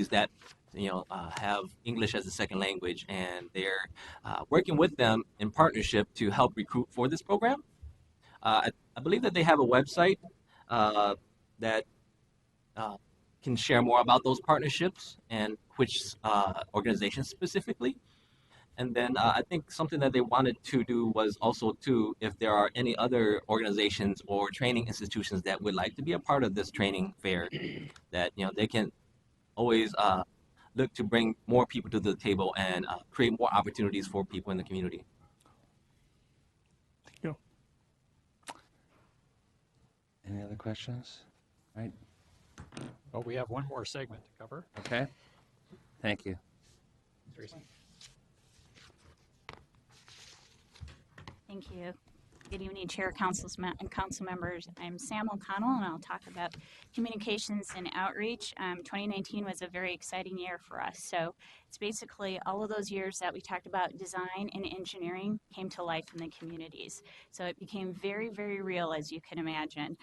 that have English as a second language, and they're working with them in partnership to help recruit for this program. I believe that they have a website that can share more about those partnerships and which organizations specifically. And then I think something that they wanted to do was also if there are any other organizations or training institutions that would like to be a part of this training fair, that they can always look to bring more people to the table and create more opportunities for people in the community. Thank you. Any other questions? All right. Well, we have one more segment to cover. Okay. Thank you. Tracy. Thank you. Good evening, Chair, and council members. I'm Sam O'Connell, and I'll talk about communications and outreach. 2019 was a very exciting year for us. So it's basically all of those years that we talked about design and engineering came to life in the communities. So it became very, very real, as you can imagine,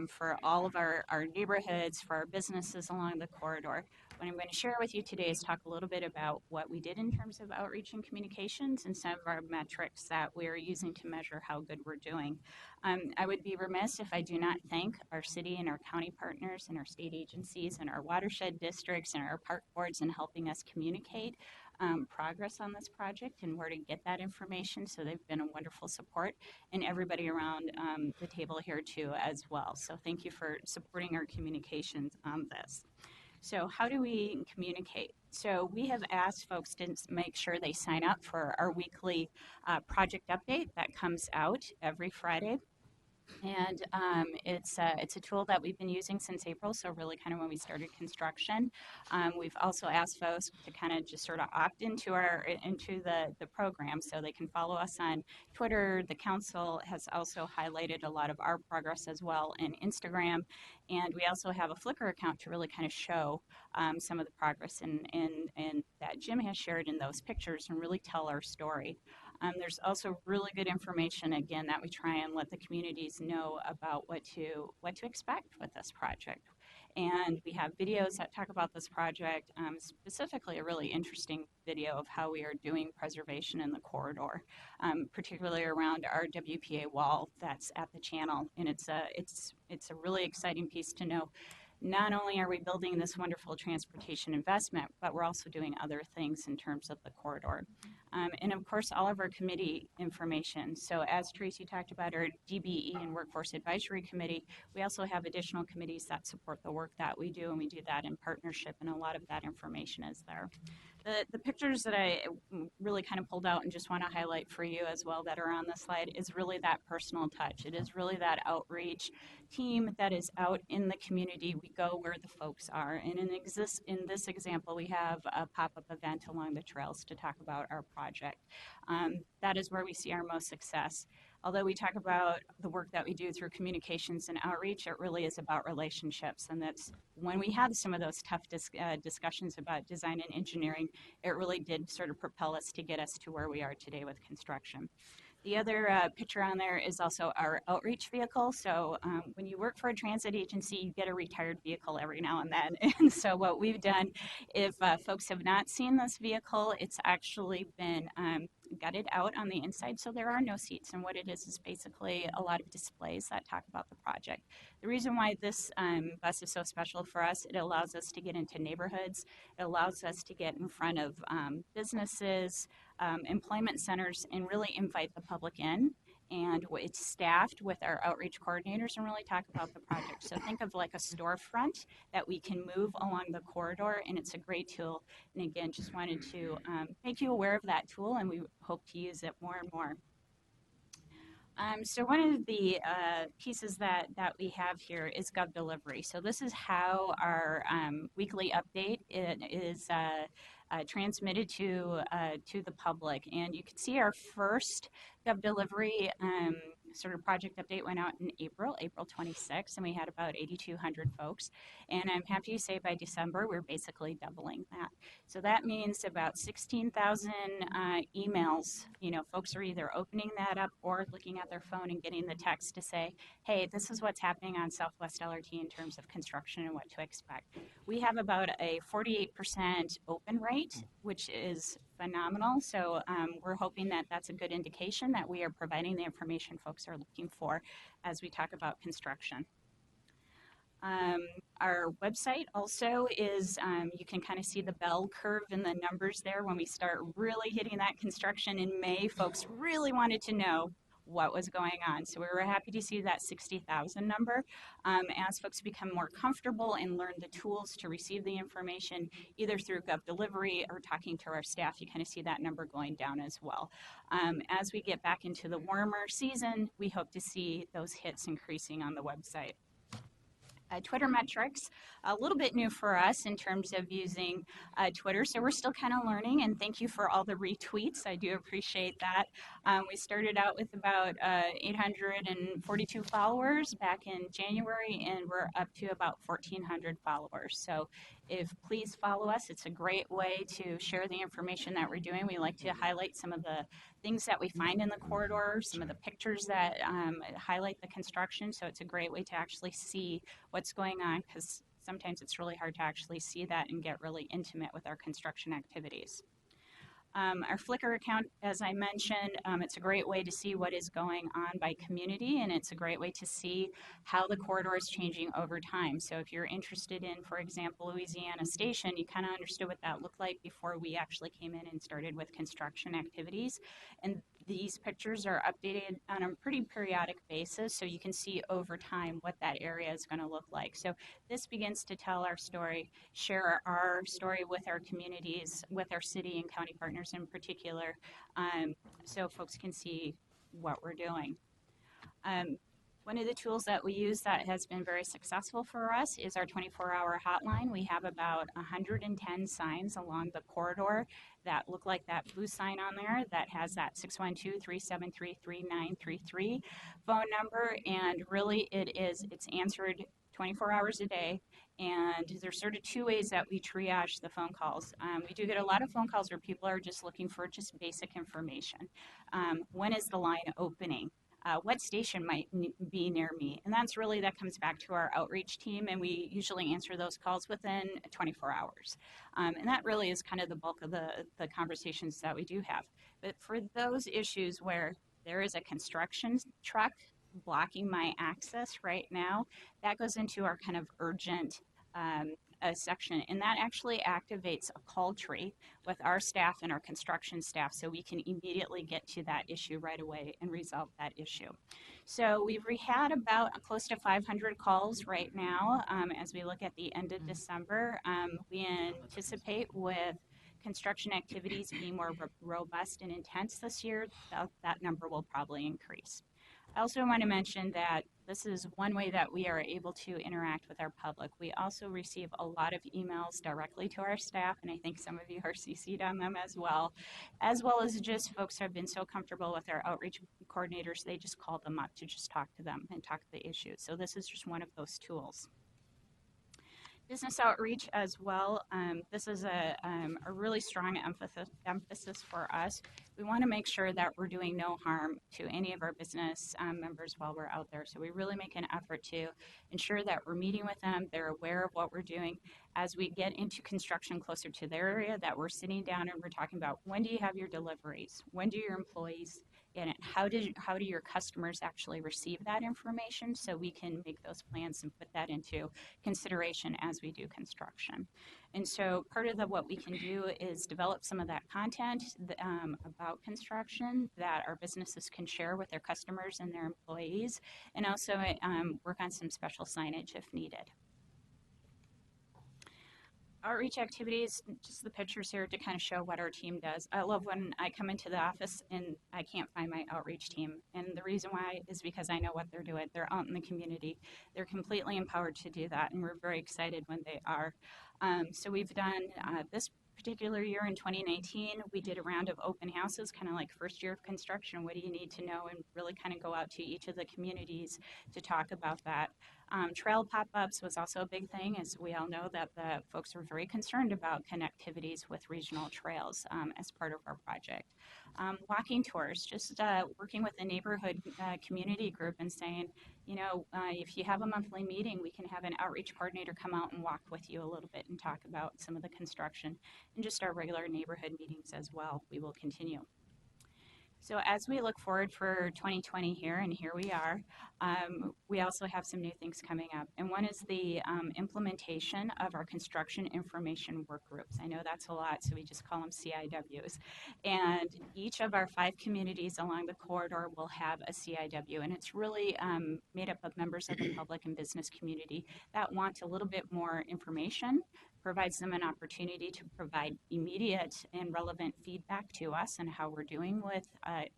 for all of our neighborhoods, for our businesses along the corridor. What I'm going to share with you today is talk a little bit about what we did in terms of outreach and communications and some of our metrics that we are using to measure how good we're doing. I would be remiss if I do not thank our city and our county partners and our state agencies and our watershed districts and our park boards in helping us communicate progress on this project and where to get that information. So they've been a wonderful support, and everybody around the table here too as well. So thank you for supporting our communications on this. So how do we communicate? So we have asked folks to make sure they sign up for our weekly project update that comes out every Friday. And it's a tool that we've been using since April, so really kind of when we started construction. We've also asked folks to kind of just sort of opt into the program, so they can follow us on Twitter. The council has also highlighted a lot of our progress as well in Instagram, and we also have a Flickr account to really kind of show some of the progress and that Jim has shared in those pictures and really tell our story. There's also really good information, again, that we try and let the communities know about what to expect with this project. And we have videos that talk about this project, specifically a really interesting video of how we are doing preservation in the corridor, particularly around our WPA wall that's at the channel. And it's a really exciting piece to know. Not only are we building this wonderful transportation investment, but we're also doing other things in terms of the corridor. And of course, all of our committee information. So as Tracy talked about our DBE and Workforce Advisory Committee, we also have additional committees that support the work that we do, and we do that in partnership, and a lot of that information is there. The pictures that I really kind of pulled out and just want to highlight for you as well that are on the slide is really that personal touch. It is really that outreach team that is out in the community. We go where the folks are. And in this example, we have a pop-up event along the trails to talk about our project. That is where we see our most success. Although we talk about the work that we do through communications and outreach, it really is about relationships. And that's when we had some of those tough discussions about design and engineering, it really did sort of propel us to get us to where we are today with construction. The other picture on there is also our outreach vehicle. So when you work for a transit agency, you get a retired vehicle every now and then. And so what we've done, if folks have not seen this vehicle, it's actually been gutted out on the inside, so there are no seats. And what it is basically a lot of displays that talk about the project. The reason why this bus is so special for us, it allows us to get into neighborhoods. It allows us to get in front of businesses, employment centers, and really invite the public in. And it's staffed with our outreach coordinators and really talk about the project. So think of like a storefront that we can move along the corridor, and it's a great tool. And again, just wanted to make you aware of that tool, and we hope to use it more and more. So one of the pieces that we have here is Gov Delivery. So this is how our weekly update is transmitted to the public. And you can see our first Gov Delivery sort of project update went out in April 26th, and we had about 8,200 folks. And I'm happy to say by December, we're basically doubling that. So that means about 16,000 emails. You know, folks are either opening that up or looking at their phone and getting the text to say, hey, this is what's happening on Southwest LRT in terms of construction and what to expect. We have about a 48% open rate, which is phenomenal. So we're hoping that that's a good indication that we are providing the information folks are looking for as we talk about construction. Our website also is, you can kind of see the bell curve and the numbers there. When we start really hitting that construction in May, folks really wanted to know what was going on. So we were happy to see that 60,000 number. As folks become more comfortable and learn the tools to receive the information, either through Gov Delivery or talking to our staff, you kind of see that number going down as well. As we get back into the warmer season, we hope to see those hits increasing on the website. Twitter metrics, a little bit new for us in terms of using Twitter. So we're still kind of learning, and thank you for all the retweets. I do appreciate that. We started out with about 842 followers back in January, and we're up to about 1,400 followers. So please follow us. It's a great way to share the information that we're doing. We like to highlight some of the things that we find in the corridor, some of the pictures that highlight the construction. So it's a great way to actually see what's going on, because sometimes it's really hard to actually see that and get really intimate with our construction activities. Our Flickr account, as I mentioned, it's a great way to see what is going on by community, and it's a great way to see how the corridor is changing over time. So if you're interested in, for example, Louisiana Station, you kind of understood what that looked like before we actually came in and started with construction activities. And these pictures are updated on a pretty periodic basis, so you can see over time what that area is going to look like. So this begins to tell our story, share our story with our communities, with our city and county partners in particular, so folks can see what we're doing. One of the tools that we use that has been very successful for us is our 24-hour hotline. We have about 110 signs along the corridor that look like that blue sign on there that has that 612-373-3933 phone number, and really it's answered 24 hours a day. And there's sort of two ways that we triage the phone calls. We do get a lot of phone calls where people are just looking for just basic information. When is the line opening? What station might be near me? And that comes back to our outreach team, and we usually answer those calls within 24 hours. And that really is kind of the bulk of the conversations that we do have. But for those issues where there is a construction truck blocking my access right now, that goes into our kind of urgent section, and that actually activates a call tree with our staff and our construction staff, so we can immediately get to that issue right away and resolve that issue. So we've had about close to 500 calls right now as we look at the end of December. We anticipate with construction activities being more robust and intense this year, that number will probably increase. I also want to mention that this is one way that we are able to interact with our public. We also receive a lot of emails directly to our staff, and I think some of you are CC'd on them as well as just folks have been so comfortable with our outreach coordinators, they just call them up to just talk to them and talk to the issues. So this is just one of those tools. Business outreach as well. This is a really strong emphasis for us. We want to make sure that we're doing no harm to any of our business members while we're out there. So we really make an effort to ensure that we're meeting with them, they're aware of what we're doing. As we get into construction closer to their area, that we're sitting down and we're talking about, when do you have your deliveries? When do your employees get it? How do your customers actually receive that information, so we can make those plans and put that into consideration as we do construction. And so part of what we can do is develop some of that content about construction that our businesses can share with their customers and their employees, and also work on some special signage if needed. Outreach activities, just the pictures here to kind of show what our team does. I love when I come into the office and I can't find my outreach team. And the reason why is because I know what they're doing. They're out in the community. They're completely empowered to do that, and we're very excited when they are. So we've done this particular year in 2019, we did a round of open houses, kind of like first year of construction. What do you need to know? And really kind of go out to each of the communities to talk about that. Trail pop-ups was also a big thing, as we all know that the folks were very concerned about connectivities with regional trails as part of our project. Walking tours, just working with the neighborhood community group and saying, you know, if you have a monthly meeting, we can have an outreach coordinator come out and walk with you a little bit and talk about some of the construction, and just our regular neighborhood meetings as well. We will continue. So as we look forward for 2020 here, and here we are, we also have some new things coming up. And one is the implementation of our construction information work groups. I know that's a lot, so we just call them CIWs. And each of our 5 communities along the corridor will have a CIW, and it's really made up of members of the public and business community that want a little bit more information, provides them an opportunity to provide immediate and relevant feedback to us on how we're doing with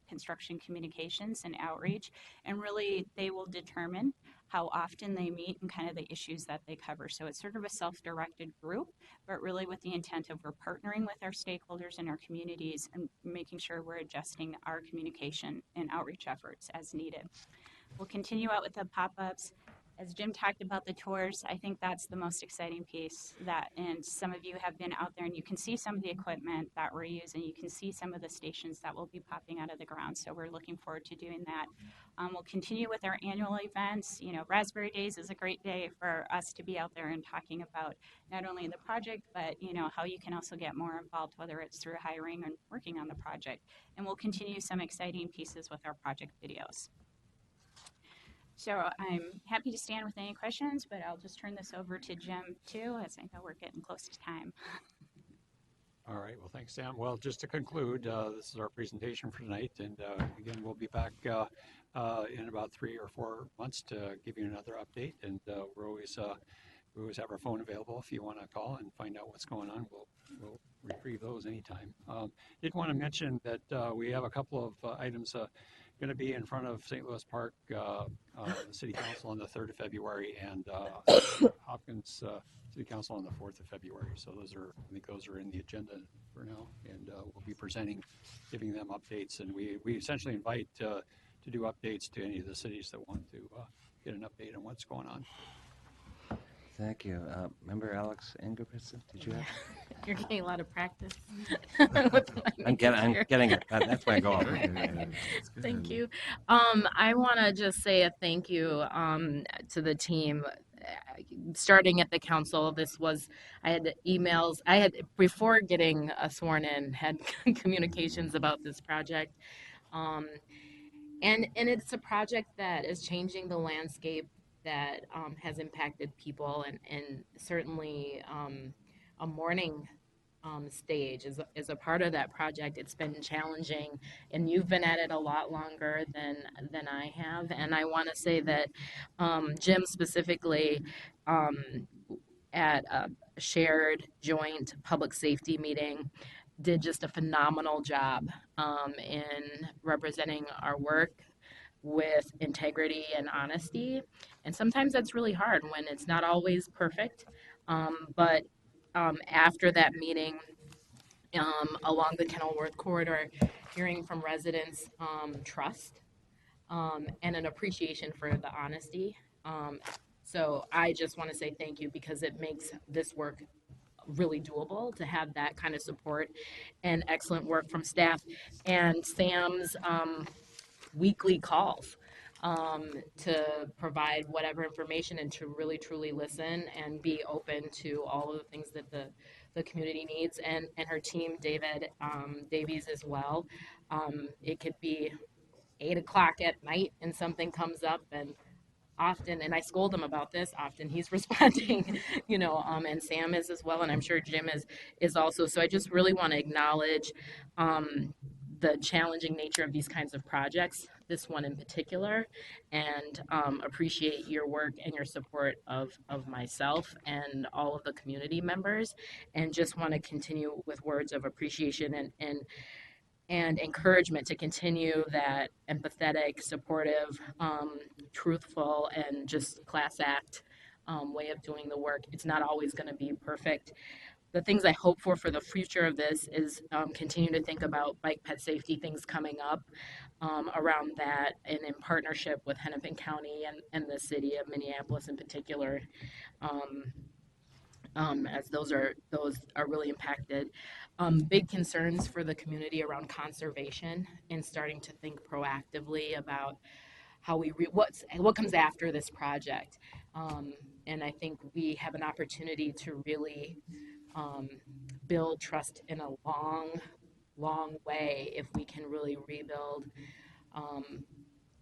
construction communications and outreach. And really, they will determine how often they meet, and kind of the issues that they cover. So it's sort of a self-directed group, but really with the intent of we're partnering with our stakeholders and our communities and making sure we're adjusting our communication and outreach efforts as needed. We'll continue out with the pop-ups. As Jim talked about the tours, I think that's the most exciting piece and some of you have been out there and you can see some of the equipment that we're using. You can see some of the stations that will be popping out of the ground. So we're looking forward to doing that. We'll continue with our annual events. You know, Raspberry Days is a great day for us to be out there and talking about not only the project, but, you know, how you can also get more involved, whether it's through hiring and working on the project. And we'll continue some exciting pieces with our project videos. So I'm happy to stand with any questions, but I'll just turn this over to Jim too, as I know we're getting close to time. All right, well, thanks, Sam. Well, just to conclude, this is our presentation for tonight, and again, we'll be back in about 3 or 4 months to give you another update, and we always have our phone available if you want to call and find out what's going on. We'll retrieve those anytime. Did want to mention that we have a couple of items going to be in front of St. Louis Park, the City Council on the 3rd of February, and Hopkins City Council on the 4th of February. So I think those are in the agenda for now, and we'll be presenting, giving them updates, and we essentially invite to do updates to any of the cities that want to get an update on what's going on. Thank you. Member Alex Ingebrigtsen, did you have? You're getting a lot of practice. I'm getting it. That's why I go over. Thank you. I want to just say a thank you to the team. Starting at the council, I had emails. I had, before getting sworn in, had communications about this project. And it's a project that is changing the landscape, that has impacted people, and certainly a morning stage is a part of that project. It's been challenging, and you've been at it a lot longer than I have. And I want to say that Jim specifically at a shared joint public safety meeting did just a phenomenal job in representing our work with integrity and honesty. And sometimes that's really hard when it's not always perfect. But after that meeting, along the Kenilworth corridor, hearing from residents trust and an appreciation for the honesty. So I just want to say thank you, because it makes this work really doable to have that kind of support and excellent work from staff, and Sam's weekly calls to provide whatever information and to really truly listen and be open to all of the things that the community needs, and her team, David Davies as well. It could be 8 o'clock at night and something comes up, and often, and I scold him about this, often he's responding, and Sam is as well, and I'm sure Jim is also. So I just really want to acknowledge the challenging nature of these kinds of projects, this one in particular, and appreciate your work and your support of myself and all of the community members, and just want to continue with words of appreciation and encouragement to continue that empathetic, supportive, truthful, and just class act way of doing the work. It's not always going to be perfect. The things I hope for the future of this is continue to think about bike ped safety things coming up around that, and in partnership with Hennepin County and the city of Minneapolis in particular, as those are really impacted. Big concerns for the community around conservation and starting to think proactively about how what comes after this project. And I think we have an opportunity to really build trust in a long way if we can really rebuild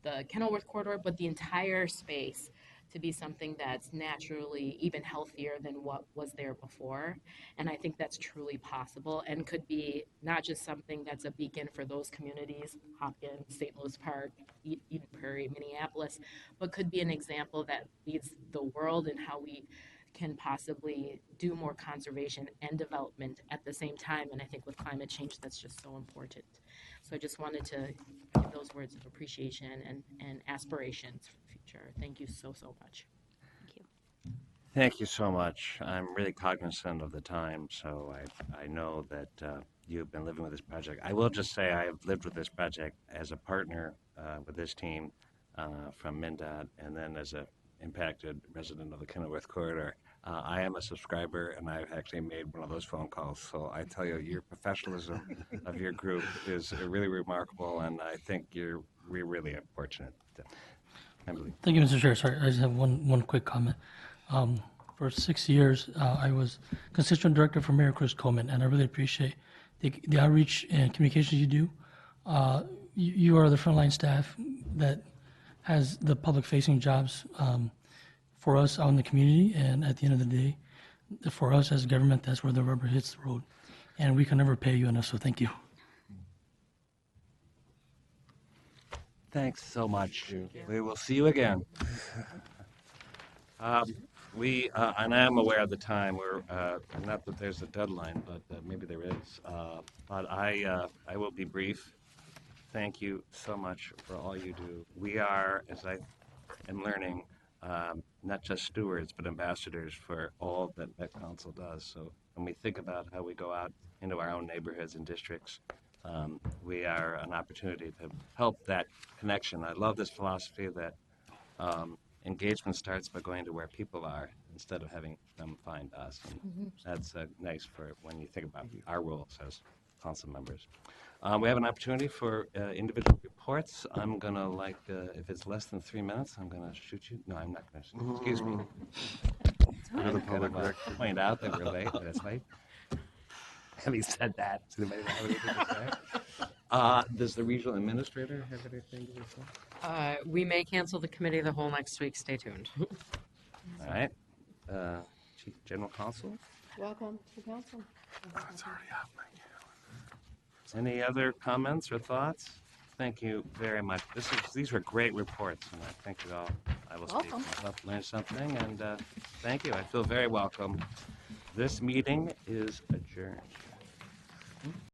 the Kenilworth corridor, but the entire space to be something that's naturally even healthier than what was there before. And I think that's truly possible, and could be not just something that's a beacon for those communities, Hopkins, St. Louis Park, Eden Prairie, Minneapolis, but could be an example that leads the world in how we can possibly do more conservation and development at the same time. And I think with climate change, that's just so important. So I just wanted to give those words of appreciation and aspirations for the future. Chair. Thank you so much. Thank you so much. I'm really cognizant of the time, so I know that you've been living with this project. I will just say I have lived with this project as a partner with this team from MnDOT, and then as a impacted resident of the Kenilworth Corridor. I am a subscriber, and I've actually made one of those phone calls. So I tell you, your professionalism of your group is really remarkable, and I think we're really fortunate. Thank you, Mr. Chair. Sorry, I just have one quick comment. For 6 years, I was constituent director for Mayor Chris Coleman, and I really appreciate the outreach and communications you do. You are the frontline staff that has the public-facing jobs for us out in the community, and at the end of the day, for us as government, that's where the rubber hits the road, and we can never pay you enough, so thank you. Thanks so much. We will see you again. And I am aware of the time. We're not that there's a deadline, but maybe there is. But I will be brief. Thank you so much for all you do. We are, as I am learning, not just stewards, but ambassadors for all that Met Council does. So when we think about how we go out into our own neighborhoods and districts, we are an opportunity to help that connection. I love this philosophy that engagement starts by going to where people are instead of having them find us. And that's nice for when you think about our roles as council members. We have an opportunity for individual reports. I'm going to, if it's less than 3 minutes, I'm going to shoot you. No, I'm not going to shoot. Excuse me. You're the public record. Point out that we're late, but it's late. Having said that, does anybody have anything to say? Does the regional administrator have anything to say? We may cancel the committee of the whole next week. Stay tuned. All right. Chief General Counsel? Welcome to council. It's already off my Any other comments or thoughts? Thank you very much. These were great reports, and I thank you all. I will speak myself, learn something, and thank you. I feel very welcome. This meeting is adjourned.